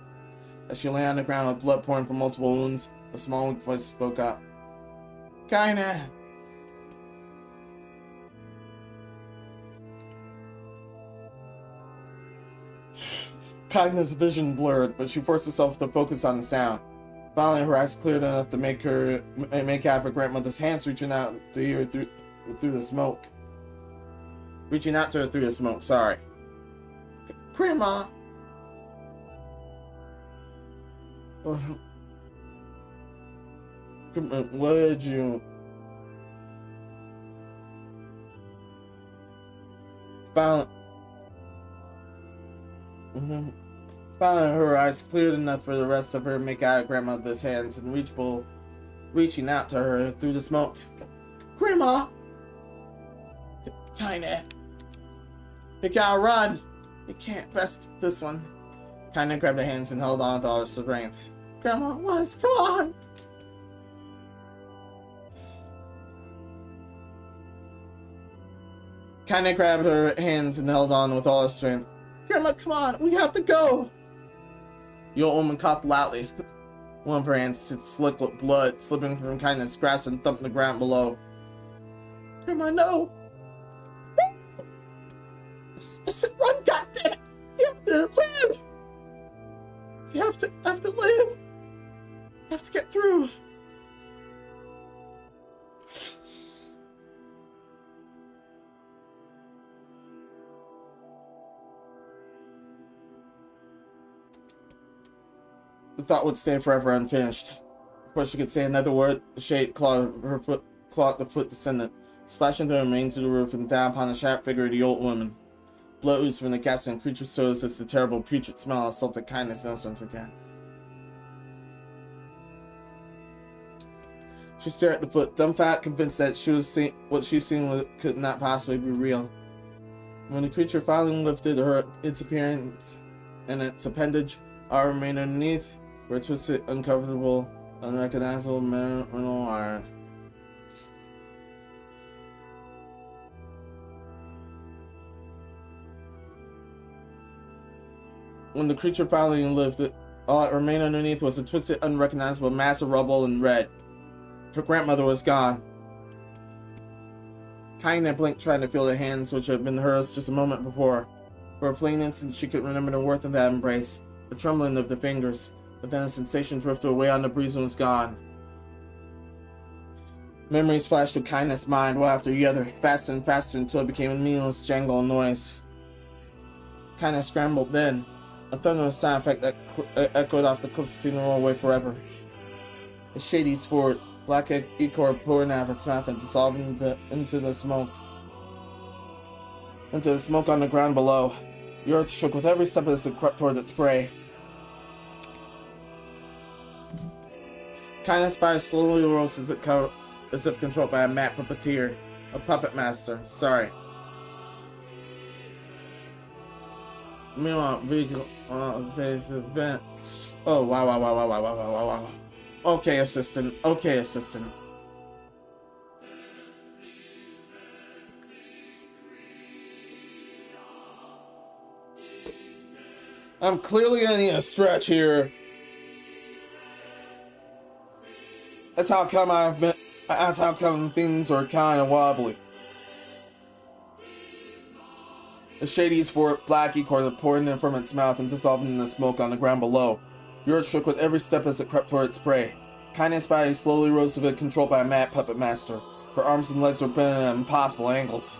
As she lay on the ground with blood pouring from multiple wounds, a small weak voice spoke up. Kaina! Kaina's vision blurred, but she forced herself to focus on the sound. Finally, her eyes cleared enough to make out her grandmother's hands reaching out to her through the smoke. Reaching out to her through the smoke, sorry. Grandma! What did you... Finally, her eyes cleared enough for the rest of her to make out her grandmother's hands and reaching out to her through the smoke. Grandma! Kaina! You gotta run! You can't best this one. Kaina grabbed her hands and held on with all her strength. Grandma, what? Come on! Kaina grabbed her hands and held on with all her strength. Grandma, come on! We have to go! The old woman coughed loudly. One of her hands slick with blood, slipping from Kaina's grasp and thumped the ground below. Grandma, no! I said run, goddammit! You have to live! You have to live! You have to get through! The thought would stay forever unfinished. Before she could say another word, the shade clawed the foot descendant, splashing through the remains of the roof and down upon the sharp figure of the old woman. Blood oozed from the gaps in the creature's toes as the terrible putrid smell assaulted Kaina's innocence again. She stared at the foot, dumbfounded, convinced that what she seen could not possibly be real. When the creature finally lifted its appearance and its appendage, all remained underneath, were twisted, uncomfortable, unrecognizable mineral iron. When the creature finally lifted, all that remained underneath was a twisted, unrecognizable mass of rubble and red. Her grandmother was gone. Kaina blinked, trying to feel the hands which had been hers just a moment before. For a fleeting instant, she could remember the worth of that embrace, the trembling of the fingers, but then the sensation drifted away on the breeze and was gone. Memories flashed through Kaina's mind one after the other, faster and faster until it became a meaningless jangle of noise. Kaina scrambled then, a thunderous sound effect that echoed off the cliffs seemed to roll away forever. The Shades forward, black ichor pouring out of its mouth and dissolved into the smoke. Into the smoke on the ground below. The earth shook with every step as it crept toward its prey. Kaina's body slowly rose as if controlled by a mad puppeteer, a puppet master. Sorry. Meanwhile, there's an event. Oh, wow. Okay, assistant. I'm clearly gonna need a stretch here. That's how come things are kind of wobbly. The Shades for black ichor pouring in from its mouth and dissolving in the smoke on the ground below. The earth shook with every step as it crept toward its prey. Kaina's body slowly rose to it, controlled by a mad puppet master. Her arms and legs were bent at impossible angles.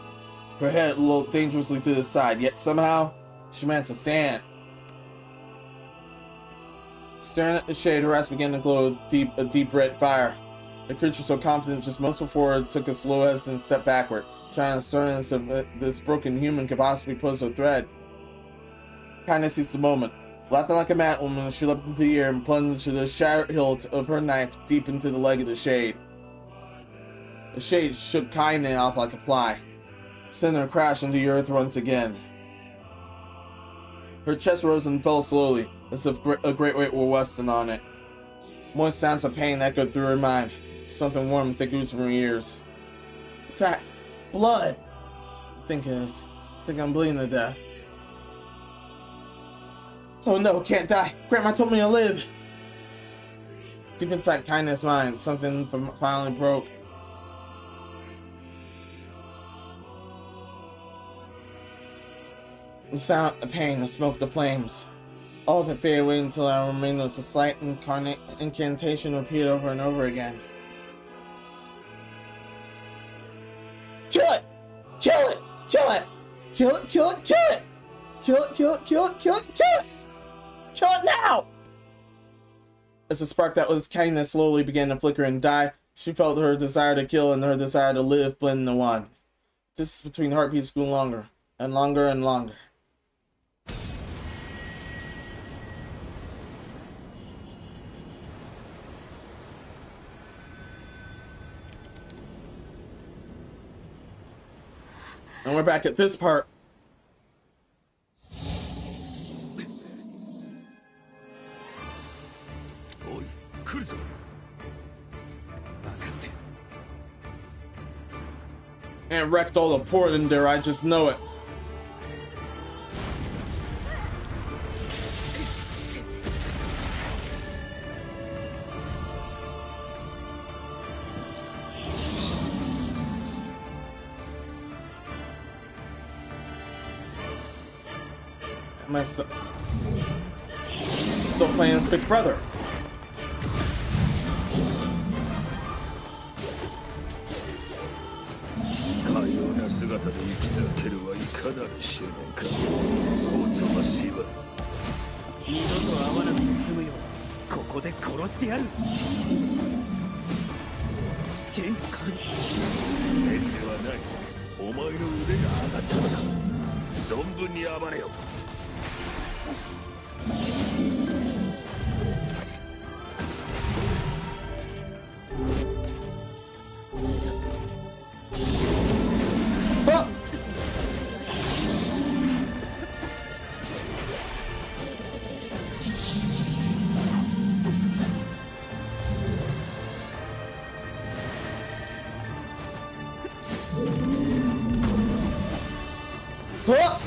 Her head looked dangerously to the side, yet somehow, she managed to stand. Staring at the shade, her eyes began to glow with a deep red fire. The creature, so confident just moments before, took a slow hesitant step backward, trying to discern if this broken human could possibly pose a threat. Kaina seized the moment. Laughing like a mad woman, she leapt into the air and plunged the shattered hilt of her knife deep into the leg of the Shade. The Shade shook Kaina off like a fly, sending her crashing to the earth once again. Her chest rose and fell slowly, as if a great weight were resting on it. Moist sounds of pain echoed through her mind. Something warm and thick oozed from her ears. Is that blood? I think I'm bleeding to death. Oh no, can't die. Grandma told me to live. Deep inside Kaina's mind, something finally broke. The sound, the pain, the smoke, the flames. All of it faded away until I remained as a slight incantation repeated over and over again. Kill it! Kill it! Kill it! Kill it! Kill it! Kill it! Kill it! Kill it! Kill it! Kill it! Kill it! Kill it now! As the spark that was Kaina slowly began to flicker and die, she felt her desire to kill and her desire to live blend into one. Distance between heartbeats grew longer, and longer and longer. And we're back at this part. And wrecked all the port in there, I just know it. Am I still playing as Big Brother? Huh?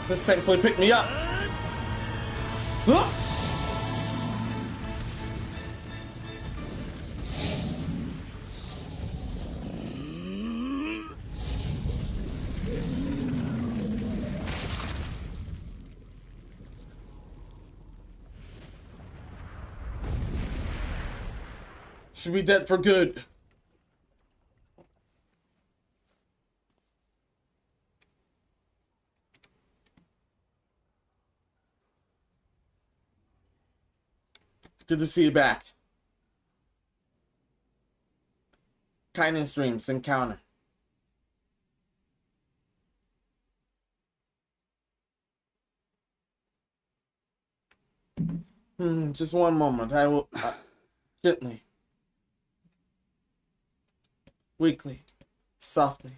This thankfully picked me up. Huh? Should be dead for good. Good to see you back. Kindness dreams encounter. Just one moment. I will gently, weakly, softly.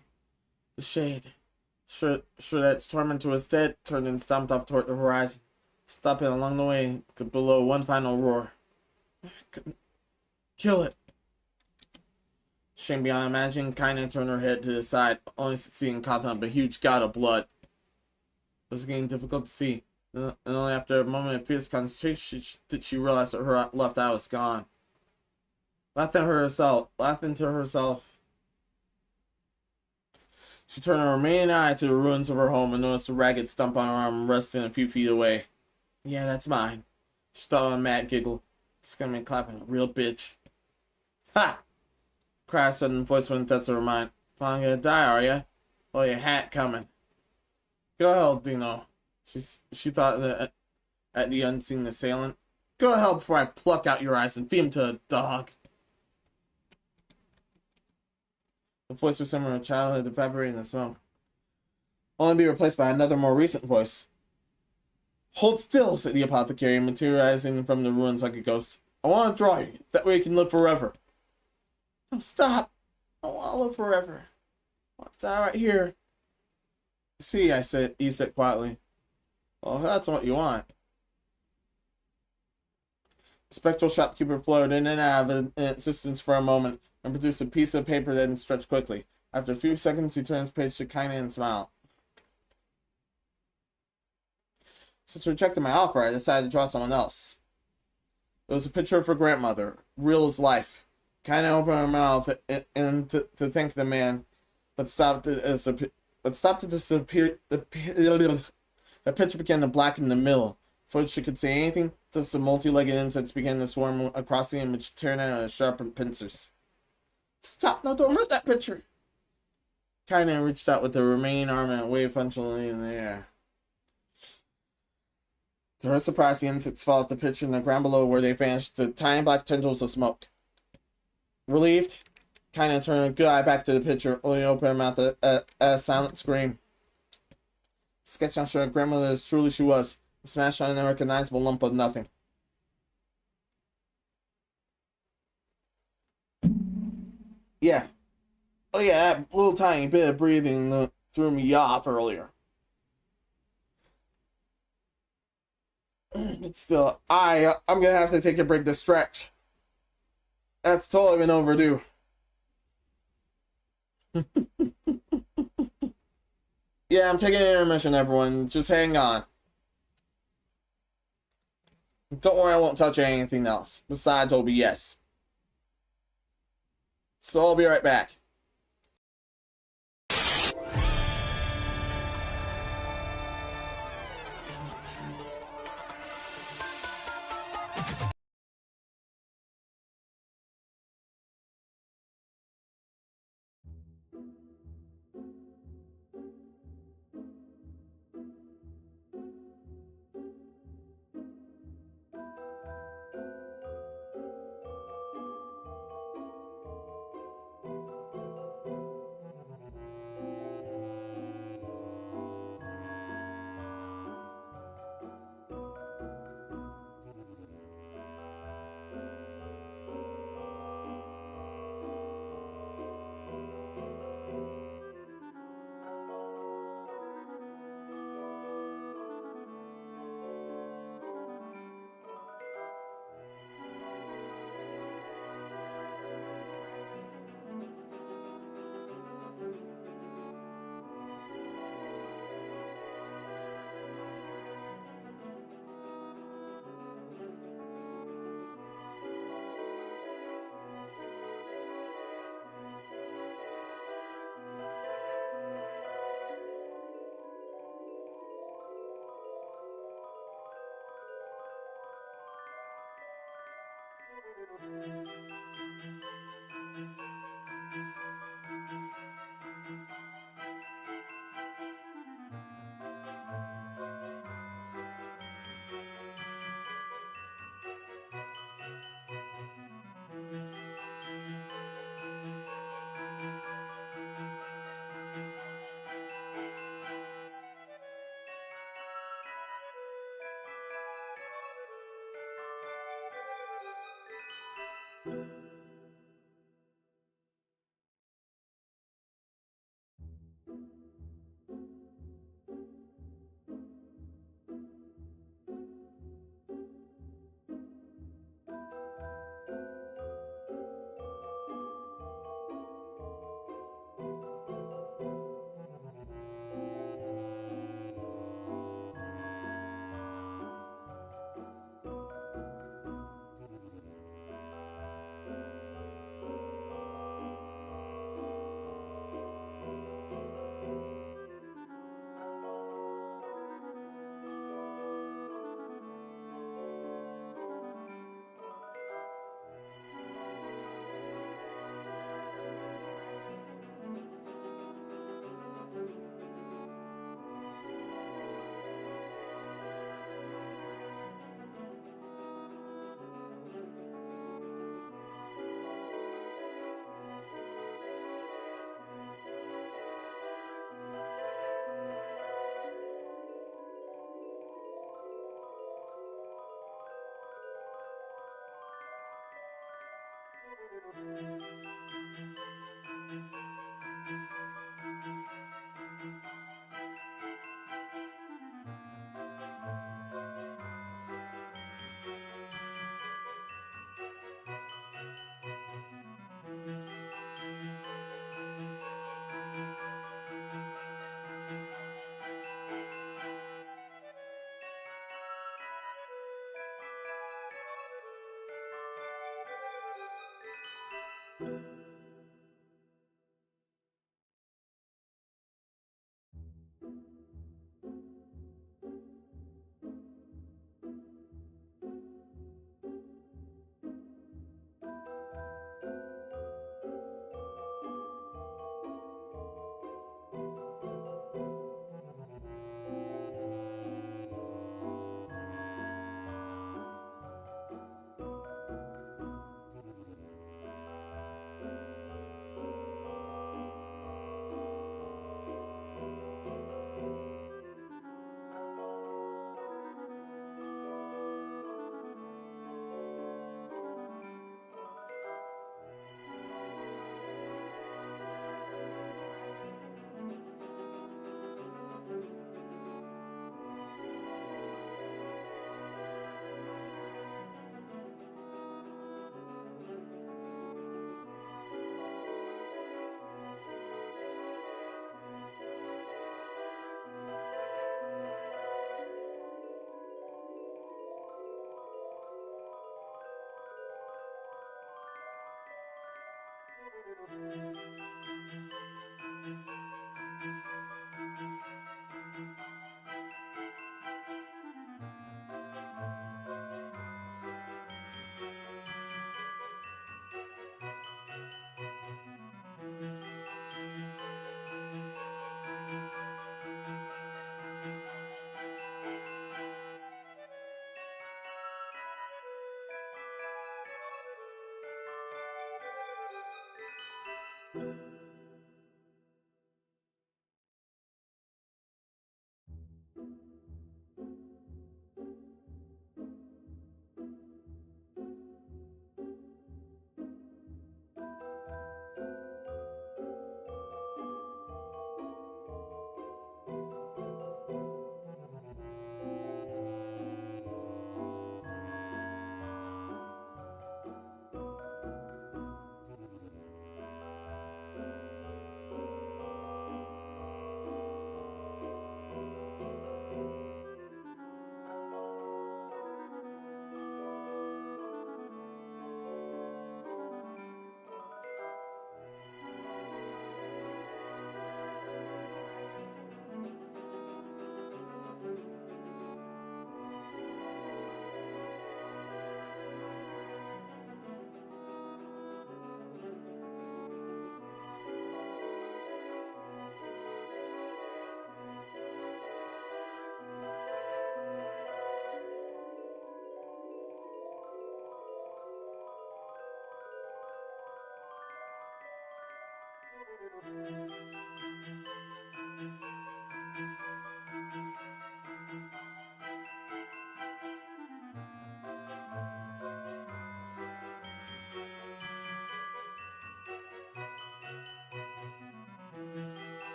The shade, sure that its tormentor was dead, turned and stomped off toward the horizon, stopping along the way to below one final roar. Couldn't kill it. Shame beyond imagining, Kaina turned her head to the side, only seeing Kathan of a huge god of blood. It was getting difficult to see, and only after a moment of fierce concentration did she realize that her left eye was gone. Laughing to herself, she turned her remaining eye to the ruins of her home and noticed a ragged stump on her arm resting a few feet away. Yeah, that's mine. She thought with a mad giggle. It's gonna be clapping, real bitch. Ha! Cried a sudden voice went depths of her mind. Finally gonna die, are ya? Oh, your hat coming. Go ahead, Dino. She thought that at the unseen assailant. Go ahead before I pluck out your eyes and feed him to a dog. The voice resembling a childhood evaporating in the smoke. Only be replaced by another more recent voice. Hold still, said the apothecary, materializing from the ruins like a ghost. I want to draw you. That way you can live forever. No, stop. I want to live forever. I want to die right here. See, he said quietly. Well, if that's what you want. The spectral shopkeeper floated in and out of existence for a moment and produced a piece of paper that stretched quickly. After a few seconds, he turned his page to Kaina and smiled. Since rejecting my offer, I decided to draw someone else. It was a picture of her grandmother, real as life. Kaina opened her mouth and to thank the man, but stopped to disappear. The picture began to blacken in the middle. Before she could say anything, just the multi-legged insects began to swarm across the image, tearing at it with sharp pincers. Stop! No, don't hurt that picture! Kaina reached out with the remaining arm and waved functionally in the air. To her surprise, the insects fell off the picture and the ground below where they vanished to tiny black tendrils of smoke. Relieved, Kaina turned a good eye back to the picture, only opened her mouth at a silent scream. Sketched on her grandmother as truly she was, smashed on an unrecognizable lump of nothing. Yeah. Oh yeah, that little tiny bit of breathing threw me off earlier. But still, I'm gonna have to take a break to stretch. That's totally been overdue. Yeah, I'm taking an intermission, everyone. Just hang on. Don't worry, I won't touch anything else. Besides OBS. So I'll be right back.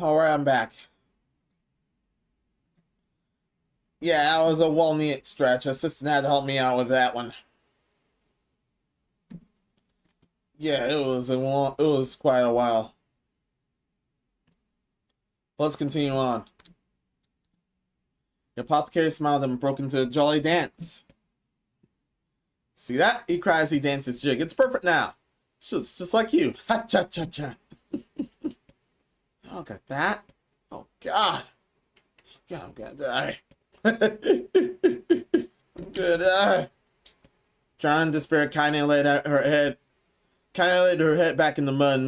Alright, I'm back. Yeah, that was a well-needed stretch. Assistant had to help me out with that one. Yeah, it was quite a while. Let's continue on. The apothecary smiled and broke into a jolly dance. See that? He cries, he dances jig. It's perfect now. It's just like you. Ha cha cha cha. Look at that. Oh God. God, I'm gonna die. I'm gonna die. Trying to despair, Kaine laid her head back in the mud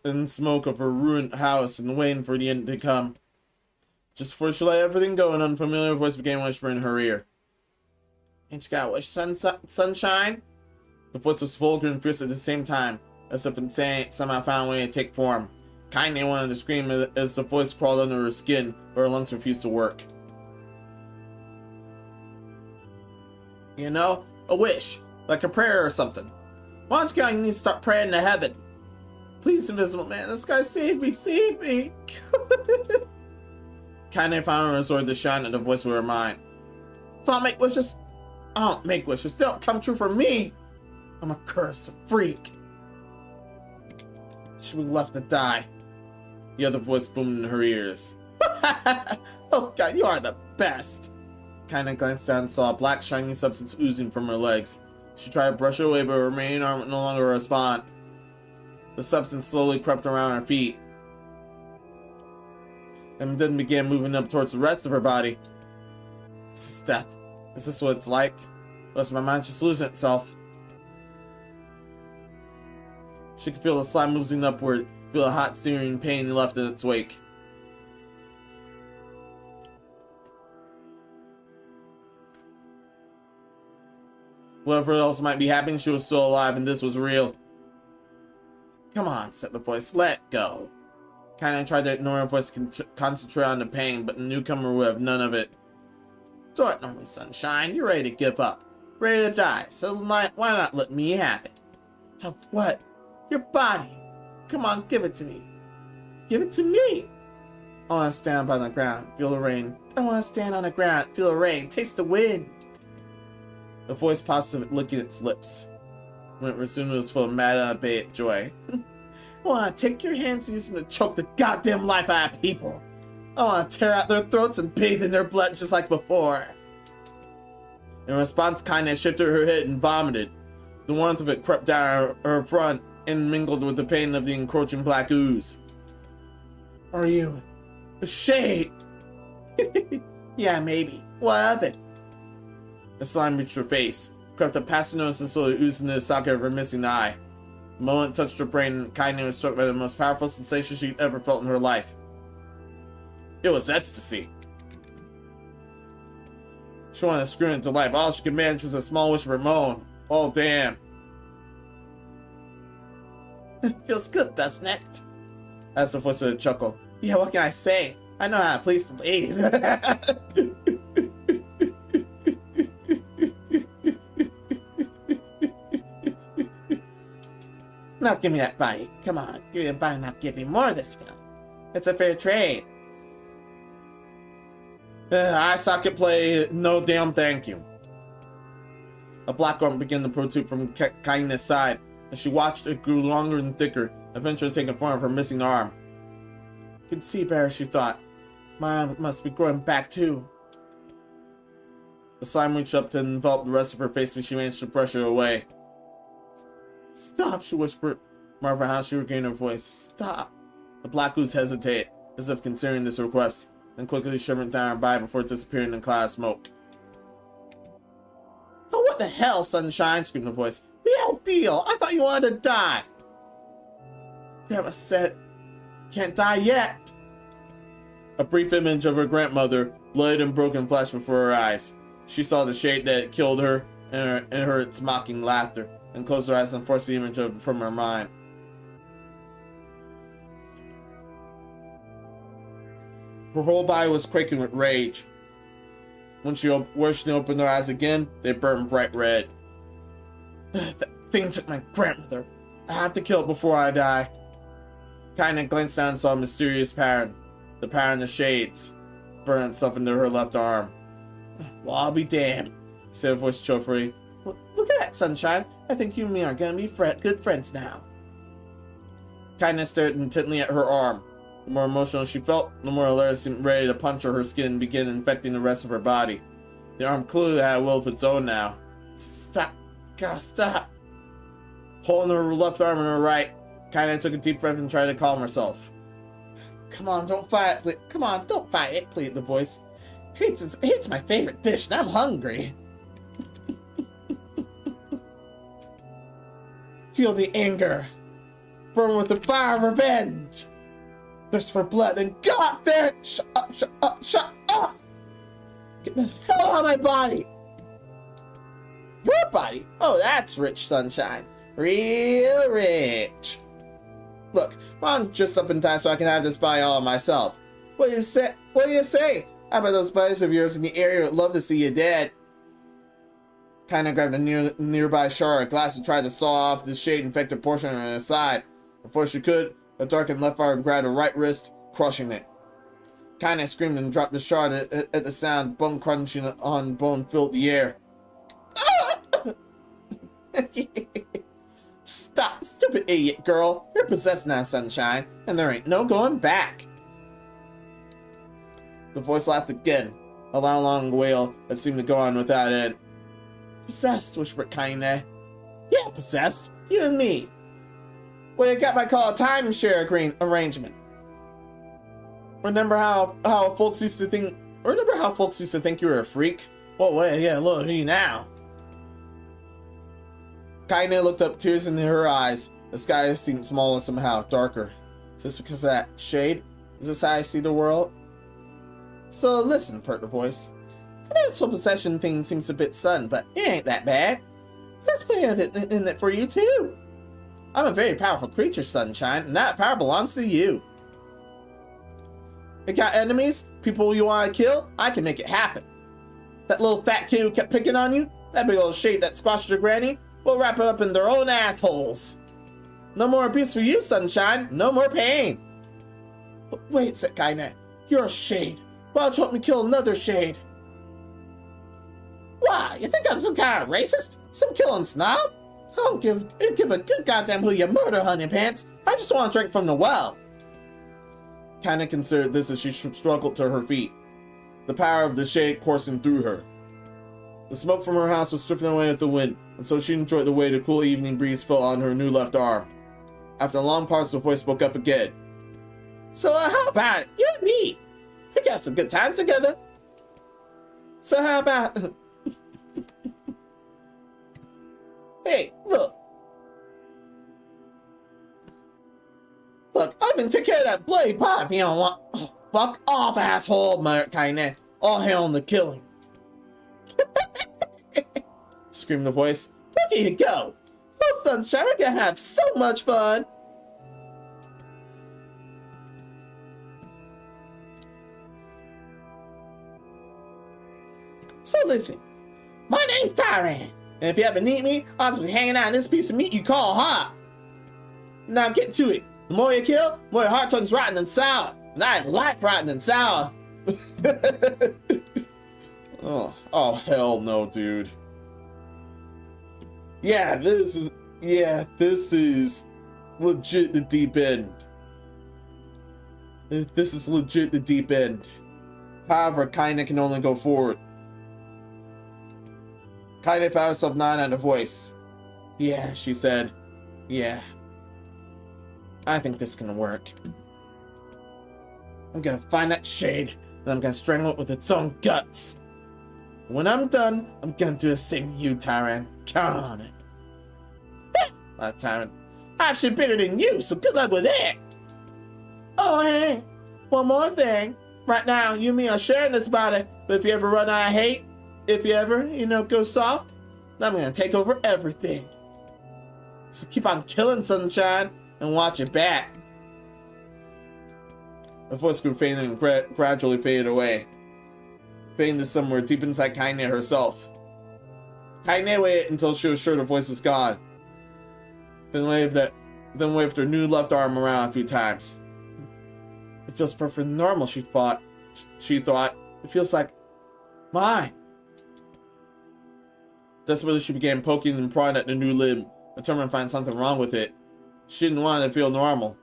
and smoke of her ruined house and waiting for the end to come. Just before she let everything go, an unfamiliar voice began whispering in her ear. Ain't you got a wish, sunshine? The voice was vulgar and fierce at the same time, as if insane somehow found a way to take form. Kaine wanted to scream as the voice crawled under her skin, but her lungs refused to work. You know, a wish, like a prayer or something. Why don't you need to start praying to heaven? Please, Invisible Man, this guy, save me, save me. Kaine found her sword to shine at the voice of her mind. If I make wishes, I don't make wishes. They don't come true for me. I'm a cursed freak. Should be left to die. The other voice boomed in her ears. Oh God, you are the best. Kaine glanced down and saw a black shiny substance oozing from her legs. She tried to brush it away, but her main arm would no longer respond. The substance slowly crept around her feet, and then began moving up towards the rest of her body. This is death. Is this what it's like? Unless my mind just losing itself. She could feel the slime moving upward, feel a hot searing pain left in its wake. Whatever else might be happening, she was still alive, and this was real. Come on, said the voice. Let go. Kaine tried to ignore her voice, concentrate on the pain, but the newcomer would have none of it. Don't ignore me, sunshine. You're ready to give up. Ready to die. So why not let me have it? Have what? Your body. Come on, give it to me. Give it to me. I want to stand up on the ground, feel the rain. I want to stand on the ground, feel the rain, taste the wind. The voice paused, licking its lips. When it resumed, it was full of mad, unabated joy. I want to take your hands and use them to choke the goddamn life out of people. I want to tear out their throats and bathe in their blood just like before. In response, Kaine shifted her head and vomited. The warmth of it crept down her front and mingled with the pain of the encroaching black ooze. Are you a shade? Yeah, maybe. What of it? The slime reached her face, crept up past her nose and slowly oozed into the socket of her missing eye. The moment it touched her brain, and Kaine was struck by the most powerful sensation she'd ever felt in her life. It was ecstasy. She wanted to scream into life. All she could manage was a small whisper moan. Oh, damn. Feels good, doesn't it? Asked the voice with a chuckle. Yeah, what can I say? I know how to please the ladies. Now give me that bite. Come on, give me a bite and I'll give you more of this film. It's a fair trade. Eye socket play, no damn thank you. A black arm began to protrude from Kaine's side. As she watched, it grew longer and thicker, eventually taking form of her missing arm. You can see better, she thought. My arm must be growing back too. The slime reached up to envelop the rest of her face, but she managed to pressure it away. Stop, she whispered, marveling how she regained her voice. Stop. The black ooze hesitated, as if considering this request, then quickly shimmered down her body before disappearing in a cloud of smoke. Oh, what the hell, Sunshine? Screamed the voice. Real deal! I thought you wanted to die! Grandma said, can't die yet! A brief image of her grandmother, blood and broken, flashed before her eyes. She saw the shade that had killed her and heard its mocking laughter, and closed her eyes and forced the image of it from her mind. Her whole body was quaking with rage. When she opened her eyes again, they burned bright red. That thing took my grandmother. I have to kill it before I die. Kaine glanced down and saw a mysterious pattern. The pattern of shades burned itself into her left arm. Well, I'll be damned, said a voice cheerfully. Look at that, Sunshine. I think you and me are gonna be good friends now. Kaine stared intently at her arm. The more emotional she felt, the more Alara seemed ready to puncture her skin and begin infecting the rest of her body. The arm clearly had a will of its own now. Stop. God, stop. Holding her left arm and her right, Kaine took a deep breath and tried to calm herself. Come on, don't fight it. Come on, don't fight it, pleaded the voice. It's my favorite dish and I'm hungry. Feel the anger. Burn with the fire of revenge. Thirst for blood, then go out there! Shut up, shut up, shut up! Get the hell out of my body! Your body? Oh, that's rich, Sunshine. Real rich. Look, why don't you just up in time so I can have this body all myself? What do you say? What do you say? I bet those buddies of yours in the area would love to see you dead. Kaine grabbed a nearby shard of glass and tried to saw off the shade-infected portion on her side. Before she could, a darkened left arm grabbed her right wrist, crushing it. Kaine screamed and dropped the shard at the sound. Bone crunching on bone filled the air. Stop, stupid idiot girl. You're possessed now, Sunshine, and there ain't no going back. The voice laughed again, a long wail that seemed to go on without end. Possessed, whispered Kaine. Yeah, possessed. You and me. Well, you got my call a timeshare arrangement. Remember how folks used to think you were a freak? Well, wait, yeah, look at you now. Kaine looked up, tears in her eyes. The sky seemed smaller somehow, darker. Is this because of that shade? Is this how I see the world? So listen, purred the voice. I know this whole possession thing seems a bit sudden, but it ain't that bad. There's plenty of it in it for you too. I'm a very powerful creature, Sunshine, and that power belongs to you. You got enemies? People you want to kill? I can make it happen. That little fat kid who kept picking on you? That big old shade that squashed your granny? We'll wrap it up in their own assholes. No more abuse for you, Sunshine. No more pain. Wait, said Kaine. You're a shade. Why don't you help me kill another shade? Why? You think I'm some kind of racist? Some killing snob? I don't give a good goddamn who you murder, honey pants. I just want to drink from the well. Kaine considered this as she struggled to her feet, the power of the shade coursing through her. The smoke from her house was drifting away with the wind, and so she enjoyed the way the cool evening breeze fell on her new left arm. After a long pause, the voice spoke up again. So how about it? You and me? We got some good times together. So how about... Hey, look. Look, I've been taking care of that bloody pot if you don't want... Oh, fuck off, asshole, Kaine. All hail on the killing. Screamed the voice. Look at you go. Oh, sunshine, we're gonna have so much fun. So listen, my name's Tyran, and if you ever need me, I'll just be hanging out in this piece of meat you call hot. Now get to it. The more you kill, the more your heart turns rotten and sour. And I like rotten and sour. Oh hell no, dude. Yeah, this is legit the deep end. This is legit the deep end. However, Kaine can only go forward. Kaine found herself nodding at her voice. Yeah, she said. Yeah. I think this can work. I'm gonna find that shade, and I'm gonna strangle it with its own guts. When I'm done, I'm gonna do the same to you, Tyran. Count on it. Tyran. I'm shit bigger than you, so good luck with it. Oh, hey. One more thing. Right now, you and me are sharing this body, but if you ever run out of hate, if you ever, go soft, I'm gonna take over everything. So keep on killing, sunshine, and watch it back. The voice grew fainter and gradually faded away, fading to somewhere deep inside Kaine herself. Kaine waited until she was sure the voice was gone, then waved her new left arm around a few times. It feels perfectly normal, she thought. It feels like mine. Desperately, she began poking and prying at the new limb, determined to find something wrong with it. She didn't want it to feel normal.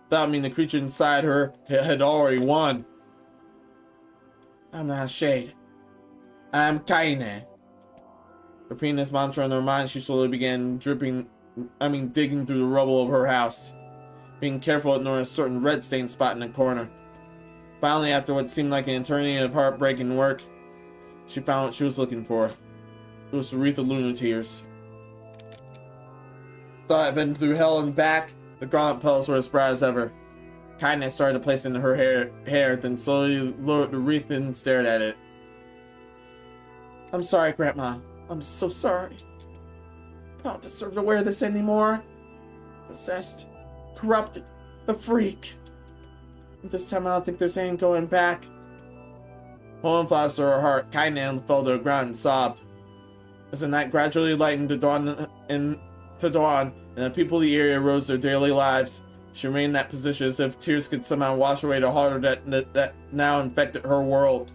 That would mean the creature inside her had already won. I'm not Shade. I'm Kaine. Repeating this mantra in her mind, she slowly began digging through the rubble of her house, being careful to ignoring a certain red stain spot in the corner. Finally, after what seemed like an eternity of heartbreaking work, she found what she was looking for. It was a wreath of lunar tears. Thought I'd been through hell and back. The grown-up petals were as bright as ever. Kaine started to place it in her hair, then slowly lowered the wreath and stared at it. I'm sorry, Grandma. I'm so sorry. I don't deserve to wear this anymore. Possessed. Corrupted. A freak. This time I don't think there's any going back. Pulling fast to her heart, Kaine fell to the ground and sobbed. As the night gradually lightened to dawn, and the people of the area rose their daily lives, she remained in that position as if tears could somehow wash away the horror that now infected her world.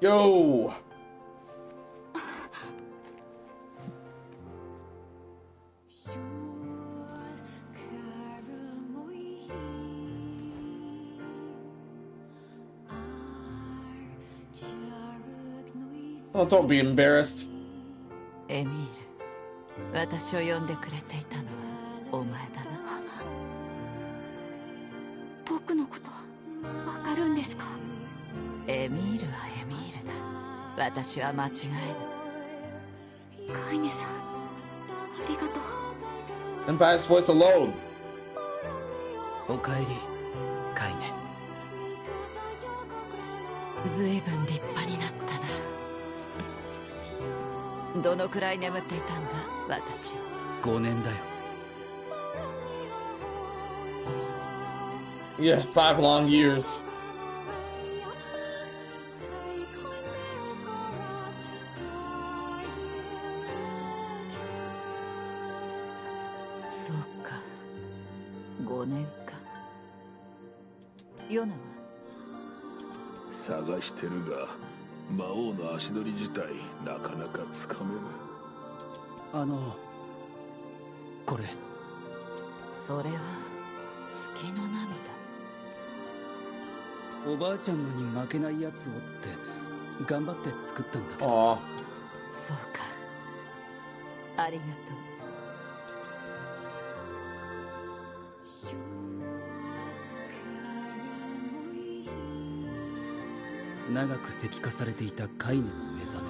Yo! Oh, don't be embarrassed. エミール、私を呼んでくれていたのはお前だな。僕のことわかるんですか？エミールはエミールだ。私は間違えぬ。カイネさん、ありがとう。 And by his voice alone. おかえり、カイネ。ずいぶん立派になったな。どのくらい眠っていたんだ、私は。5年だよ。Yeah, 5 long years.そうか、5年か。ヨナは探してるが、魔王の足取り自体なかなかつかめぬ。これ。それは月の涙。おばあちゃんのに負けないやつをって頑張って作ったんだけど。ああ。そうか。ありがとう。長く石化されていたカイネの目覚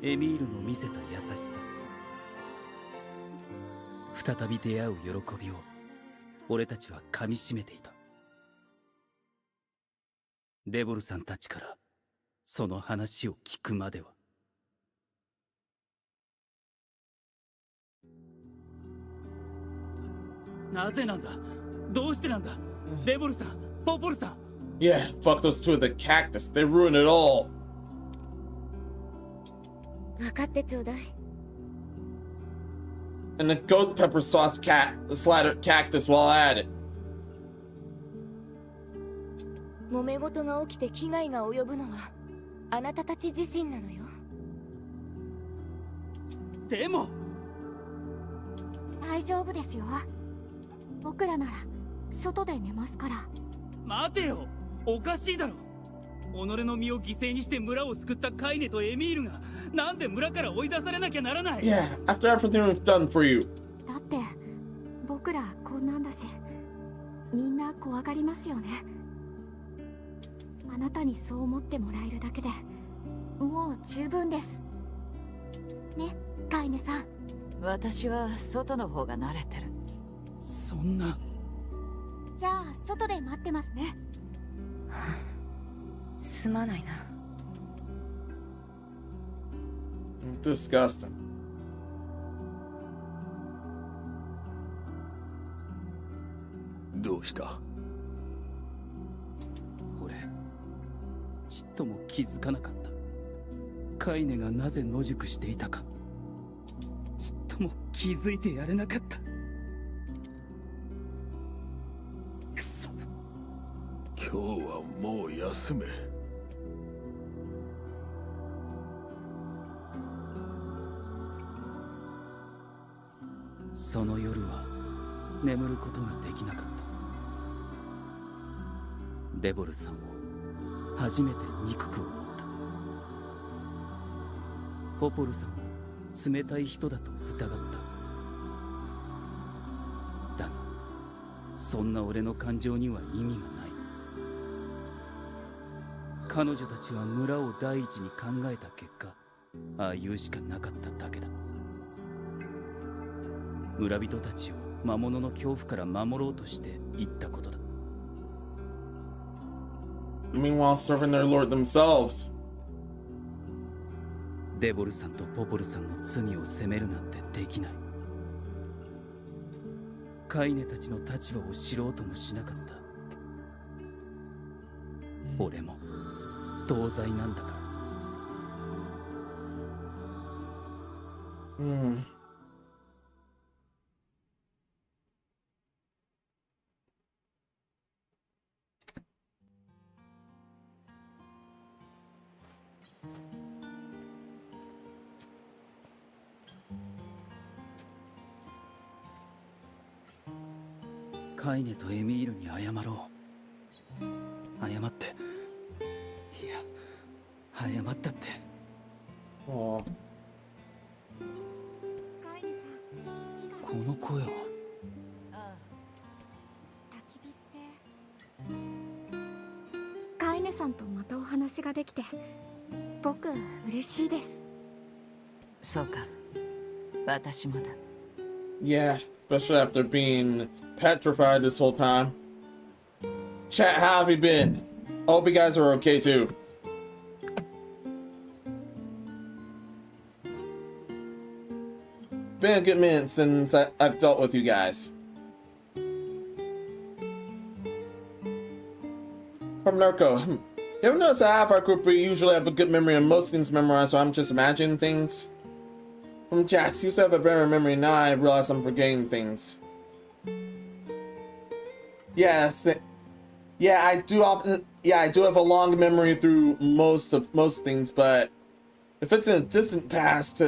め。エミールの見せた優しさ。再び出会う喜びを俺たちは噛みしめていた。デボルさんたちからその話を聞くまでは。なぜなんだ？どうしてなんだ？デボルさん、ポポルさん。Yeah, fuck those two of the cactus. They ruin it all. 分かってちょうだい。And the ghost pepper sauce slattered cactus while at it. 揉め事が起きて危害が及ぶのはあなたたち自身なのよ。でも大丈夫ですよ。僕らなら外で寝ますから。待てよ、おかしいだろ。己の身を犠牲にして村を救ったカイネとエミールがなんで村から追い出されなきゃならない？ Yeah, after everything we've done for you. だって僕らこんなんだし、みんな怖がりますよね。あなたにそう思ってもらえるだけでもう十分ですね、カイネさん。私は外の方が慣れてる。そんな。じゃあ外で待ってますね。すまないな。Disgusting. どうした？俺ちっとも気づかなかった。カイネがなぜ野宿していたかちっとも気づいてやれなかった。くそ。今日はもう休め。その夜は眠ることができなかった。デボルさんを初めて憎く思った。ポポルさんを冷たい人だと疑った。だがそんな俺の感情には意味がない。彼女たちは村を第一に考えた結果、ああ言うしかなかっただけだ。村人たちを魔物の恐怖から守ろうとして言ったことだ。Meanwhile, serving their lord themselves. デボルさんとポポルさんの罪を責めるなんてできない。カイネたちの立場を知ろうともしなかった。俺も同罪なんだから。カイネとエミールに謝ろう。謝って、いや、謝ったって。Oh. カイネさん、この声は。焚き火ってカイネさんとまたお話ができて僕嬉しいです。そうか、私もだ。Yeah, especially after being petrified this whole time. Chat, how have you been? I hope you guys are okay too. Been a good minute since I've dealt with you guys. From Narco. You ever notice that half our group we usually have a good memory and most things memorized, so I'm just imagining things? From Jax, used to have a better memory, now I realize I'm forgetting things. Yes. Yeah, I do have a long memory through most things, but if it's in a distant past,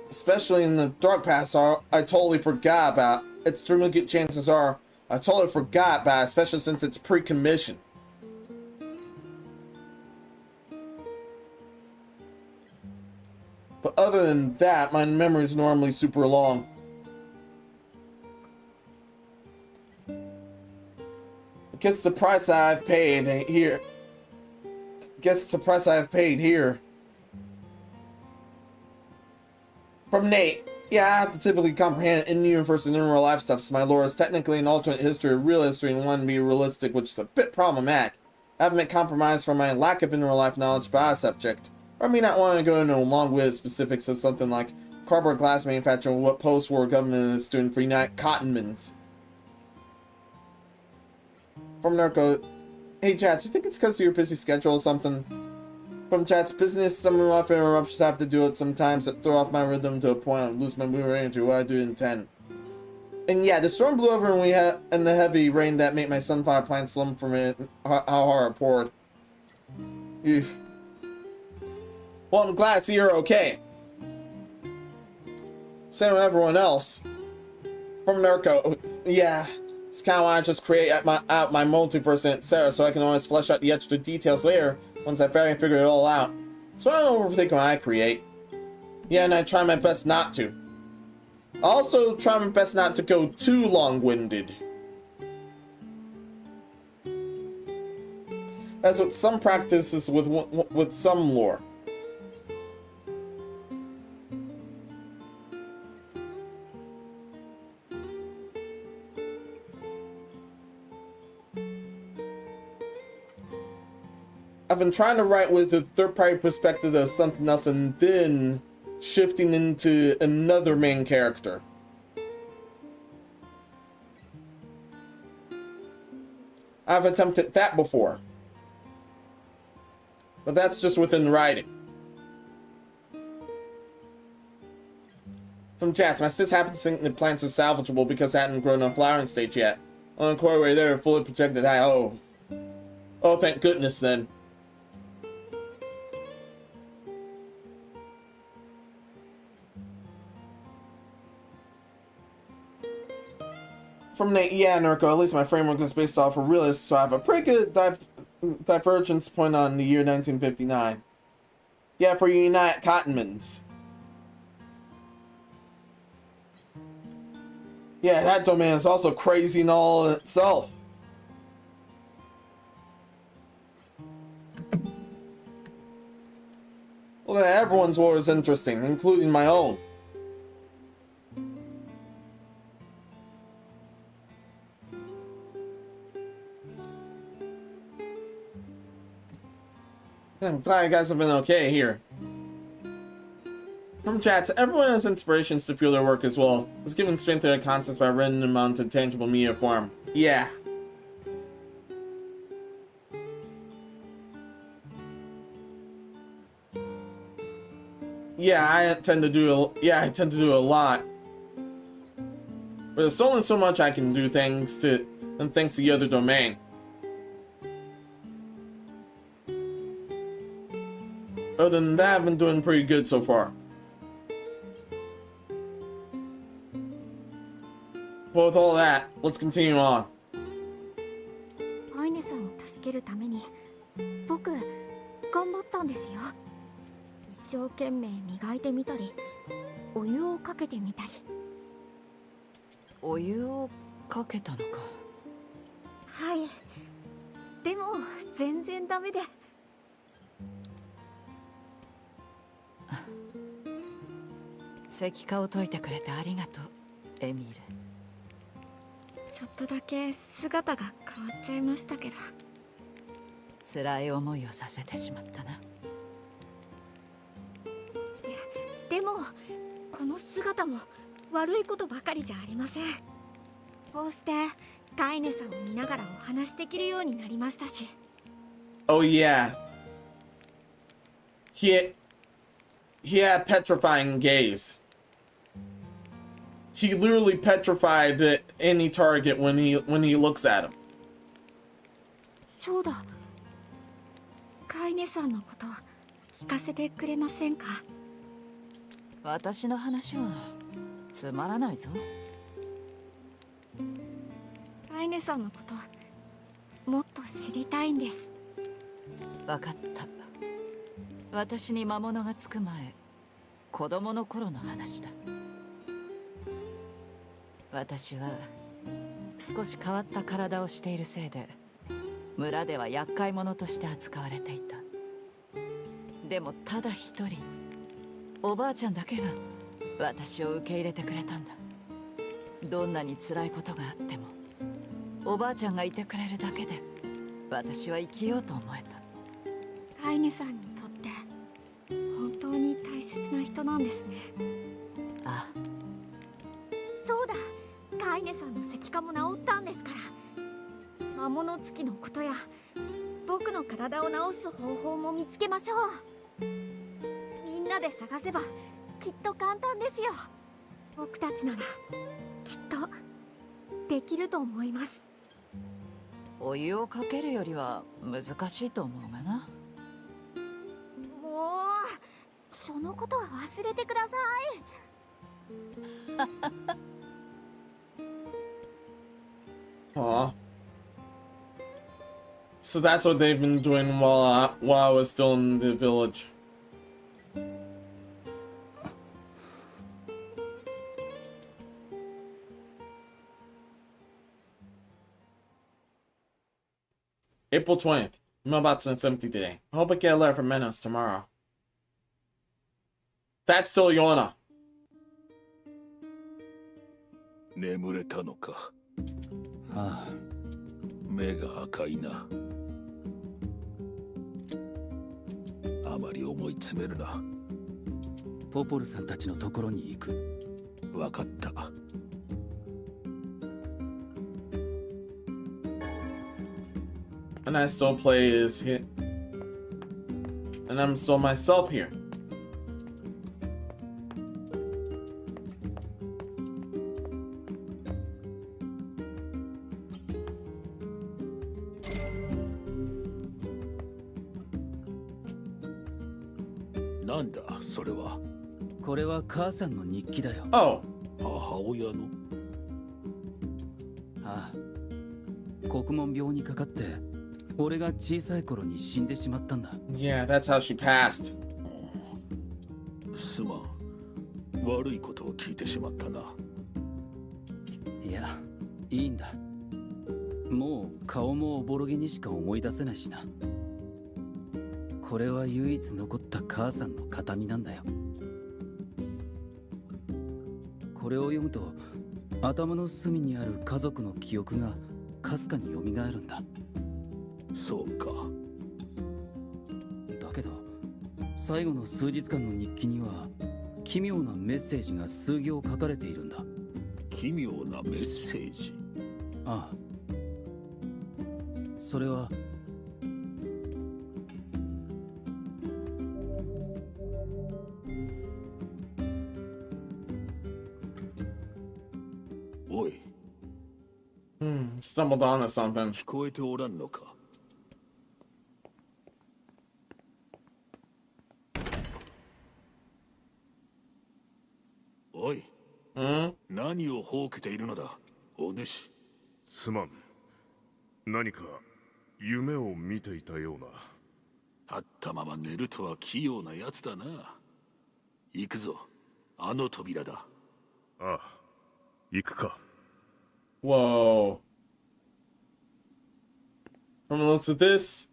especially in the dark past, I totally forgot about. Extremely good chances are I totally forgot about it, especially since it's pre-commissioned. But other than that, my memory is normally super long. Guess the price I've paid here. Guess the price I've paid here. From Nate. Yeah, I have to typically comprehend in-universe and in-real life stuff, so my lore is technically an alternate history, real history, and one to be realistic, which is a bit problematic. I haven't been compromised for my lack of in-real life knowledge by a subject, or me not wanting to go into long-winded specifics of something like cardboard glass manufacturing, what post-war government is doing for United Cotton Mills. From Narco, hey Chats, you think it's because of your busy schedule or something? From Chats, business, some rough interruptions have to do it sometimes that throw off my rhythm to a point I lose my mood or energy. What I do intend. And yeah, the storm blew over and the heavy rain that made my sunflower plant slump from it. How hard it poured. Oof. Well, I'm glad to see you're okay. Same with everyone else. From Narco, yeah. It's kind of why I just create out my multiverse in Sarah, so I can always flesh out the extra details later once I figure it all out. So I don't overthink when I create. Yeah, and I try my best not to. I also try my best not to go too long-winded. As with some practices with some lore. I've been trying to write with a third-party perspective of something else and then shifting into another main character. I've attempted that before. But that's just within writing. From Chats, my sis happens to think the plants are salvageable because I hadn't grown a flowering stage yet. On the core way there, fully projected high. Oh, thank goodness then. From Nate, yeah, Narco, at least my framework is based off of realist, so I have a pretty good divergence point on the year 1959. Yeah, for United Cotton Mills. Yeah, that domain is also crazy in all itself. Well, everyone's lore is interesting, including my own. I'm glad you guys have been okay here. From Chats, everyone has inspirations to fuel their work as well. It's given strength to their concepts by writing them onto tangible media form. Yeah. Yeah, I tend to do a lot. But there's only so much I can do thanks to the other domain. Other than that, I've been doing pretty good so far. But with all that, let's continue on. アイネさんを助けるために僕頑張ったんですよ。一生懸命磨いてみたり、お湯をかけてみたり。お湯をかけたのか。はい。でも全然ダメで。石化を解いてくれてありがとう、エミール。ちょっとだけ姿が変わっちゃいましたけど。辛い思いをさせてしまったな。でもこの姿も悪いことばかりじゃありません。こうしてカイネさんを見ながらお話できるようになりましたし、Oh yeah. He had petrifying gaze. He literally petrified any target when he looks at him. そうだ。カイネさんのこと聞かせてくれませんか？私の話はつまらないぞ。カイネさんのこともっと知りたいんです。わかった。私に魔物がつく前、子供の頃の話だ。私は少し変わった体をしているせいで、村では厄介者として扱われていた。でもただ一人、おばあちゃんだけが私を受け入れてくれたんだ。どんなに辛いことがあっても、おばあちゃんがいてくれるだけで私は生きようと思えた。カイネさんにとって本当に大切な人なんですね。ああ。そうだ、カイネさんの石化も治ったんですから。魔物つきのことや僕の体を治す方法も見つけましょう。みんなで探せばきっと簡単ですよ。僕たちならきっとできると思います。お湯をかけるよりは難しいと思うがな。もうそのことは忘れてください。Aw. So that's what they've been doing while I was still in the village. April 20th. Mailbox is empty today. I hope I get a letter from Menos tomorrow. That's still Yona. 眠れたのか。ああ、目が赤いな。あまり思い詰めるな。ポポルさんたちのところに行く。わかった。And I still play as hit. And I'm still myself here. Nanda, それは。これは母さんの日記だよ。Oh. 母親の。ああ。国門病にかかって、俺が小さい頃に死んでしまったんだ。Yeah, that's how she passed. すまん。悪いことを聞いてしまったな。いや、いいんだ。もう顔もおぼろげにしか思い出せないしな。これは唯一残った母さんの形見なんだよ。これを読むと頭の隅にある家族の記憶がかすかに蘇るんだ。そうか。だけど最後の数日間の日記には奇妙なメッセージが数行書かれているんだ。奇妙なメッセージ。ああ。それはおい。Stumbled onto something. 聞こえておらんのか。おい。何をほうけているのだ、お主。すまん。何か夢を見ていたような。立ったまま寝るとは器用なやつだな。行くぞ、あの扉だ。ああ、行くか。Whoa. From the looks of this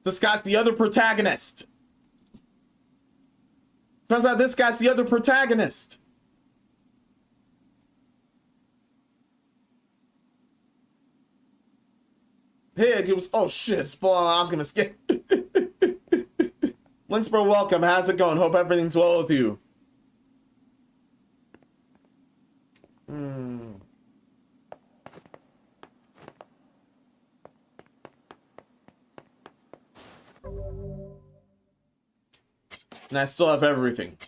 guy's the other protagonist. Turns out this guy's the other protagonist. Hey, it was, oh shit, Spawn Alchemist. Links, bro, welcome. How's it going? Hope everything's well with you. And I still have everything.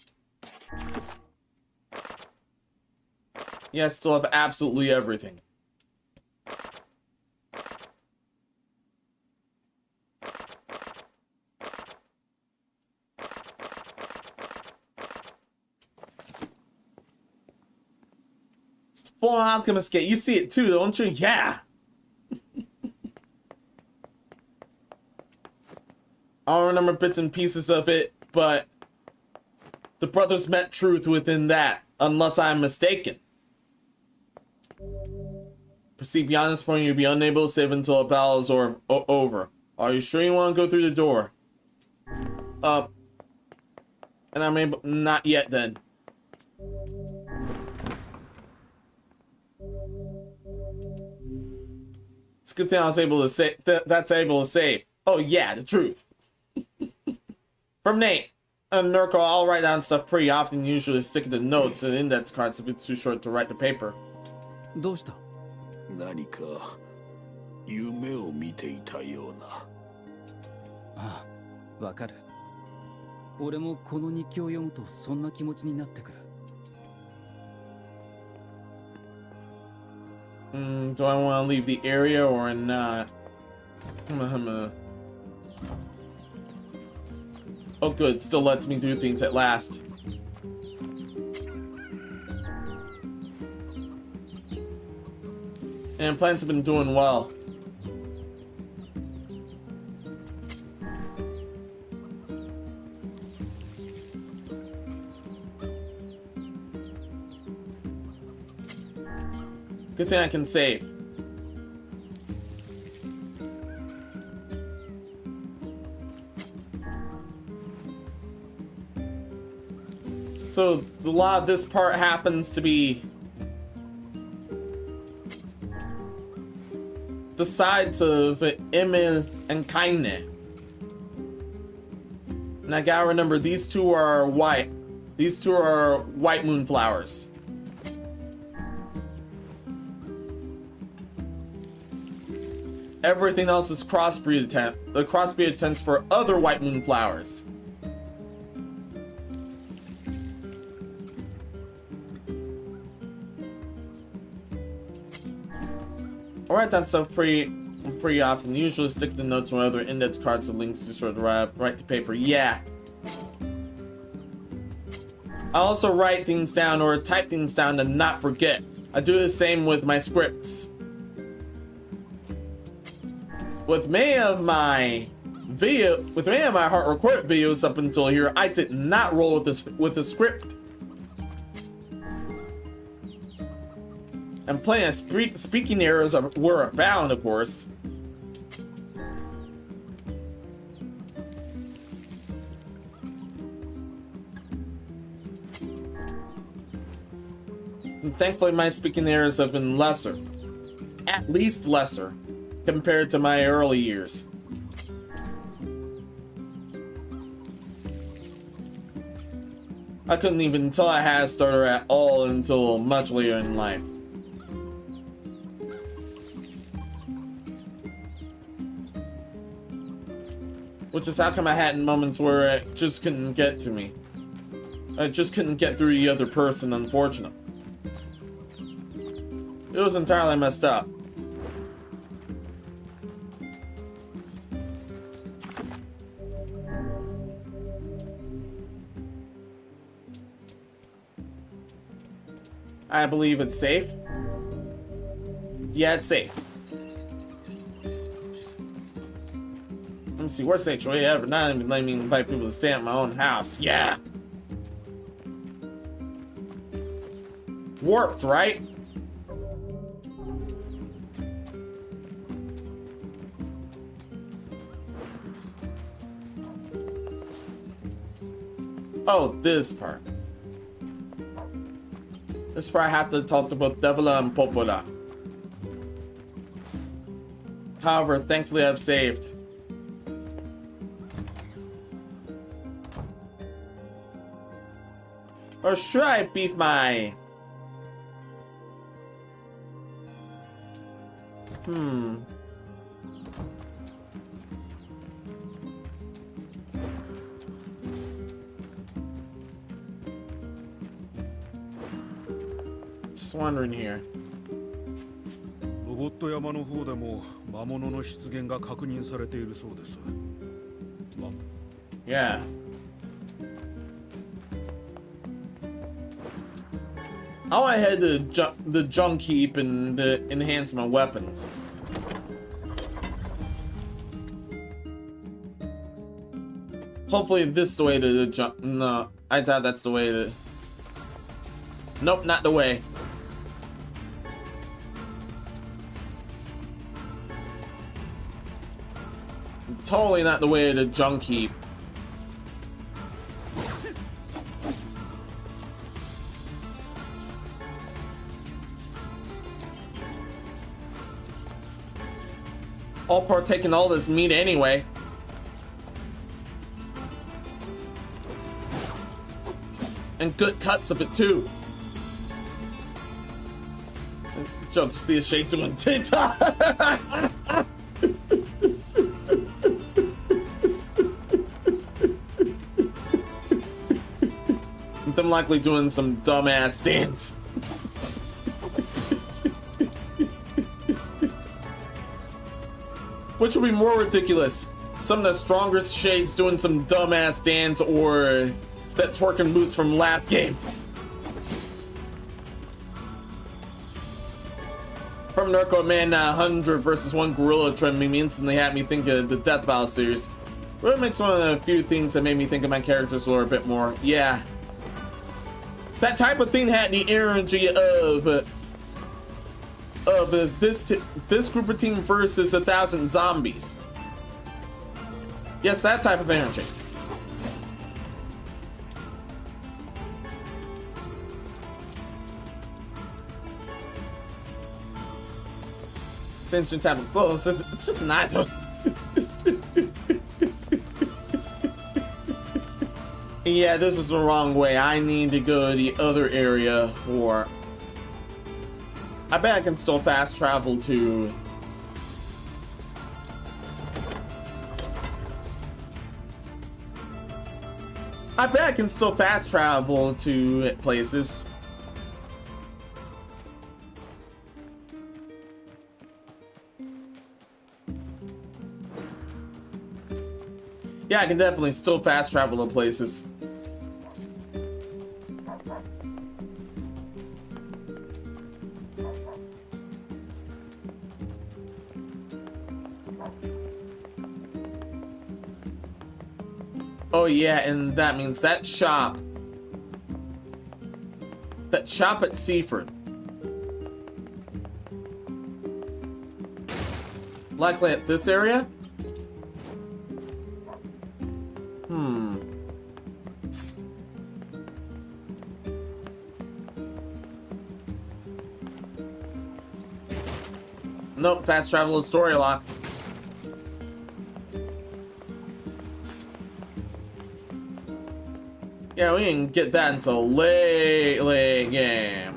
Yeah, I still have absolutely everything. It's full alchemist gate. You see it too, don't you? Yeah. I don't remember bits and pieces of it, but the brothers met truth within that, unless I'm mistaken. Proceed beyond this point, you'll be unable to save until a battle is over. Are you sure you want to go through the door? And I'm able. Not yet then. It's a good thing I was able to say that's able to save. Oh, yeah, the truth. From Nate. And Nurko, I'll write down stuff pretty often, usually sticking the notes and index cards if it's too short to write the paper. どうした? 何か夢を見ていたような。ああ、わかる。俺もこの日記を読むとそんな気持ちになってくる。Do I want to leave the area or not? Oh good, still lets me do things at last. And plants have been doing well. Good thing I can save. So a lot of this part happens to be the sides of Emil and Kaine. And I gotta remember, these two are white. These two are white moonflowers. Everything else is crossbreed attempt. The crossbreed attempts for other white moonflowers. I write down stuff pretty often. Usually stick the notes or other index cards and links to sort of write the paper. Yeah. I also write things down or type things down to not forget. I do the same with my scripts. With many of my hard record videos up until here, I did not roll with a script. And plenty of speaking errors were abound, of course. And thankfully, my speaking errors have been lesser. At least lesser, compared to my early years. I couldn't even tell I had a stutter at all until much later in life. Which is how come I had moments where it just couldn't get to me. I just couldn't get through the other person, unfortunately. It was entirely messed up. I believe it's safe. Yeah, it's safe. Let me see, worst HOA ever. Not even letting me invite people to stay at my own house. Yeah. Warped, right? Oh, this part. This part I have to talk about Devila and Popola. However, thankfully I've saved. Or should I beef my... Just wondering here. ロボット山の方でも魔物の出現が確認されているそうです。Yeah. I went ahead to the junk heap and enhance my weapons. Hopefully this is the way to jump. No, I doubt that's the way to. Nope, not the way. Totally not the way to junk heap. All partaking all this meat anyway. And good cuts of it too. Joke, you see a shade doing TikTok. Them likely doing some dumbass dance. Which would be more ridiculous? Some of the strongest shades doing some dumbass dance, or that twerking moves from last game? From Narco Man 100 versus 1 Gorilla trend made me instantly had me think of the Death Battle series. Really makes one of the few things that made me think of my character's lore a bit more. Yeah. That type of thing had the energy of this group of team versus 1,000 zombies. Yes, that type of energy. Ascension type of clothes. It's just an item. Yeah, this is the wrong way. I need to go to the other area, or I bet I can still fast travel to. I bet I can still fast travel to places. Yeah, I can definitely still fast travel to places. Oh yeah, and that means that shop at Seaford, likely at this area. Nope, fast travel is story locked. Yeah, we didn't get that until late game.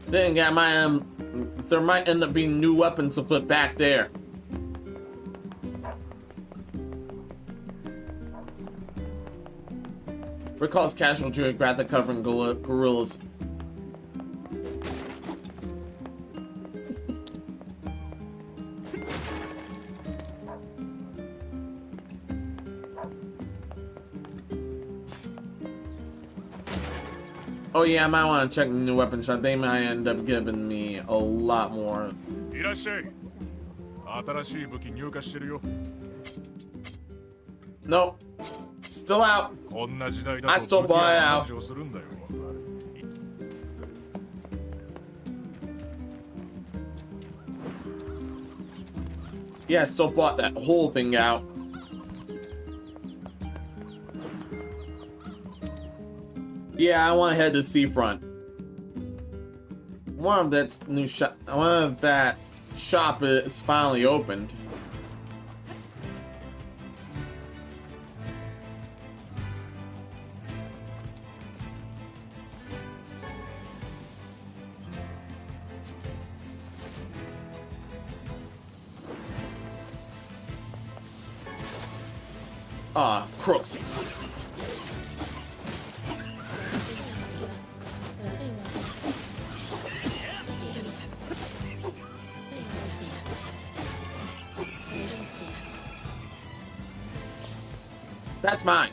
Then again, there might end up being new weapons to put back there. Recalls casual geographic covering gorillas. Oh yeah, I might want to check the new weapon shop. They might end up giving me a lot more. Nope. Still out. I still buy it out. Yeah, I still bought that whole thing out. Yeah, I want to head to Seafront. One of that shop is finally opened. Ah, crooks. That's mine.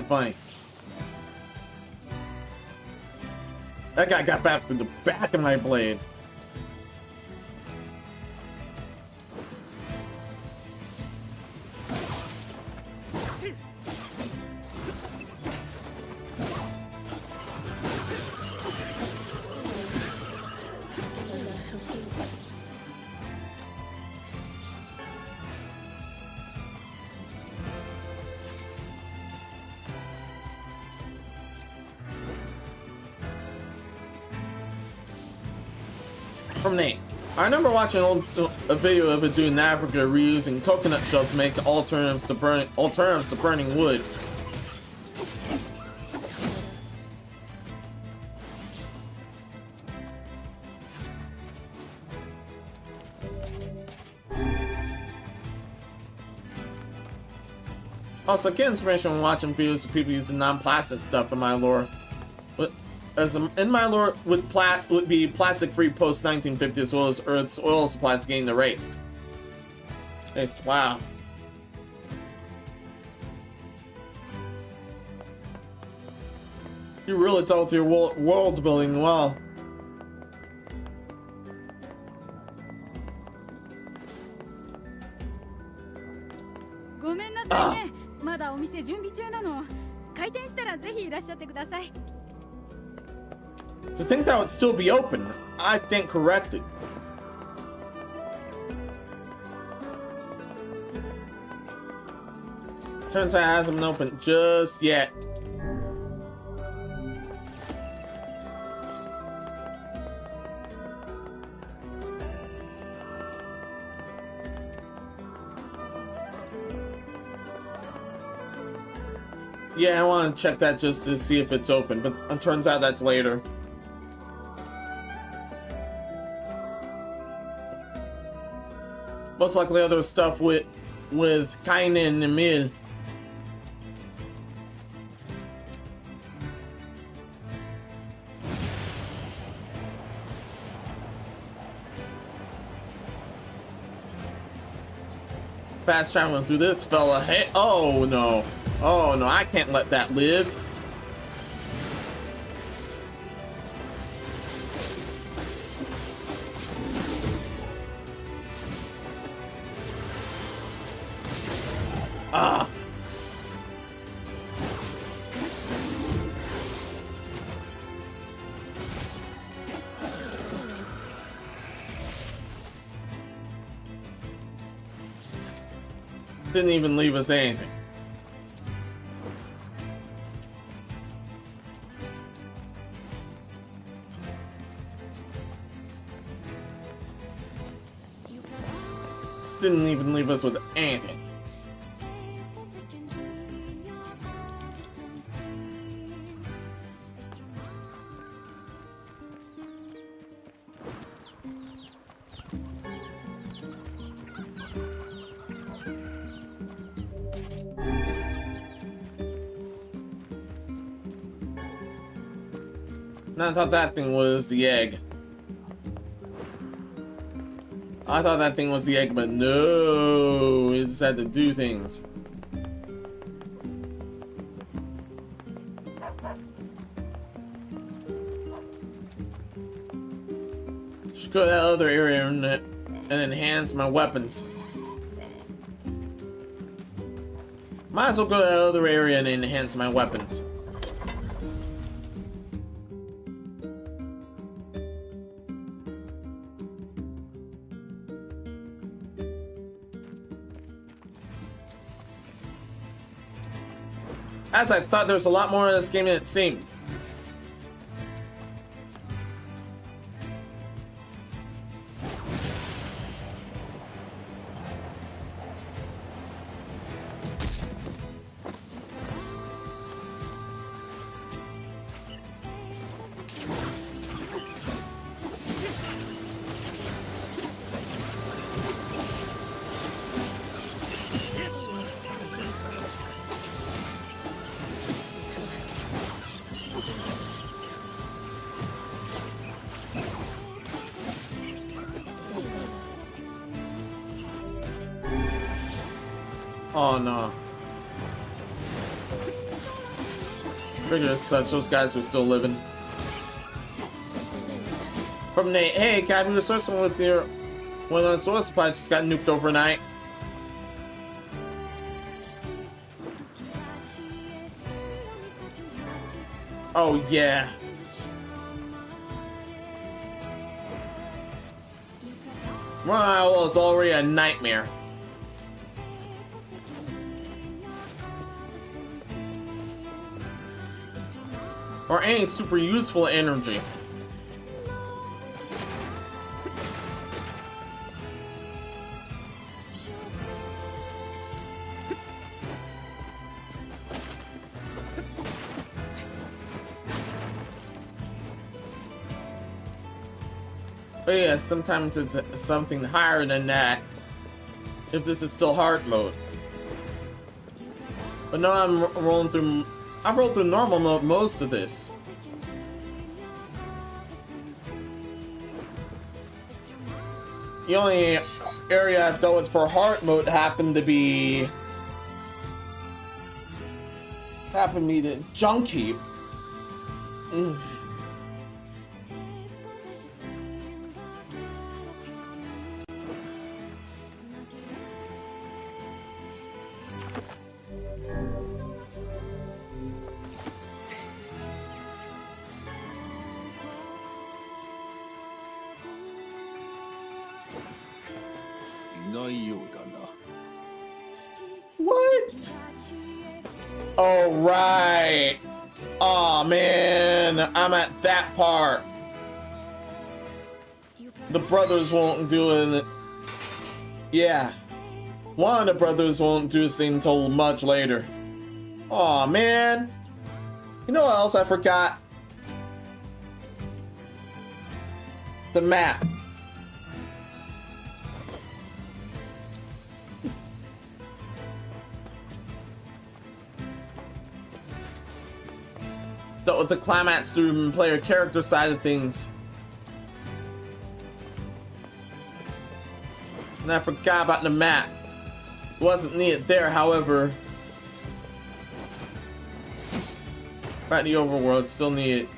Funny. That guy got back to the back of my blade. From Nate. I remember watching a video of a dude in Africa reusing coconut shells to make alternatives to burning wood. Also, get inspiration when watching videos of people using non-plastic stuff in my lore. In my lore would be plastic-free post-1950 as well as Earth's oil supplies getting erased. Wow. You really thought your world building well. To think that would still be open, I stand corrected. Turns out it hasn't been open just yet. Yeah, I want to check that just to see if it's open, but it turns out that's later. Most likely other stuff with Kainen and Emil. Fast traveling through this fella. Hey, oh no. Oh no, I can't let that live. Ah. Didn't even leave us anything. Didn't even leave us with anything. I thought that thing was the egg. I thought that thing was the egg, but no, it just had to do things. Should go to that other area and enhance my weapons. Might as well go to that other area and enhance my weapons. As I thought there was a lot more of this game than it seemed. Oh no. Figure as such, those guys are still living. From Nate, hey, can I be resourceful with your one on source supply just got nuked overnight? Oh yeah. Well, it's already a nightmare. Or any super useful energy. But yeah, sometimes it's something higher than that. If this is still hard mode. But no, I've rolled through normal mode most of this. The only area I've dealt with for hard mode happened to be the junk heap. What? Oh, right. Oh, man. I'm at that part. The brothers won't do it. Yeah. One of the brothers won't do this thing until much later. Oh, man. You know what else I forgot? The map. The climax through player character side of things. And I forgot about the map. It wasn't needed there, however. Right, the overworld still needed.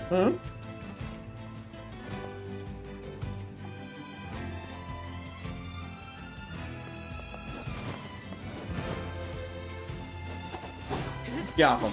Hmm? Got him.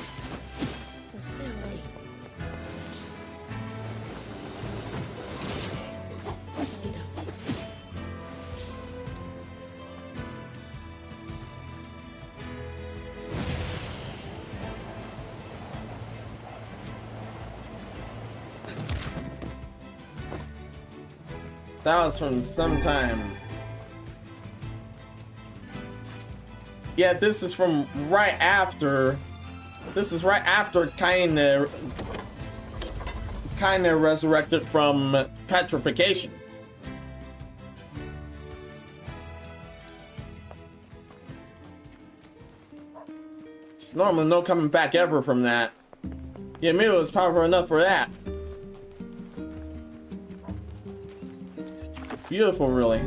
That was from some time. Yeah, this is from right after. This is right after kinda resurrected from petrification. It's normally no coming back ever from that. Yeah, maybe it was powerful enough for that. Beautiful, really.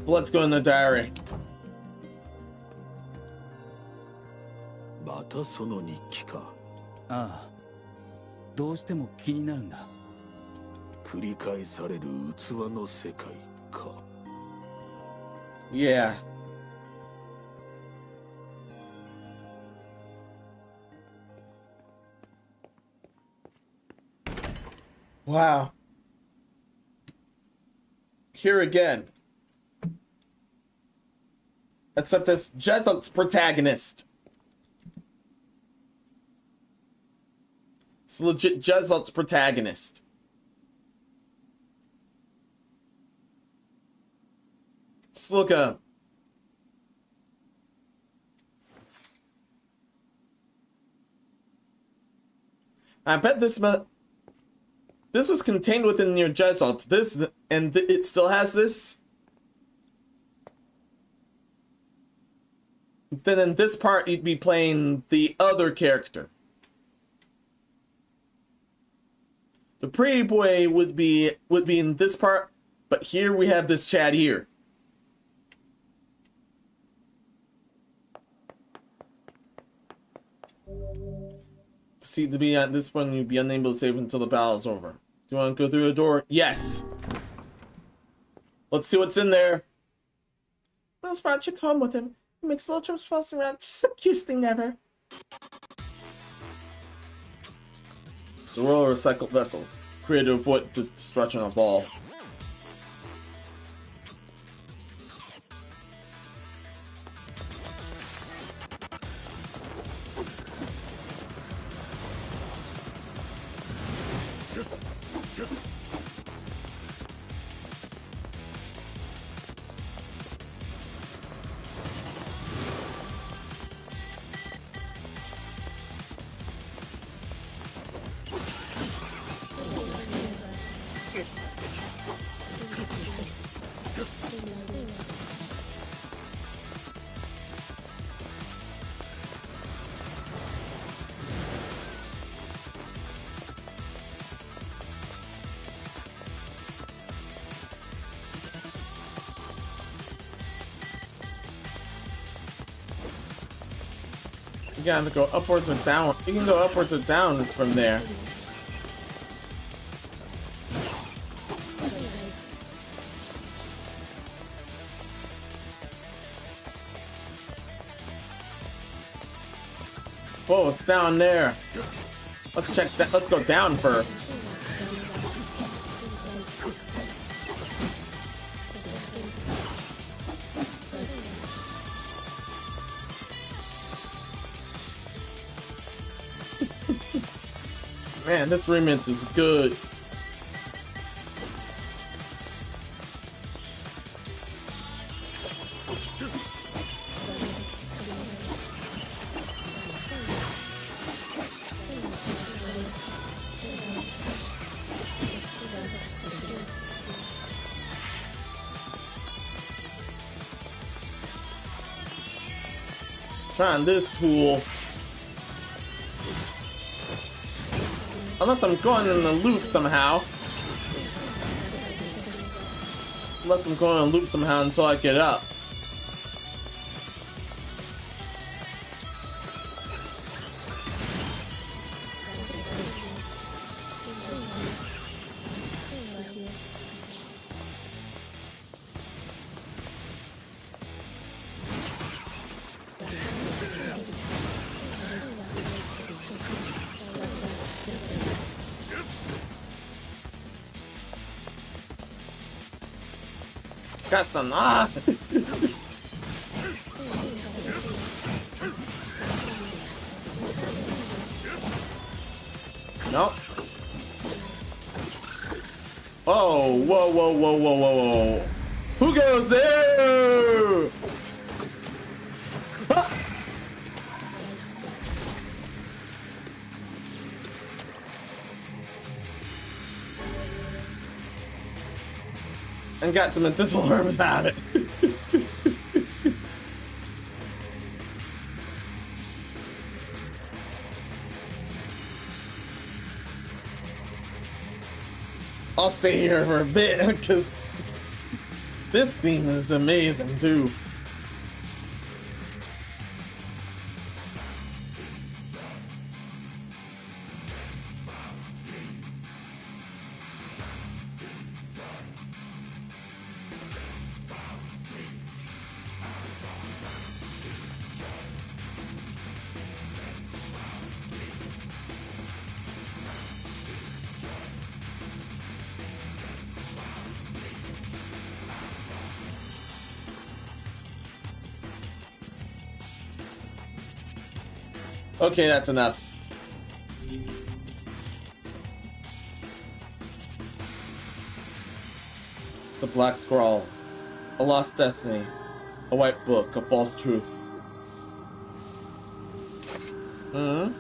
Let's go in the diary. またその日記か。ああ、どうしても気になるんだ。繰り返される器の世界か。Yeah. Wow. Here again. Except as Jesuit's protagonist. It's legit Jesuit's protagonist. Just look at him. I bet this was contained within NieR Jesalt. It still has this. Then in this part, you'd be playing the other character. The pretty boy would be in this part, but here we have this Chad here. Proceed to be at this point, you'd be unable to save until the battle's over. Do you want to go through the door? Yes. Let's see what's in there. Will's brought you home with him. He makes little trips falling around. Just the cutest thing ever. It's a roller recycled vessel, created to avoid the destruction of all. You gotta go upwards or down. You can go upwards or downwards from there. Whoa, it's down there. Let's check that. Let's go down first. Man, this remix is good. Trying this tool. Unless I'm going in a loop somehow. Unless I'm going in a loop somehow until I get up. Got some Nope. Oh, whoa, whoa, whoa, whoa, whoa, whoa. Who goes there? Ah! And got some medicinal herbs out of it. I'll stay here for a bit because this theme is amazing too. Okay, that's enough. The black scroll. A lost destiny. A white book. A false truth. Hmm?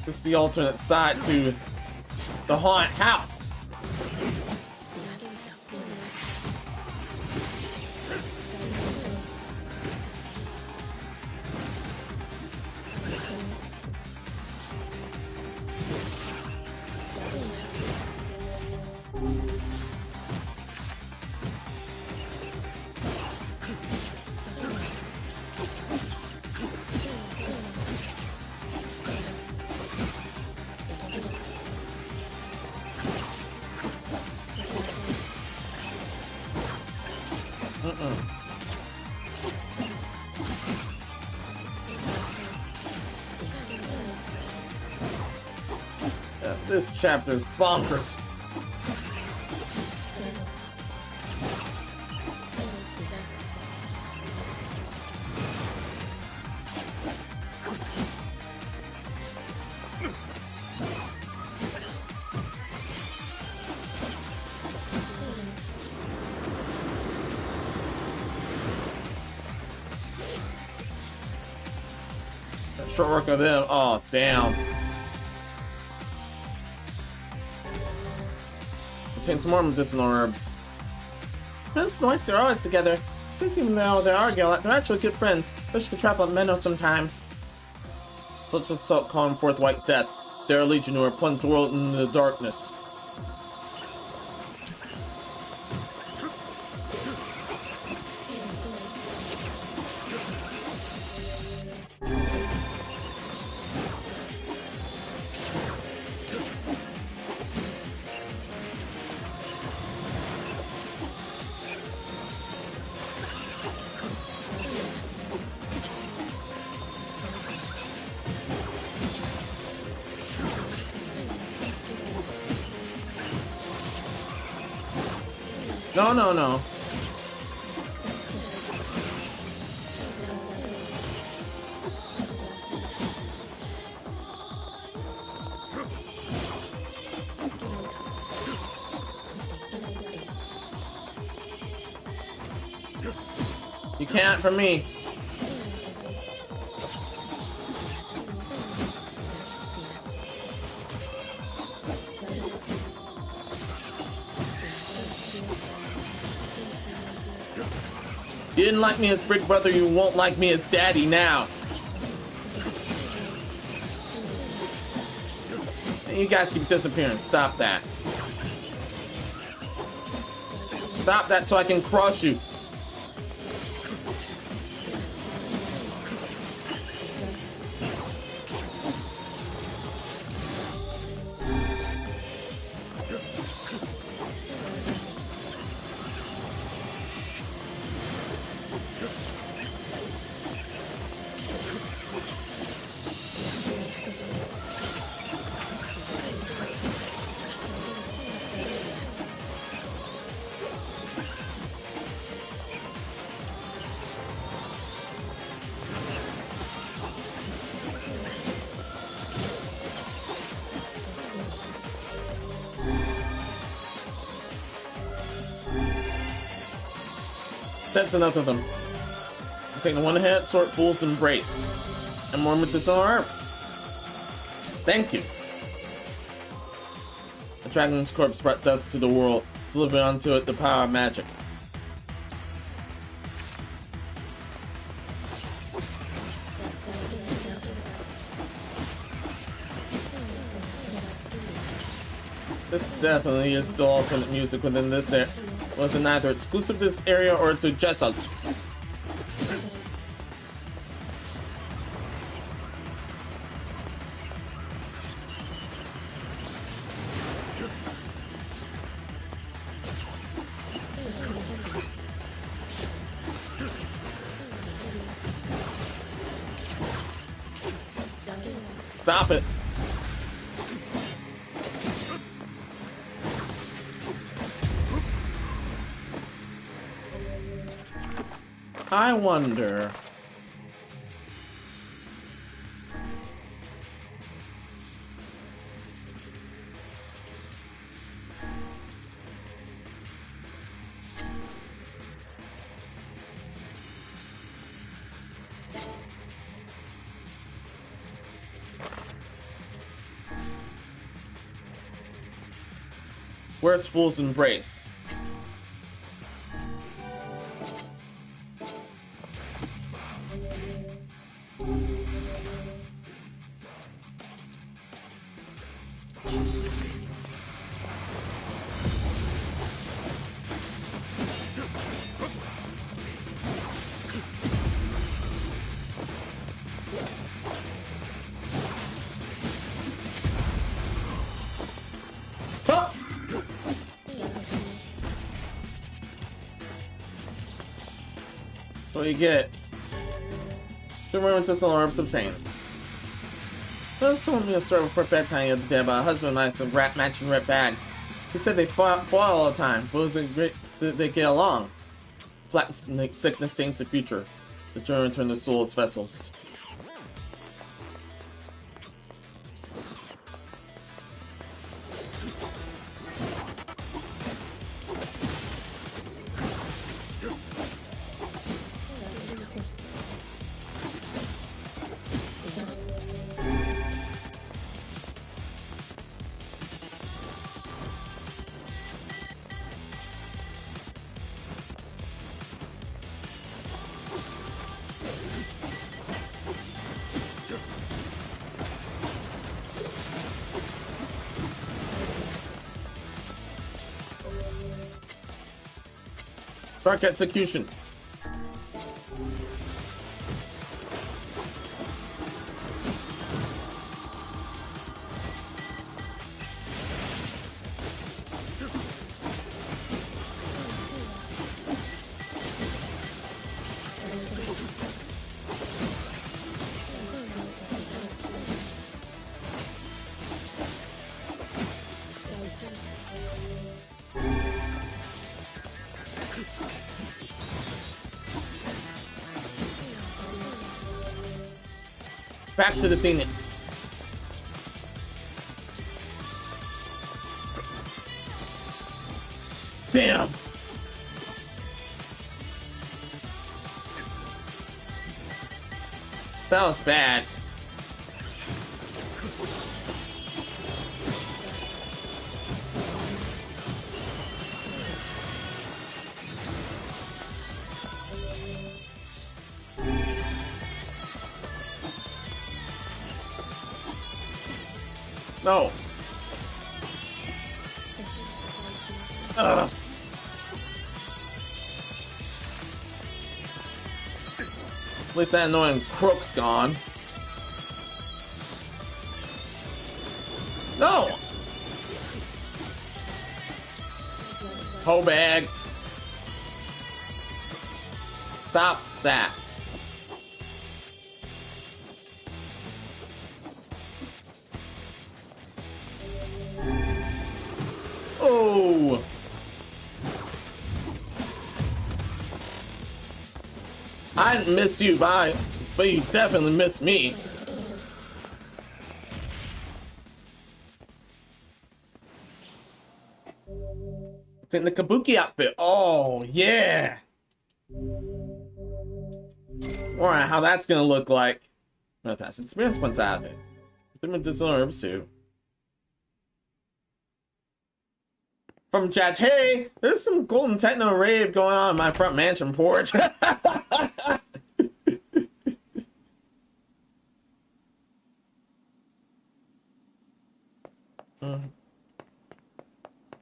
This is the alternate side to the haunt house. This chapter is bonkers. Short work of them. Oh, damn. Contains more medicinal herbs. It's nice they're always together. Since even though they argue a lot, they're actually good friends. Fish can travel at Menos sometimes. Such assault calling forth white death. They're a legion who are plunged the world into the darkness. No, no, no. You can't for me. You didn't like me as big brother, you won't like me as daddy now. You guys keep disappearing. Stop that. Stop that so I can crush you. That's enough of them. I'm taking one hand, sword, fool's embrace, and more medicinal herbs. Thank you. A dragon's corpse brought death to the world, delivering onto it the power of magic. This definitely is still alternate music within this area. Within either exclusive to this area or to Jessa. Stop it. I wonder. Where's Fool's Embrace? So what do you get? 2 remnants of orbs obtained. Menos told me a story before bedtime the other day about a husband and wife with matching red bags. He said they fought all the time, but it was a great they get along. Flat sickness stains the future. The children turn to soulless vessels. Dark execution. Back to the Phoenix. Bam! That was bad. No. Ugh. At least that annoying crook's gone. No! Hoe bag. Stop that. Oh! I didn't miss you, but you definitely missed me. It's in the Kabuki outfit. Oh, yeah. Alright, how that's gonna look like. That's experience points out of it. Medicinal herbs too. From chat, hey, there's some golden techno rave going on in my front mansion porch.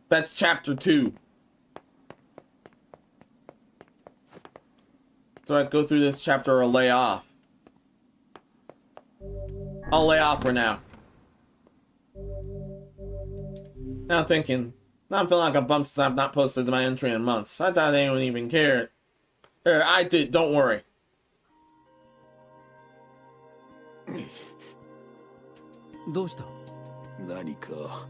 That's chapter 2. So I go through this chapter or lay off. I'll lay off for now. Now I'm thinking, now I'm feeling like a bump since I've not posted my entry in months. I thought anyone even cared. I did, don't worry. どうした？何か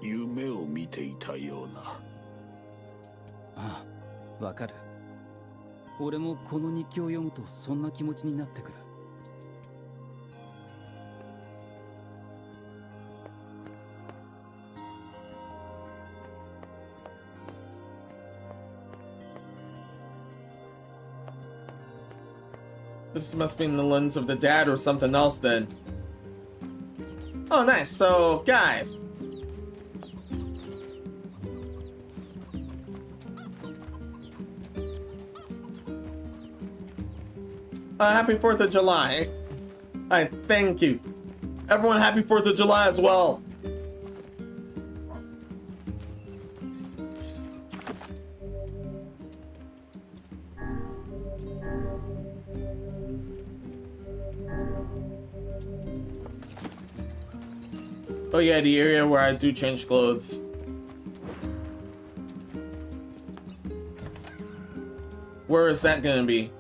夢を見ていたような。ああ、わかる。俺もこの日記を読むとそんな気持ちになってくる。This must be in the lens of the dad or something else then. Oh, nice. So, guys. Happy 4th of July. I thank you. Everyone, happy 4th of July as well. Oh yeah, the area where I do change clothes. Where is that gonna be?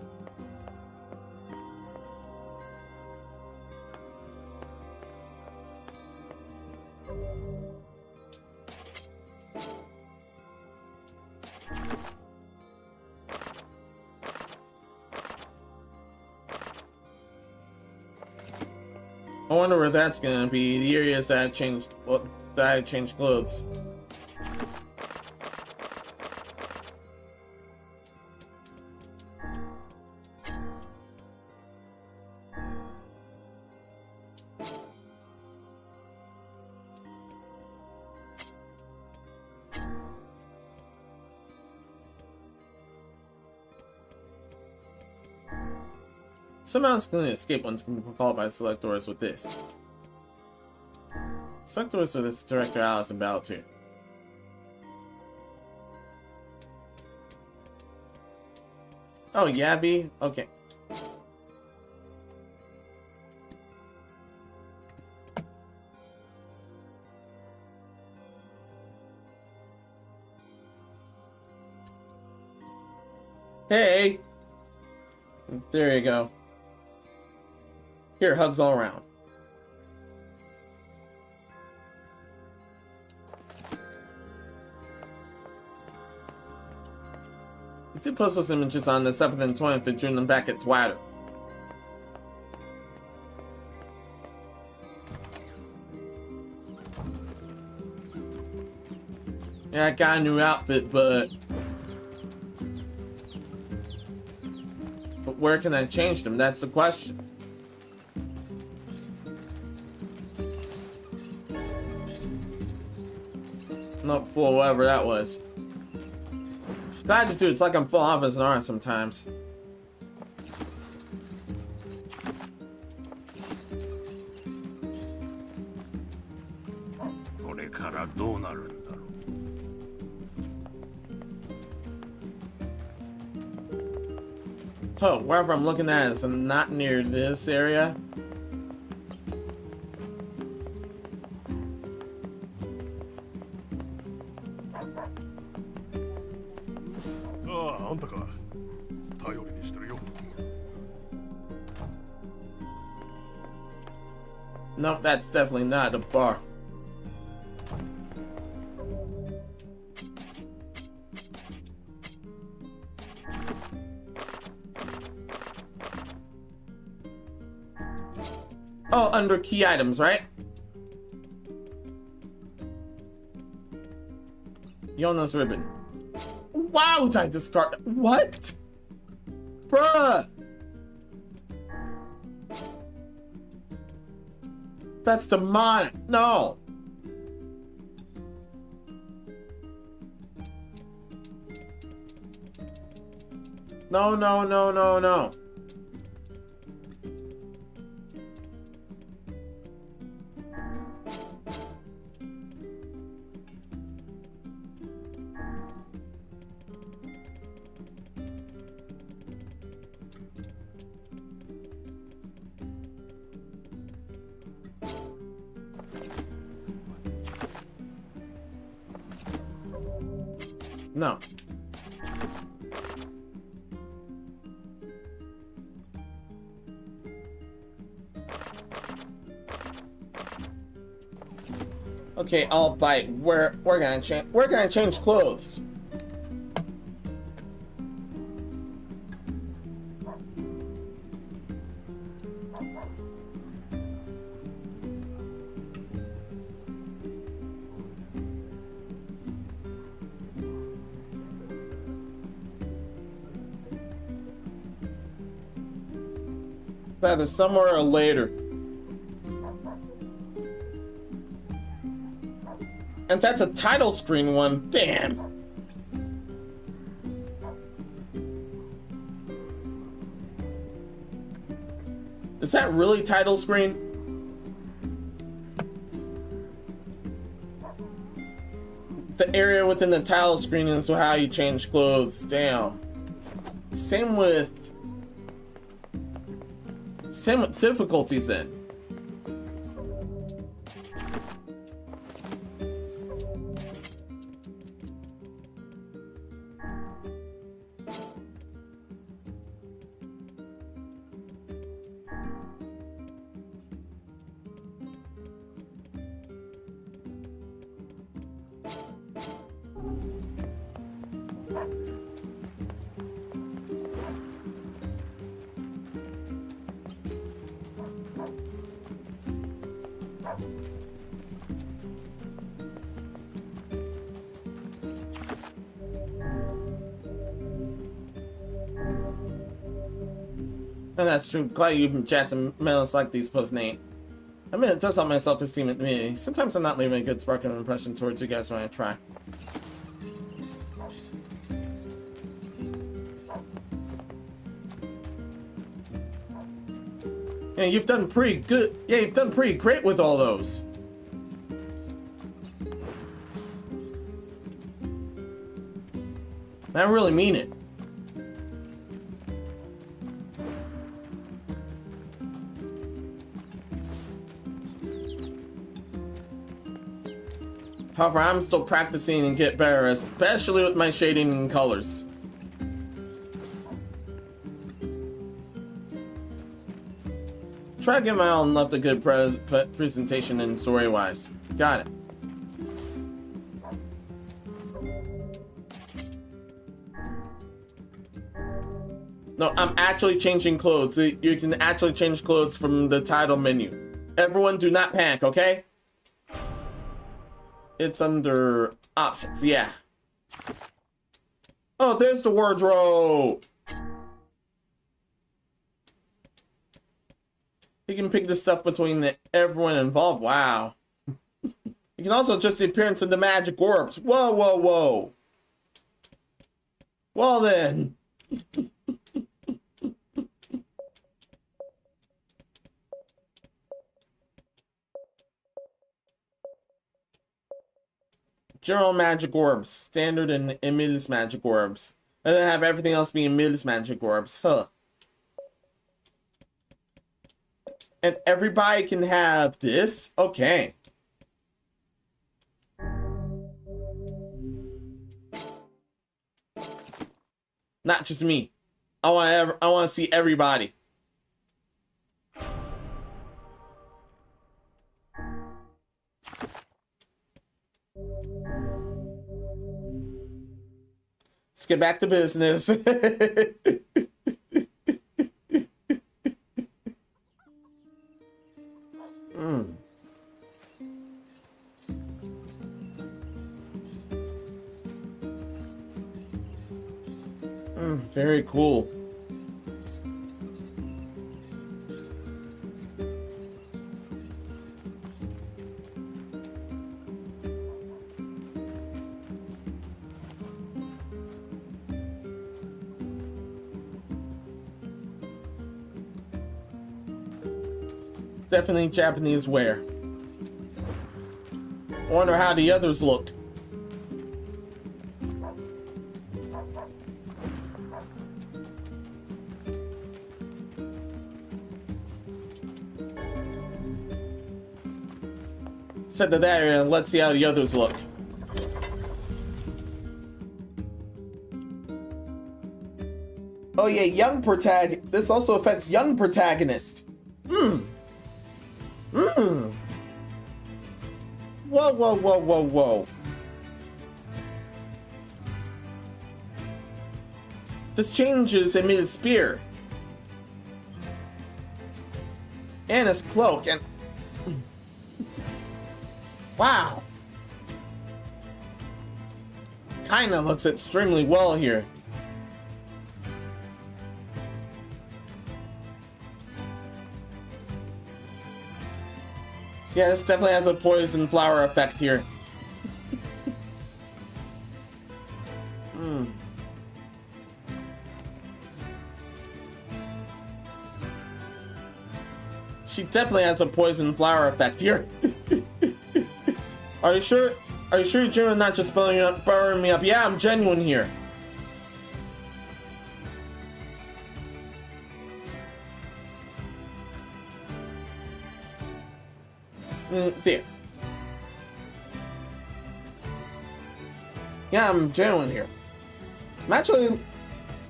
I wonder where that's gonna be. The areas that I changed, well, that I changed clothes. Somehow it's going to escape ones can be called by selectors with this. Selectors with this director Alice in battle too. Oh, Yabby? Okay. Hey! There you go. Here, hugs all around. I did post those images on the 7th and 20th of June and back at Twitter. Yeah, I got a new outfit, but where can I change them? That's the question. Not full, whatever that was. Glad to do. It's like I'm full off as an artist sometimes. Oh, wherever I'm looking at is not near this area. Nope, that's definitely not a bar. Oh, under key items, right? Yona's ribbon. Wow, I discard. What? Bruh. That's demonic. No. No, no, no, no, no. No. Okay, I'll bite. We're gonna change clothes. Either somewhere or later. And that's a title screen one. Damn. Is that really title screen? The area within the title screen is how you change clothes. Damn. Same with difficulties then. And that's true. Glad you chats and Menos like these posts, Nate. I mean, it does help my self-esteem at me. Sometimes I'm not leaving a good spark of an impression towards you guys when I try. Yeah, you've done pretty good. Yeah, you've done pretty great with all those. I really mean it. However, I'm still practicing and get better, especially with my shading and colors. Try to give my own left a good presentation and story-wise. Got it. No, I'm actually changing clothes. You can actually change clothes from the title menu. Everyone do not panic, okay? It's under options, yeah. Oh, there's the wardrobe. You can pick this stuff between everyone involved. Wow. You can also adjust the appearance of the magic orbs. Whoa, whoa, whoa. Well then. General magic orbs, standard and Emil's magic orbs. And then have everything else be Emil's magic orbs. Huh. And everybody can have this? Okay. Not just me. I want to see everybody. Let's get back to business. Very cool. Definitely Japanese wear. Wonder how the others look. Set to that area and let's see how the others look. Oh yeah, young protagonist. This also affects young protagonist. Whoa, whoa, whoa, whoa, whoa. This changes Emil's spear. And his cloak, and... Wow. Kinda looks extremely well here. Yeah, this definitely has a poison flower effect here. She definitely has a poison flower effect here. Are you sure? Are you sure you're genuine, not just burning me up? Yeah, I'm genuine here. There. Yeah, I'm genuine here. I'm actually,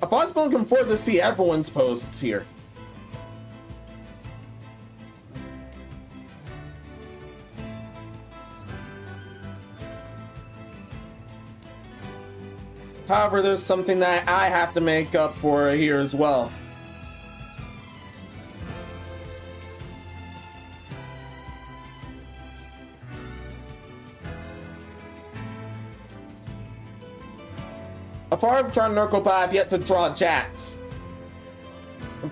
I've always been looking forward to see everyone's posts here. However, there's something that I have to make up for here as well. Afar I've drawn Nurgle, but I've yet to draw Jats.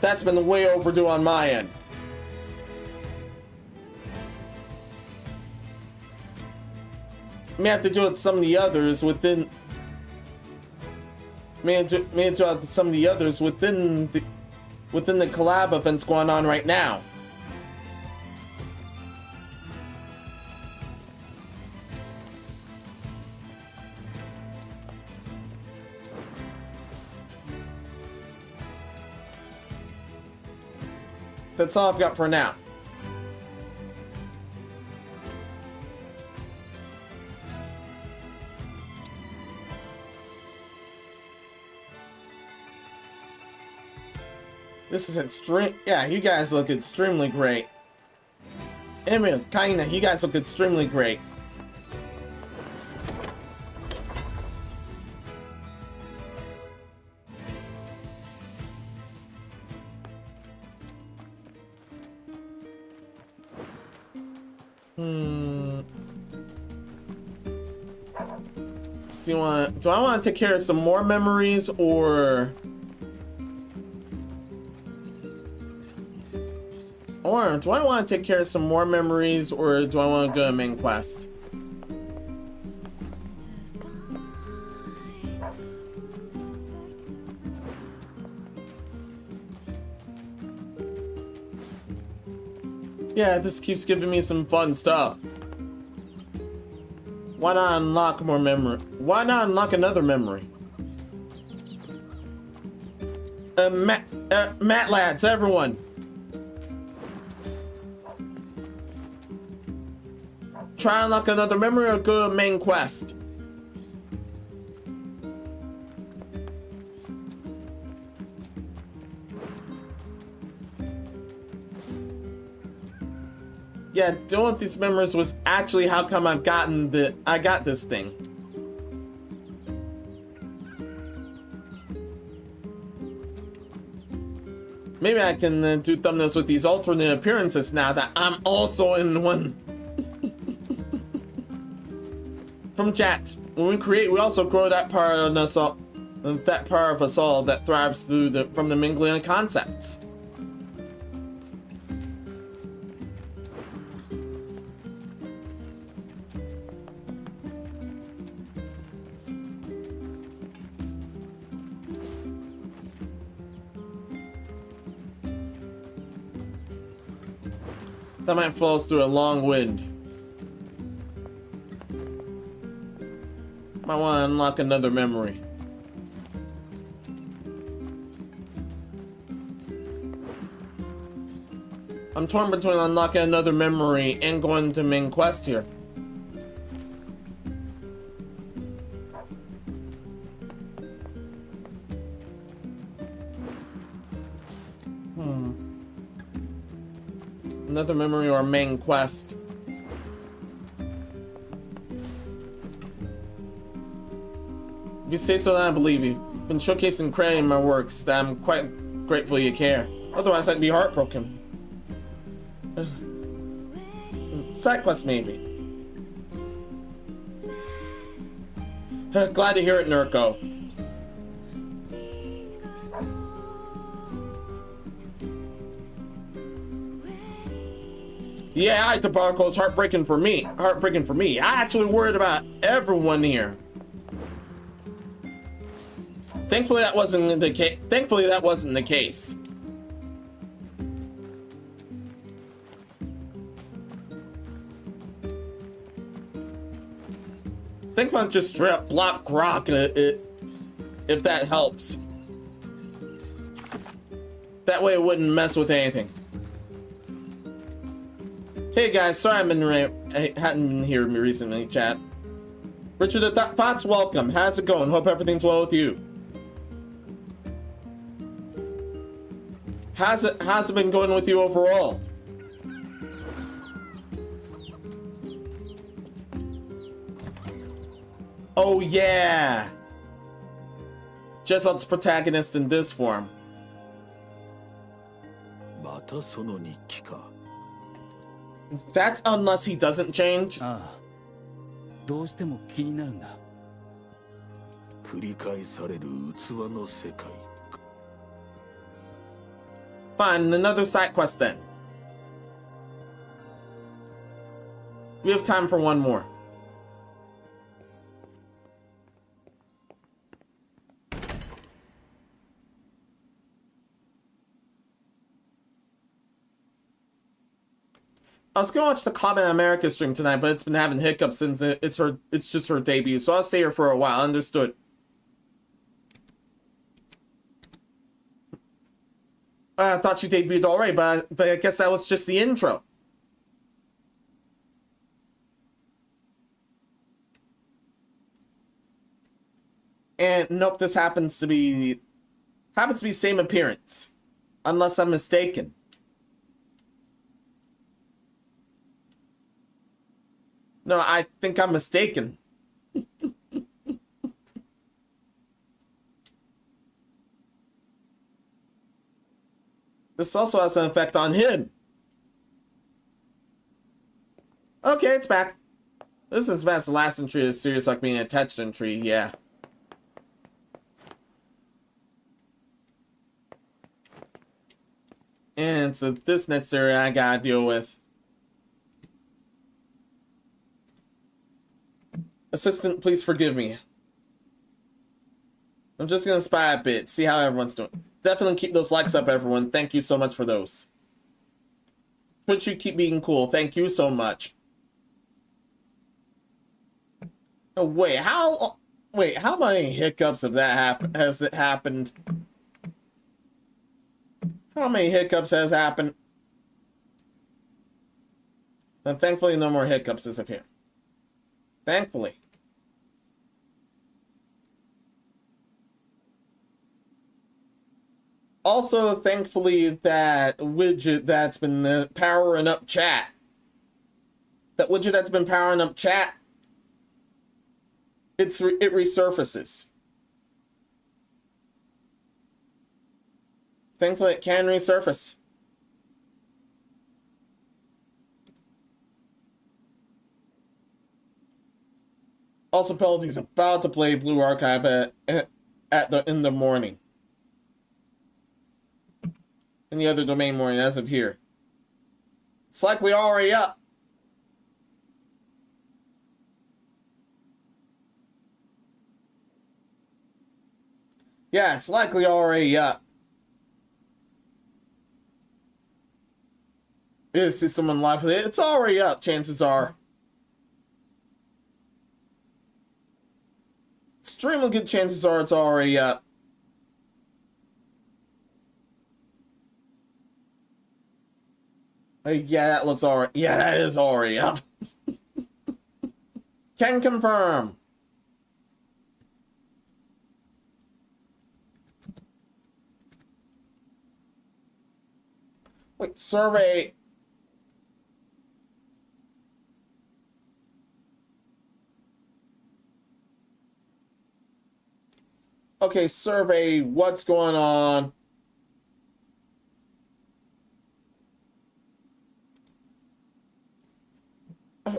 That's been way overdue on my end. May have to do it with some of the others within. May have to do it with some of the others within the collab events going on right now. That's all I've got for now. This is extreme. Yeah, you guys look extremely great. Emil, kinda, you guys look extremely great. Do I want to take care of some more memories, or do I want to take care of some more memories, or do I want to go to main quest? Yeah, this keeps giving me some fun stuff. Why not unlock more memory? Why not unlock another memory? Matt lads, everyone. Try to unlock another memory or go to main quest. Yeah, dealing with these memories was actually how come I got this thing. Maybe I can do thumbnails with these alternate appearances now that I'm also in one. From chats, when we create, we also grow that part of us all, that thrives from the mingling of concepts. That might flow us through a long wind. Might want to unlock another memory. I'm torn between unlocking another memory and going to main quest here. Another memory or main quest. If you say so, then I believe you. You've been showcasing credit in my works that I'm quite grateful you care. Otherwise, I'd be heartbroken. Side quest, maybe. Glad to hear it, Nurko. Yeah, Debacle is heartbreaking for me. Heartbreaking for me. I actually worried about everyone here. Thankfully, that wasn't the case. Thankfully, that wasn't the case. Thankfully, I just straight up block Grok if that helps. That way, it wouldn't mess with anything. Hey guys, sorry I hadn't been here recently, chat. Richard the Thoughts, welcome. How's it going? Hope everything's well with you. How's it been going with you overall? Oh yeah! Jessel's protagonist in this form. That's unless he doesn't change. どうしても気になるんだ。繰り返される器の世界。Fine, another side quest then. We have time for one more. I was gonna watch the Comment America stream tonight, but it's been having hiccups since it's just her debut, so I'll stay here for a while. Understood. I thought she debuted already, but I guess that was just the intro. And nope, this happens to be same appearance, unless I'm mistaken. No, I think I'm mistaken. This also has an effect on him. Okay, it's back. This is as bad as the last entry is serious like being a attached entry, yeah. And so this next area I gotta deal with. Assistant, please forgive me. I'm just gonna spy a bit, see how everyone's doing. Definitely keep those likes up, everyone. Thank you so much for those. Twitch, you keep being cool. Thank you so much. Oh, wait, how many hiccups have has it happened? How many hiccups has happened? And thankfully, no more hiccups as of here. Thankfully. Also, thankfully, that widget that's been powering up chat. That widget that's been powering up chat. It resurfaces. Thankfully, it can resurface. Also, Penalty's about to play Blue Archive in the morning. In the other domain morning as of here. It's likely already up. Yeah, it's likely already up. Is see someone live with it? It's already up, chances are. Extremely good chances are it's already up. Yeah, that looks alright. Yeah, that is already up. Can confirm. Wait, survey. Okay, survey. What's going on?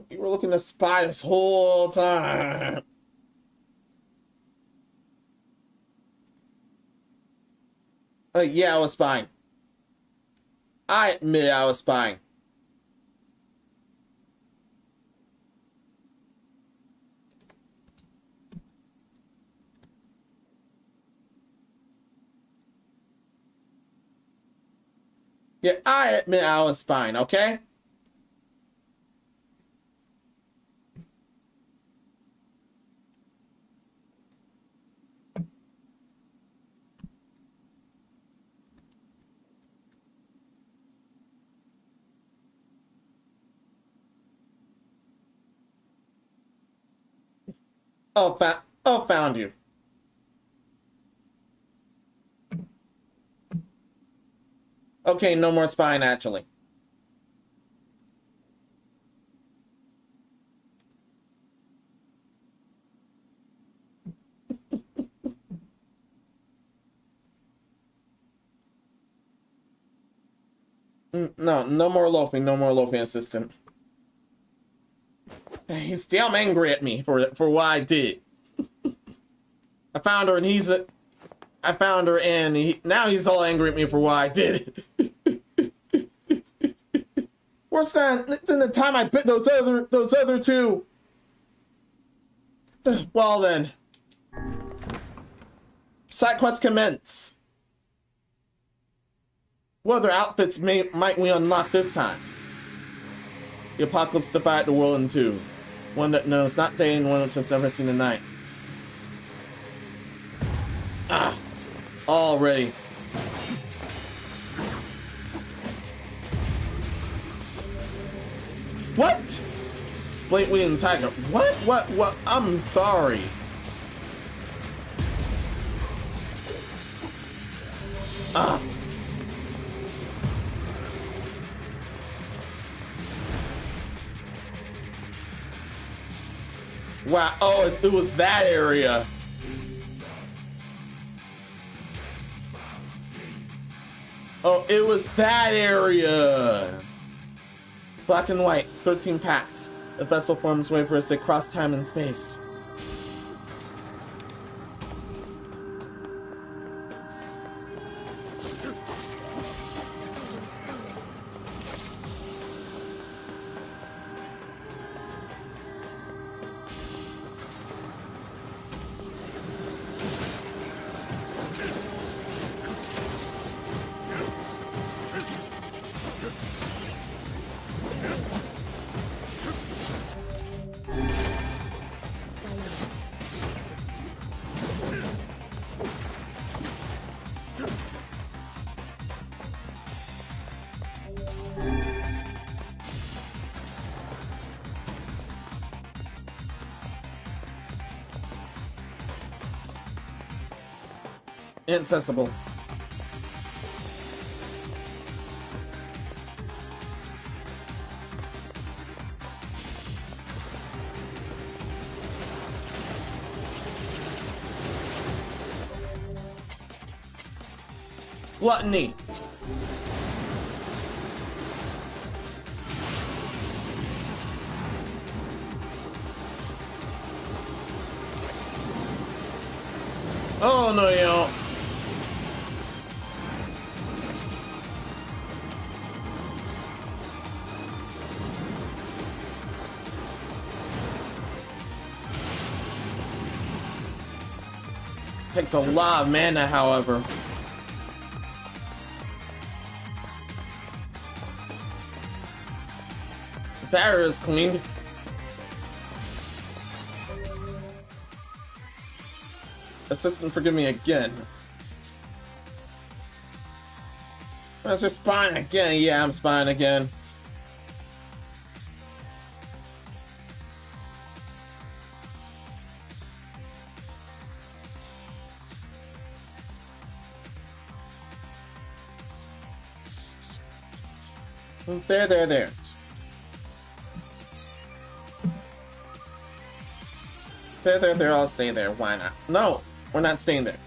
You were looking to spy this whole time. Yeah, I was spying. I admit I was spying. Yeah, I admit I was spying, okay? Oh, found you. Okay, no more spying, actually. No, no more loafing, assistant. He's still angry at me for what I did. I found her, and I found her, and now he's all angry at me for what I did. Worse than the time I bit those other two. Well then, side quests commence. What other outfits might we unlock this time? The apocalypse divided the world in two. One that knows not day and one which has never seen the night. Ah, already. What? Blade Wing Tiger. What? I'm sorry. Ah. Wow. Oh, it was that area. Oh, it was that area. Black and white, 13 packs. The vessel forms way for us to cross time and space. Insensible. Gluttony. Oh no, you don't. Takes a lot of mana, however. The area is cleaned. Assistant, forgive me again. Master spying again. Yeah, I'm spying again. There. There, I'll stay there. Why not? No, we're not staying there.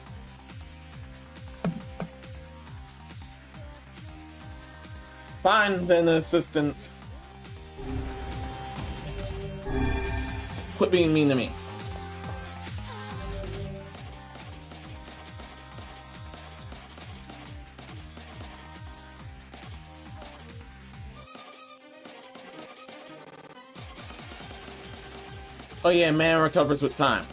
Fine, then, assistant. Quit being mean to me. Oh yeah, man recovers with time.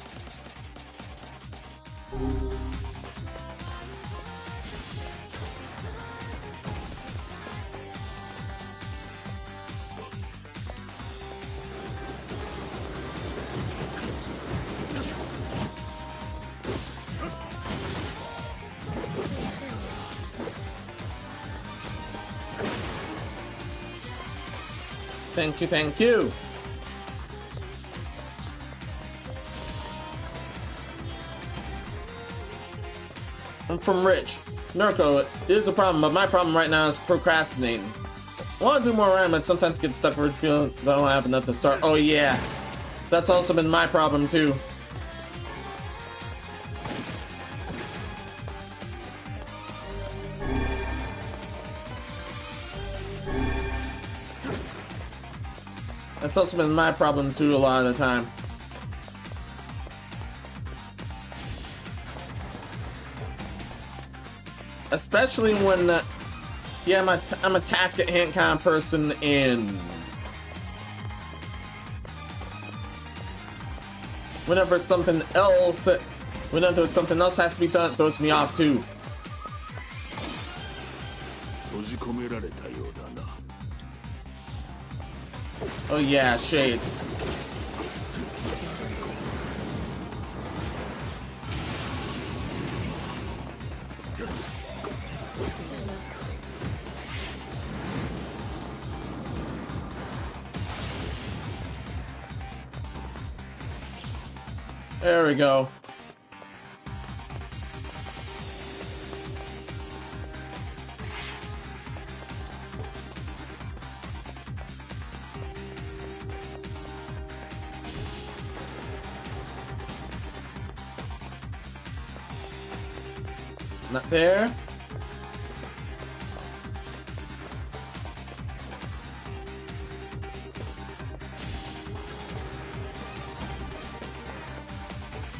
Thank you, thank you. I'm from Rich. Nurko, it is a problem, but my problem right now is procrastinating. I want to do more random, but sometimes get stuck with feeling that I don't have enough to start. Oh yeah, that's also been my problem too. That's also been my problem too a lot of the time. Especially when, yeah, I'm a task at hand kind of person, and whenever something else has to be done, it throws me off too. Oh yeah, shades. There we go. Not there.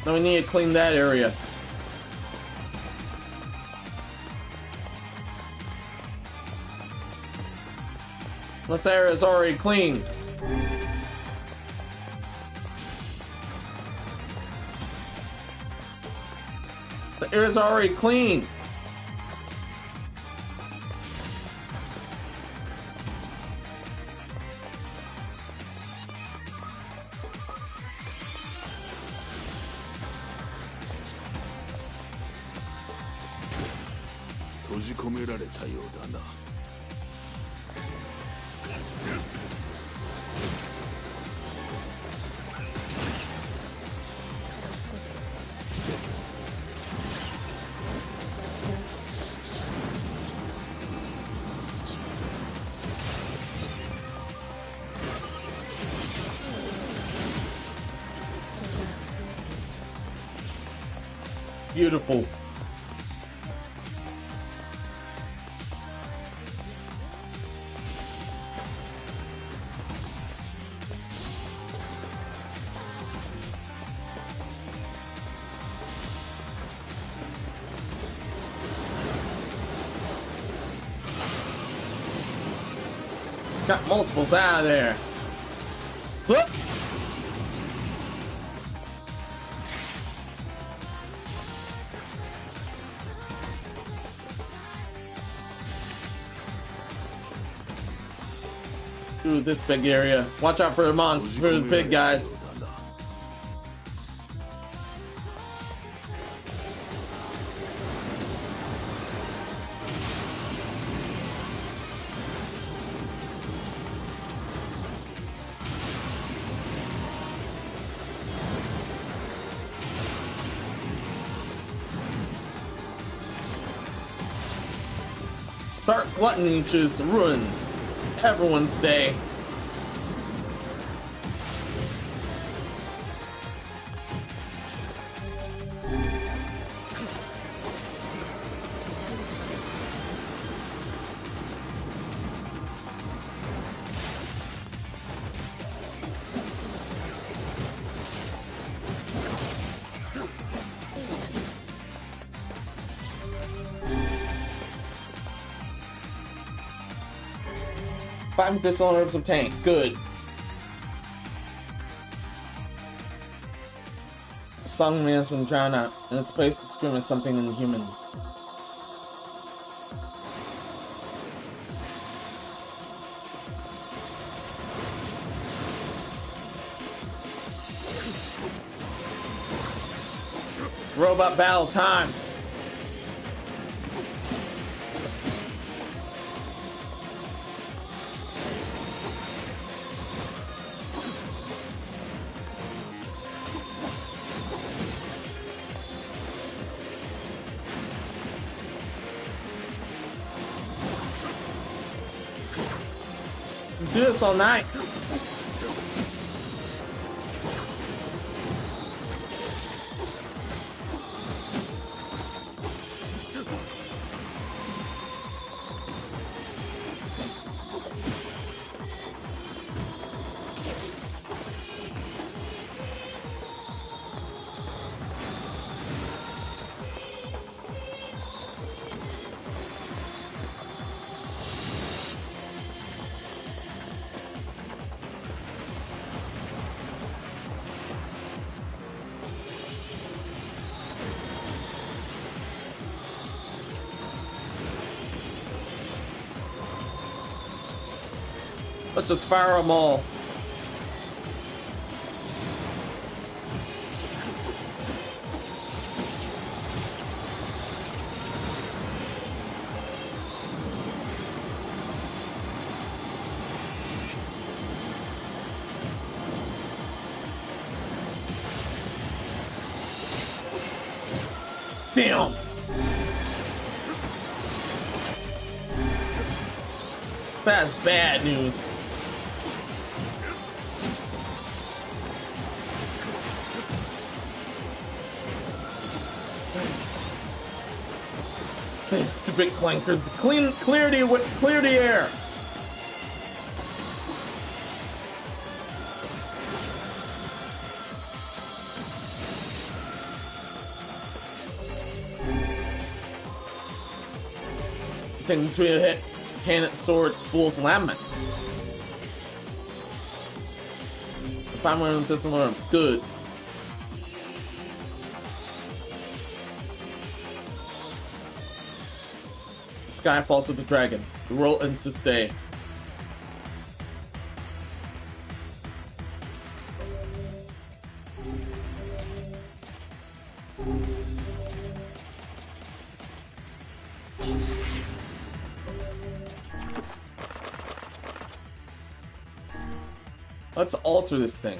Now we need to clean that area. This area is already clean. The area is already clean. Beautiful. Got multiples out of there. Whoop. Ooh, this big area. Watch out for the monsters, for the big guys. Dark Gluttony just ruins everyone's day. 5 medicinal herbs obtained. Good. A song man has been drowned out. In its place to scream as something inhuman. Robot battle time. Do this all night. Let's just fire them all. Damn. That's bad news. Okay, stupid clankers. Clear the air. Taking to a hit, hand sword, fool's lament. 5 more medicinal herbs. Good. Sky falls with the dragon. The world ends this day. Let's alter this thing.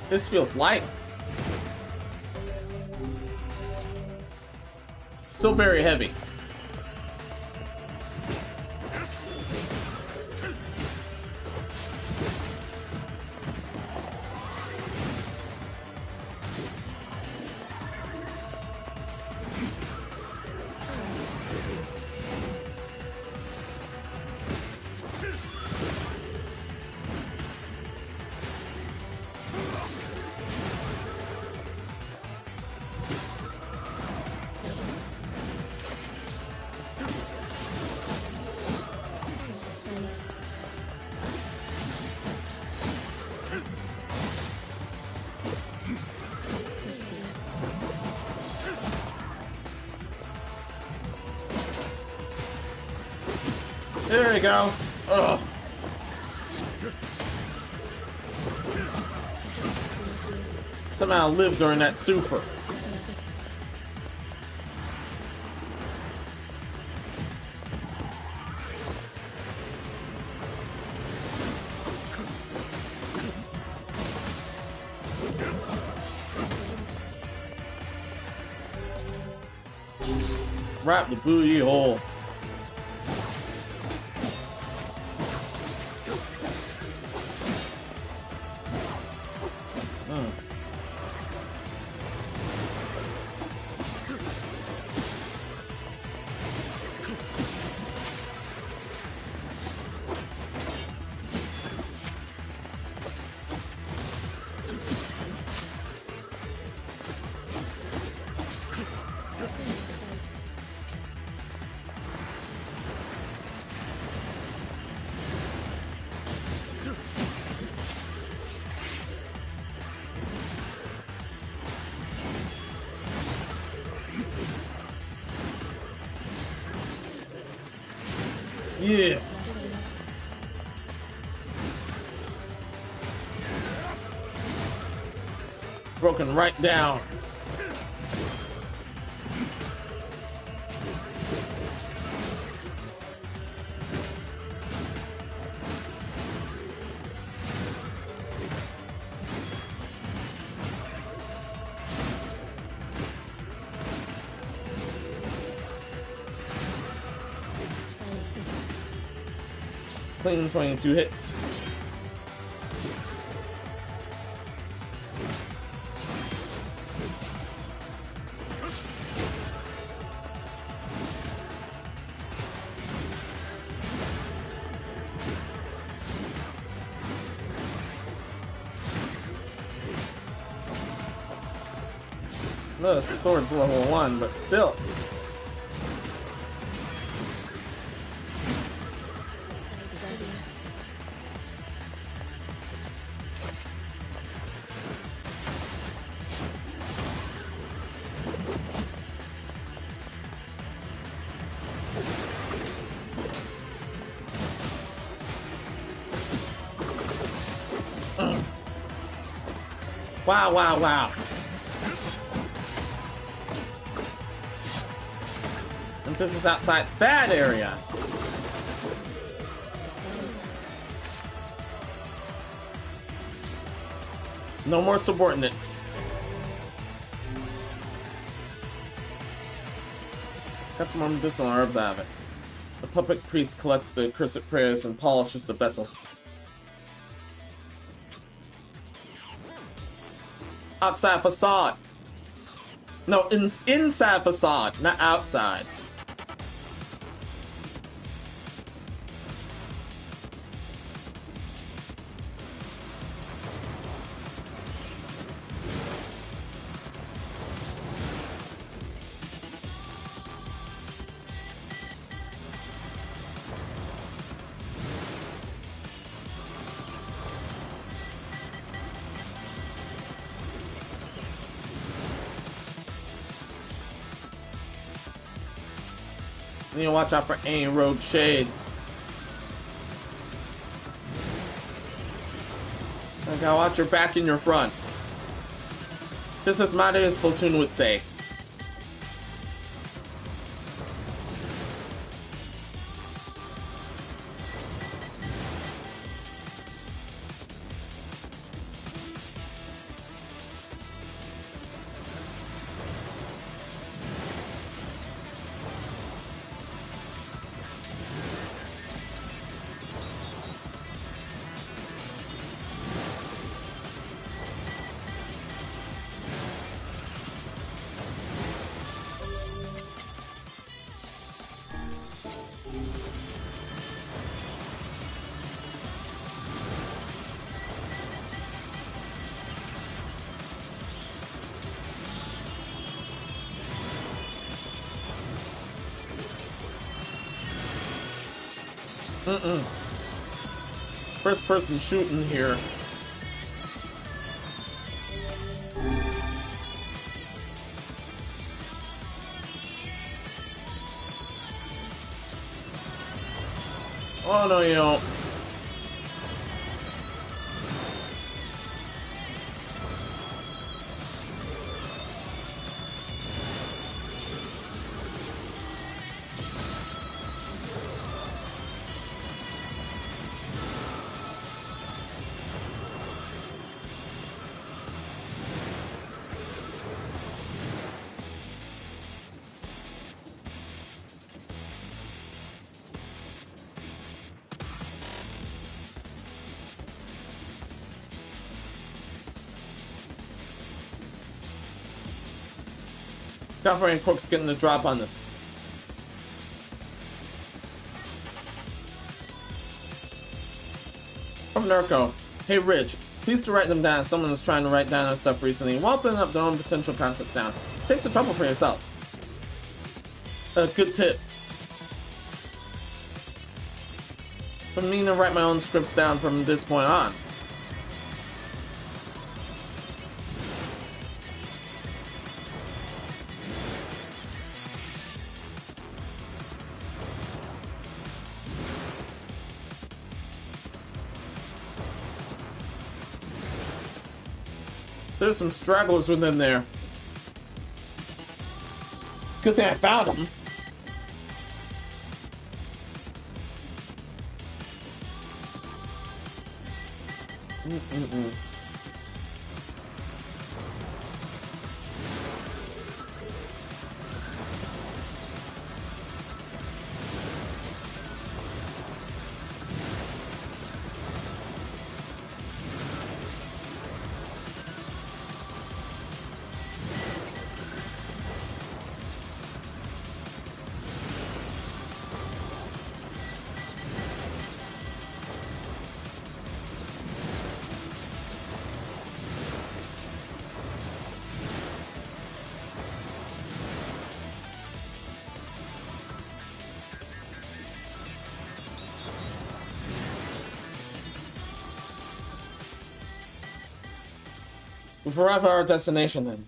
This feels light. Still very heavy. There we go. Ugh. Somehow lived during that super. Wrap the booty hole. Yeah. Broken right down. Clean 22 hits. The sword's level 1, but still. Wow, wow, wow. And this is outside that area. No more subordinates. Got some more medicinal herbs out of it. The puppet priest collects the accursed prayers and polishes the vessel. Outside facade. No, inside facade, not outside. You need to watch out for any rogue shades. You gotta watch your back and your front. Just as Madhouse platoon would say. First person shooting here. Oh no, you don't. Cavalry and Cork's getting the drop on this. From Nurko. Hey Rich, please to write them down. Someone was trying to write down our stuff recently while putting up their own potential concepts down. Save some trouble for yourself. Good tip. I'm meaning to write my own scripts down from this point on. There's some stragglers within there. Good thing I found them. We've arrived at our destination then.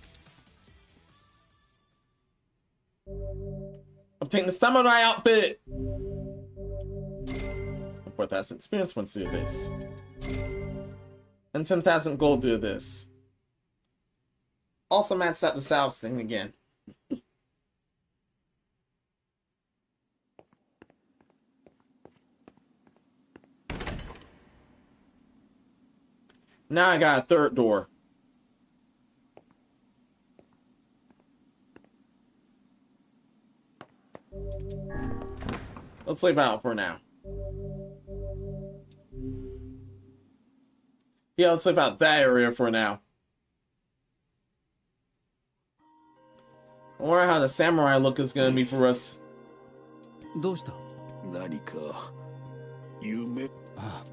Obtain the samurai outfit! 4,000 experience points to do this. And 10,000 gold to do this. Also maxed out the salves thing again. Now I got a third door. Let's leave out for now. Yeah, let's leave out that area for now. I wonder how the samurai look is gonna be for us. どうした? 何か夢。ああ。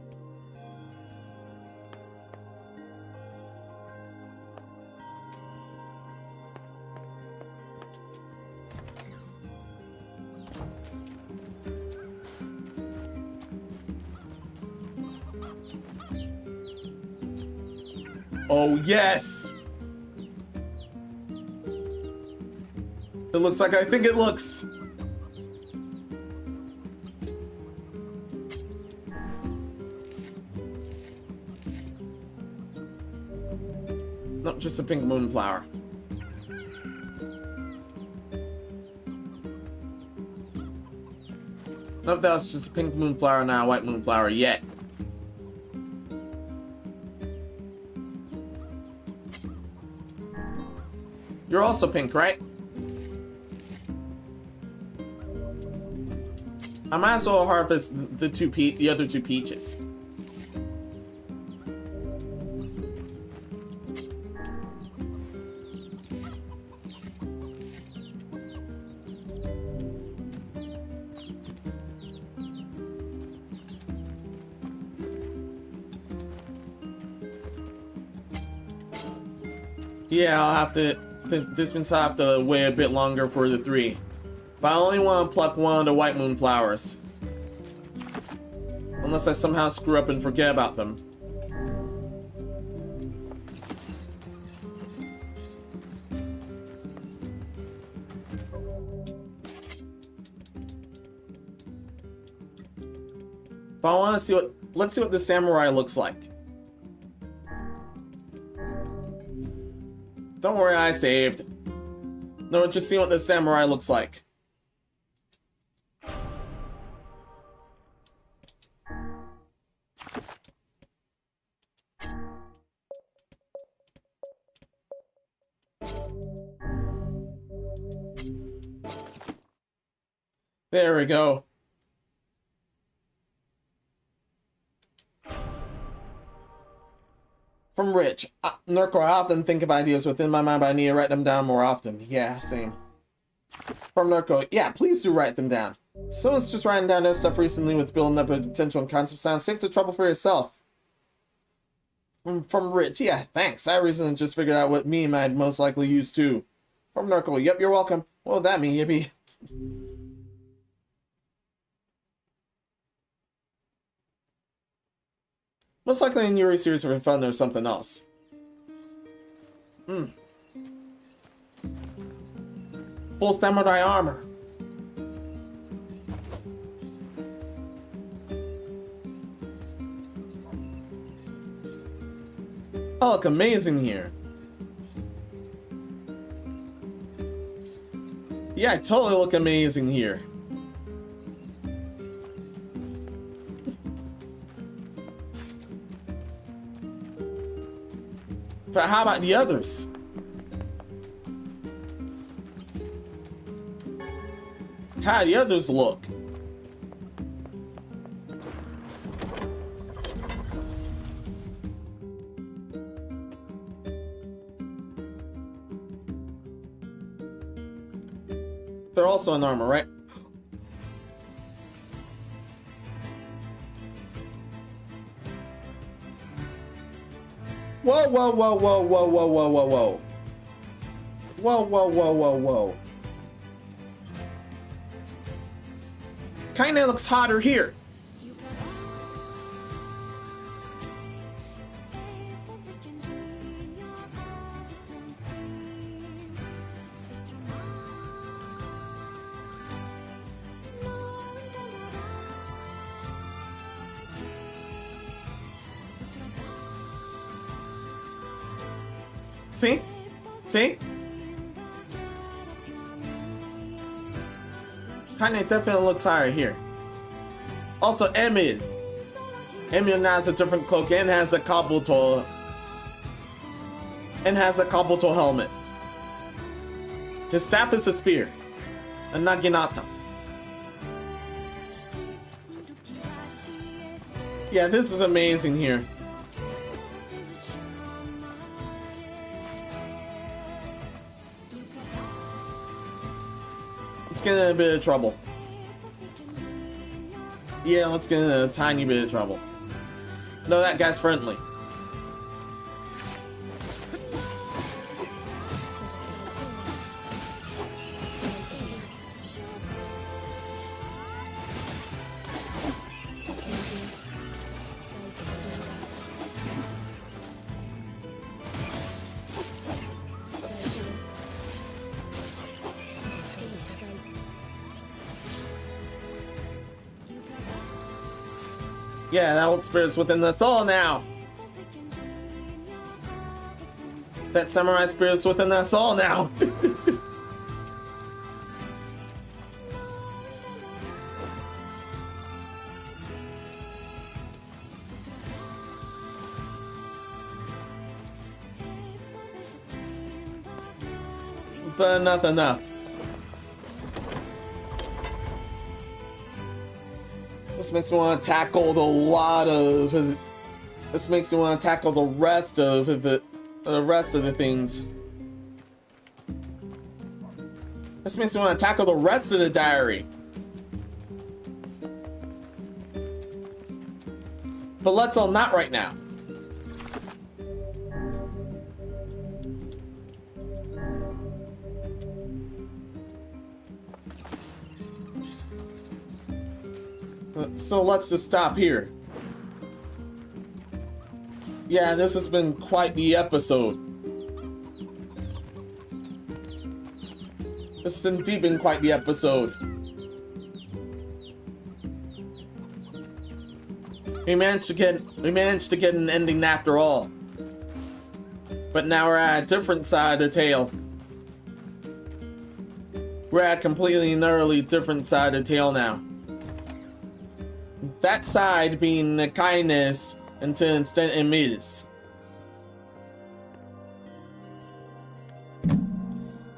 Oh, yes! It looks like I think it looks. Not just a pink moonflower. Nope, that was just a pink moonflower, not a white moonflower yet. You're also pink, right? I might as well harvest the other two peaches. Yeah, I'll have to. This means I have to wait a bit longer for the 3. But I only want to pluck one of the white moon flowers. Unless I somehow screw up and forget about them. But I want to see what. Let's see what the samurai looks like. Don't worry, I saved. No, just see what the samurai looks like. There we go. From Rich. Nurko, I often think of ideas within my mind, but I need to write them down more often. Yeah, same. From Nurko. Yeah, please do write them down. Someone's just writing down their stuff recently with building up a potential and concept sound. Save the trouble for yourself. From Rich. Yeah, thanks. I recently just figured out what meme I'd most likely use too. From Nurko. Yep, you're welcome. What would that mean, Yippee? Most likely in NieR series or fun or something else. Full samurai armor. I look amazing here. Yeah, I totally look amazing here. But how about the others? How do the others look? They're also in armor, right? Whoa, whoa, whoa, whoa, whoa, whoa, whoa, whoa, whoa. Whoa, whoa, whoa, whoa, whoa. Kinda looks hotter here. See? See? Kinda definitely looks higher here. Also, Emil. Emil now has a different cloak and has a Kabuto. And has a Kabuto helmet. His staff is a spear. A Naginata. Yeah, this is amazing here. Let's get in a bit of trouble. Yeah, let's get in a tiny bit of trouble. No, that guy's friendly. Yeah, that old spirit's within us all now. That samurai spirit's within us all now. But not enough. This makes me want to tackle This makes me want to tackle the rest of the things. This makes me want to tackle the rest of the diary. But let's all not right now. So let's just stop here. Yeah, this has been quite the episode. This has indeed been quite the episode. We managed to get an ending after all. But now we're at a different side of the tale. We're at a completely and utterly different side of the tale now. That side being the kindness and to an extent Emil's.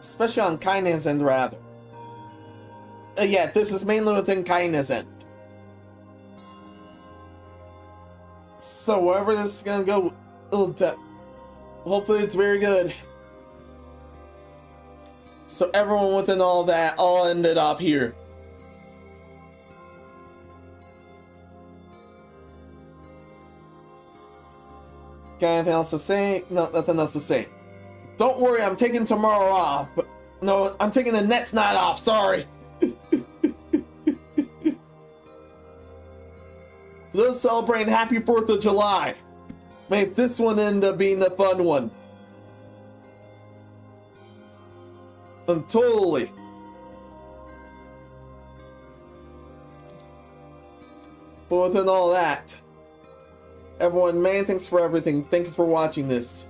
Especially on kindness end rather. Yeah, this is mainly within kindness end. So wherever this is gonna go, hopefully it's very good. So everyone within all that all ended up here. Got anything else to say? No, nothing else to say. Don't worry, I'm taking tomorrow off. But no, I'm taking the next night off, sorry. Those celebrating happy 4th of July. May this one end up being the fun one. Totally. But within all that, everyone, man, thanks for everything. Thank you for watching this.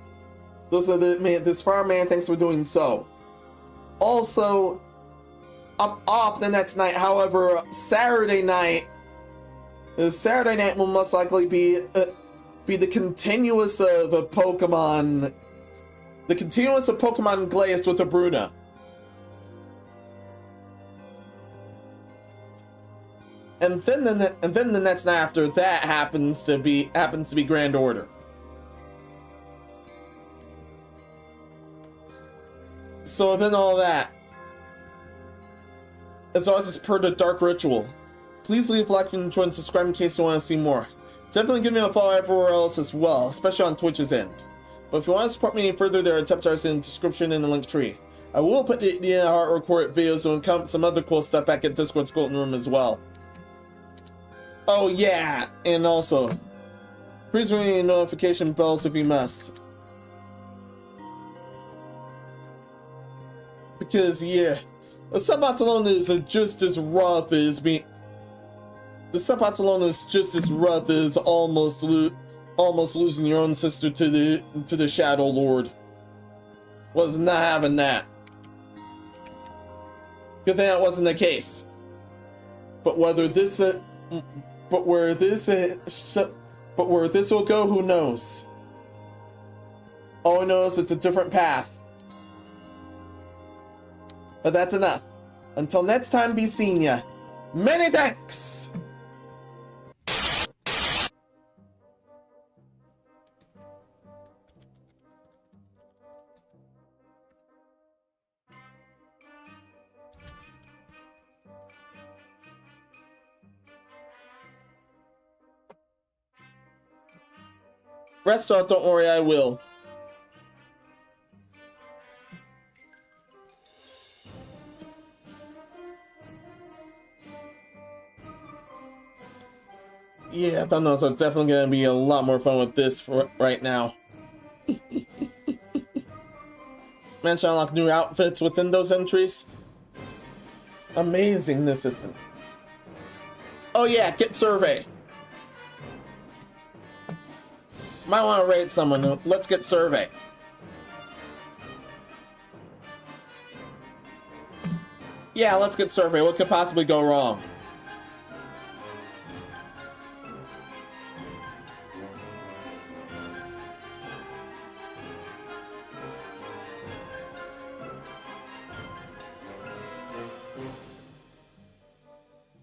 Those are the man. This far, man. Thanks for doing so. Also, I'm off the next night. However, Saturday night will most likely be the continuous of a Pokemon, Glazed with a Bruna. And then the next night after that happens to be Grand Order. So then all that, as always, is per the Dark Ritual. Please leave a like and join, subscribe in case you want to see more. Definitely give me a follow everywhere else as well, especially on Twitch's end. But if you want to support me further, there are tips in the description and the link tree. I will put the art recorded videos and some other cool stuff back at Discord's Golden Room as well. Oh yeah, and also, please ring notification bells if you must. Because yeah, the sub-Barcelona is just as rough as me. The sub-Barcelona is just as rough as almost losing your own sister to the Shadowlord. Was not having that. Good thing that wasn't the case. But where this will go, who knows? All I know is it's a different path. But that's enough. Until next time, be seeing ya. Many thanks! Rest off, don't worry, I will. Yeah, thumbnails are definitely going to be a lot more fun with this for right now. Managed to unlock new outfits within those entries. Amazing, this system. Oh yeah, get survey. Might want to rate someone. Let's get survey. Yeah, let's get survey. What could possibly go wrong?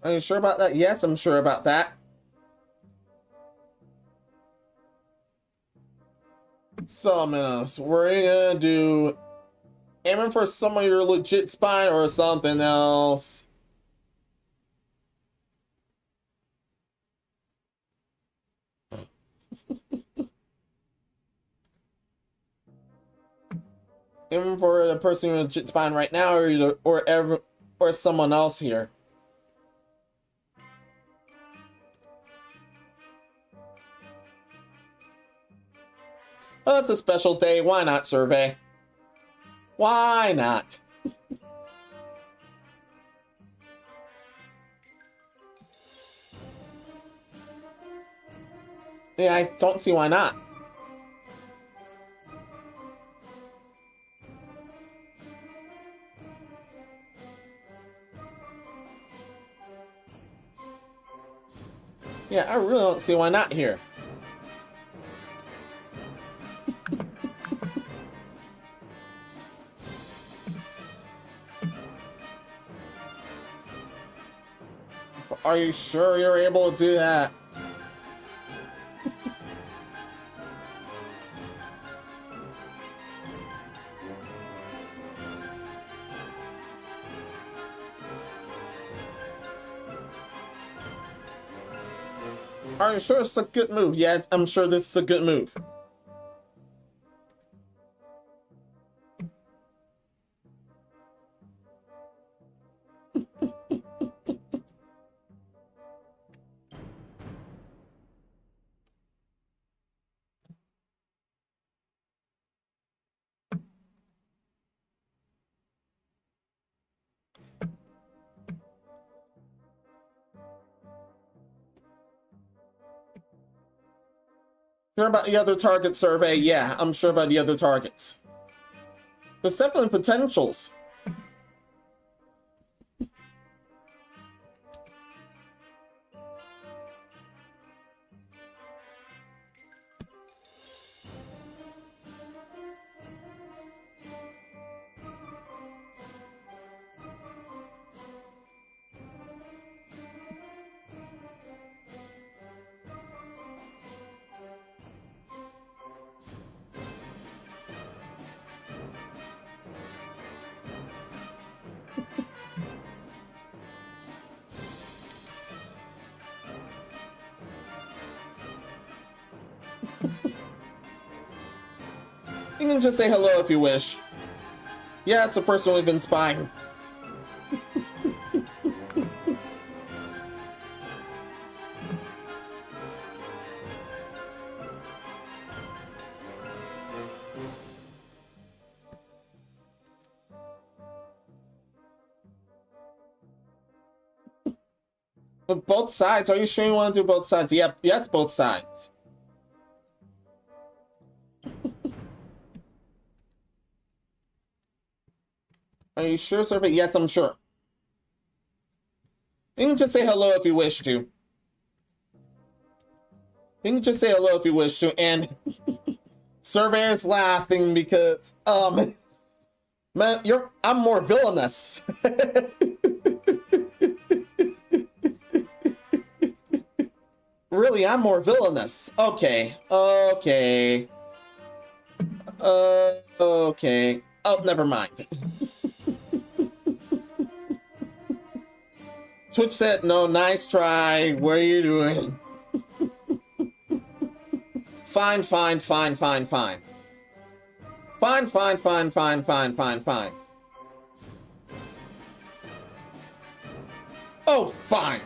Are you sure about that? Yes, I'm sure about that. So, Menos, we're gonna do aiming for some of your legit spine or something else. Aiming for the person with legit spine right now, or someone else here. Oh, it's a special day. Why not, survey? Why not? Yeah, I don't see why not. Yeah, I really don't see why not here. Are you sure you're able to do that? Are you sure it's a good move? Yeah, I'm sure this is a good move. Sure about the other target survey? Yeah, I'm sure about the other targets. There's definitely potentials. You can just say hello if you wish. Yeah, it's a person we've been spying. Both sides? Are you sure you want to do both sides? Yep, yes, both sides. Are you sure, sir? But yes, I'm sure. You can just say hello if you wish to. You can just say hello if you wish to, and Survey is laughing because, man, I'm more villainous. Really, I'm more villainous. Okay. Okay. Okay. Oh, never mind. Twitch said, no, nice try. What are you doing? Fine, fine, fine, fine, fine. Fine, fine, fine, fine, fine, fine, fine. Oh, fine.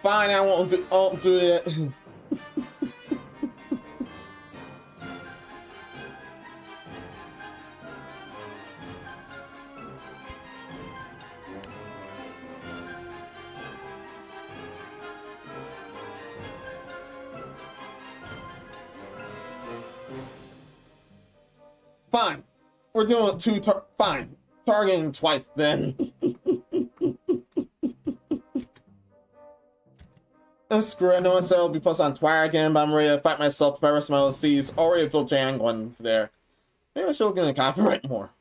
Fine, I won't do it. Fine. We're doing fine. Targeting twice then. Screw it, I know I said I'll be posted on Twitter again, but I'm ready to fight myself by rest of my OCs. Already feel jangling there. Maybe I should look into copyright more.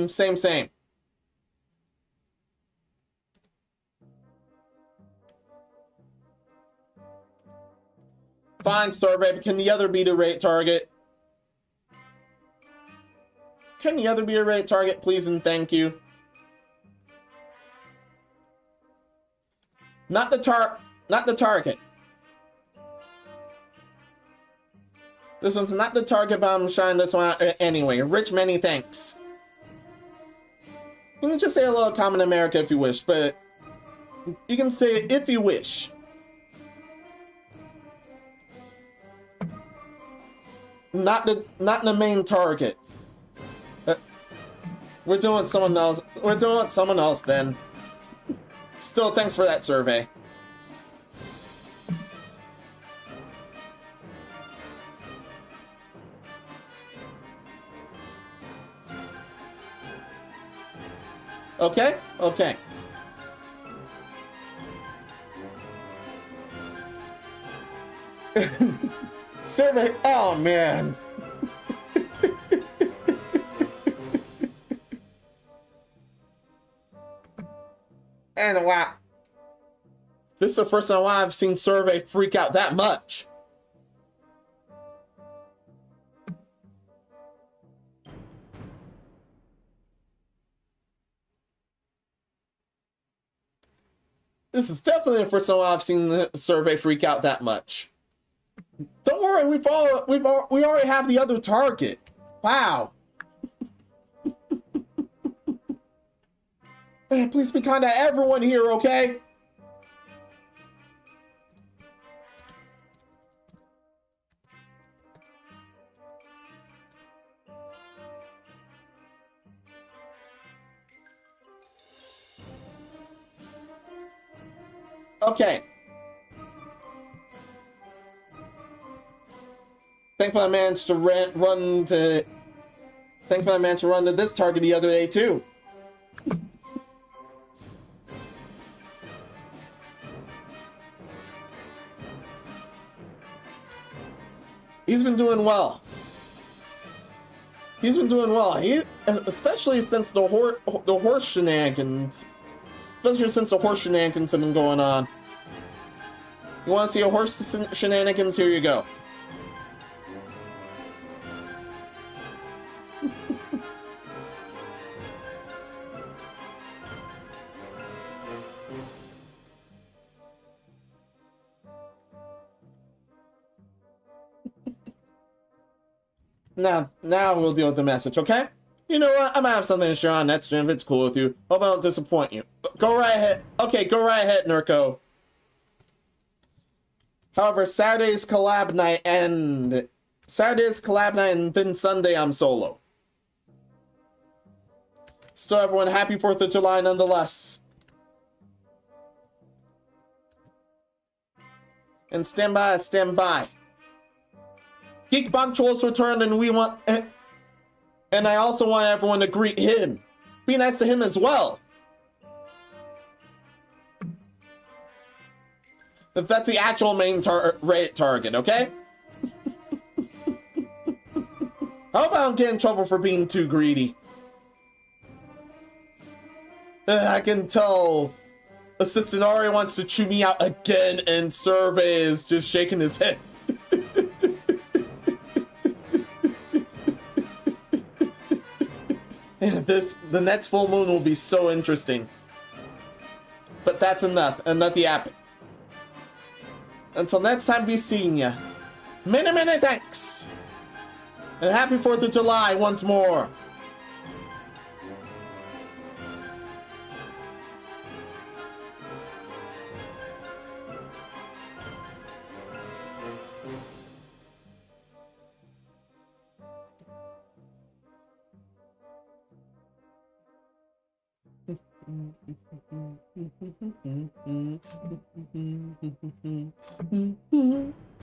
Same. Fine, Star Baby. Can the other be the rate target? Can the other be a rate target, please and thank you? Not the target. This one's not the target, but I'm shining this one out anyway. Rich, many thanks. You can just say hello, Common America, if you wish, but you can say it if you wish. Not the main target. We're doing someone else. We're doing someone else then. Still, thanks for that survey. Okay? Okay. Survey. Oh, man. And wow. This is the first time I've seen Survey freak out that much. This is definitely the first time I've seen the Survey freak out that much. Don't worry, we already have the other target. Wow. Hey, please be kind to everyone here, okay? Okay. Thankfully I managed to run to this target the other day too. He's been doing well. He's been doing well. Especially since the horse shenanigans. Especially since the horse shenanigans have been going on. You want to see a horse shenanigans? Here you go. Now we'll deal with the message, okay? You know what? I'm gonna have something to share on next stream if it's cool with you. Hope I don't disappoint you. Go right ahead. Okay, go right ahead, Nurko. However, Saturday's collab night and then Sunday I'm solo. Still, everyone, happy 4th of July nonetheless. And stand by, stand by. Geek Boncholos returned, and we want, and I also want everyone to greet him. Be nice to him as well. If that's the actual main target, okay? I hope I don't get in trouble for being too greedy. I can tell Assistant Ari wants to chew me out again, and Survey is just shaking his head. And the next full moon will be so interesting. But that's enough yapping. Until next time, be seeing ya. Many thanks! And happy 4th of July once more.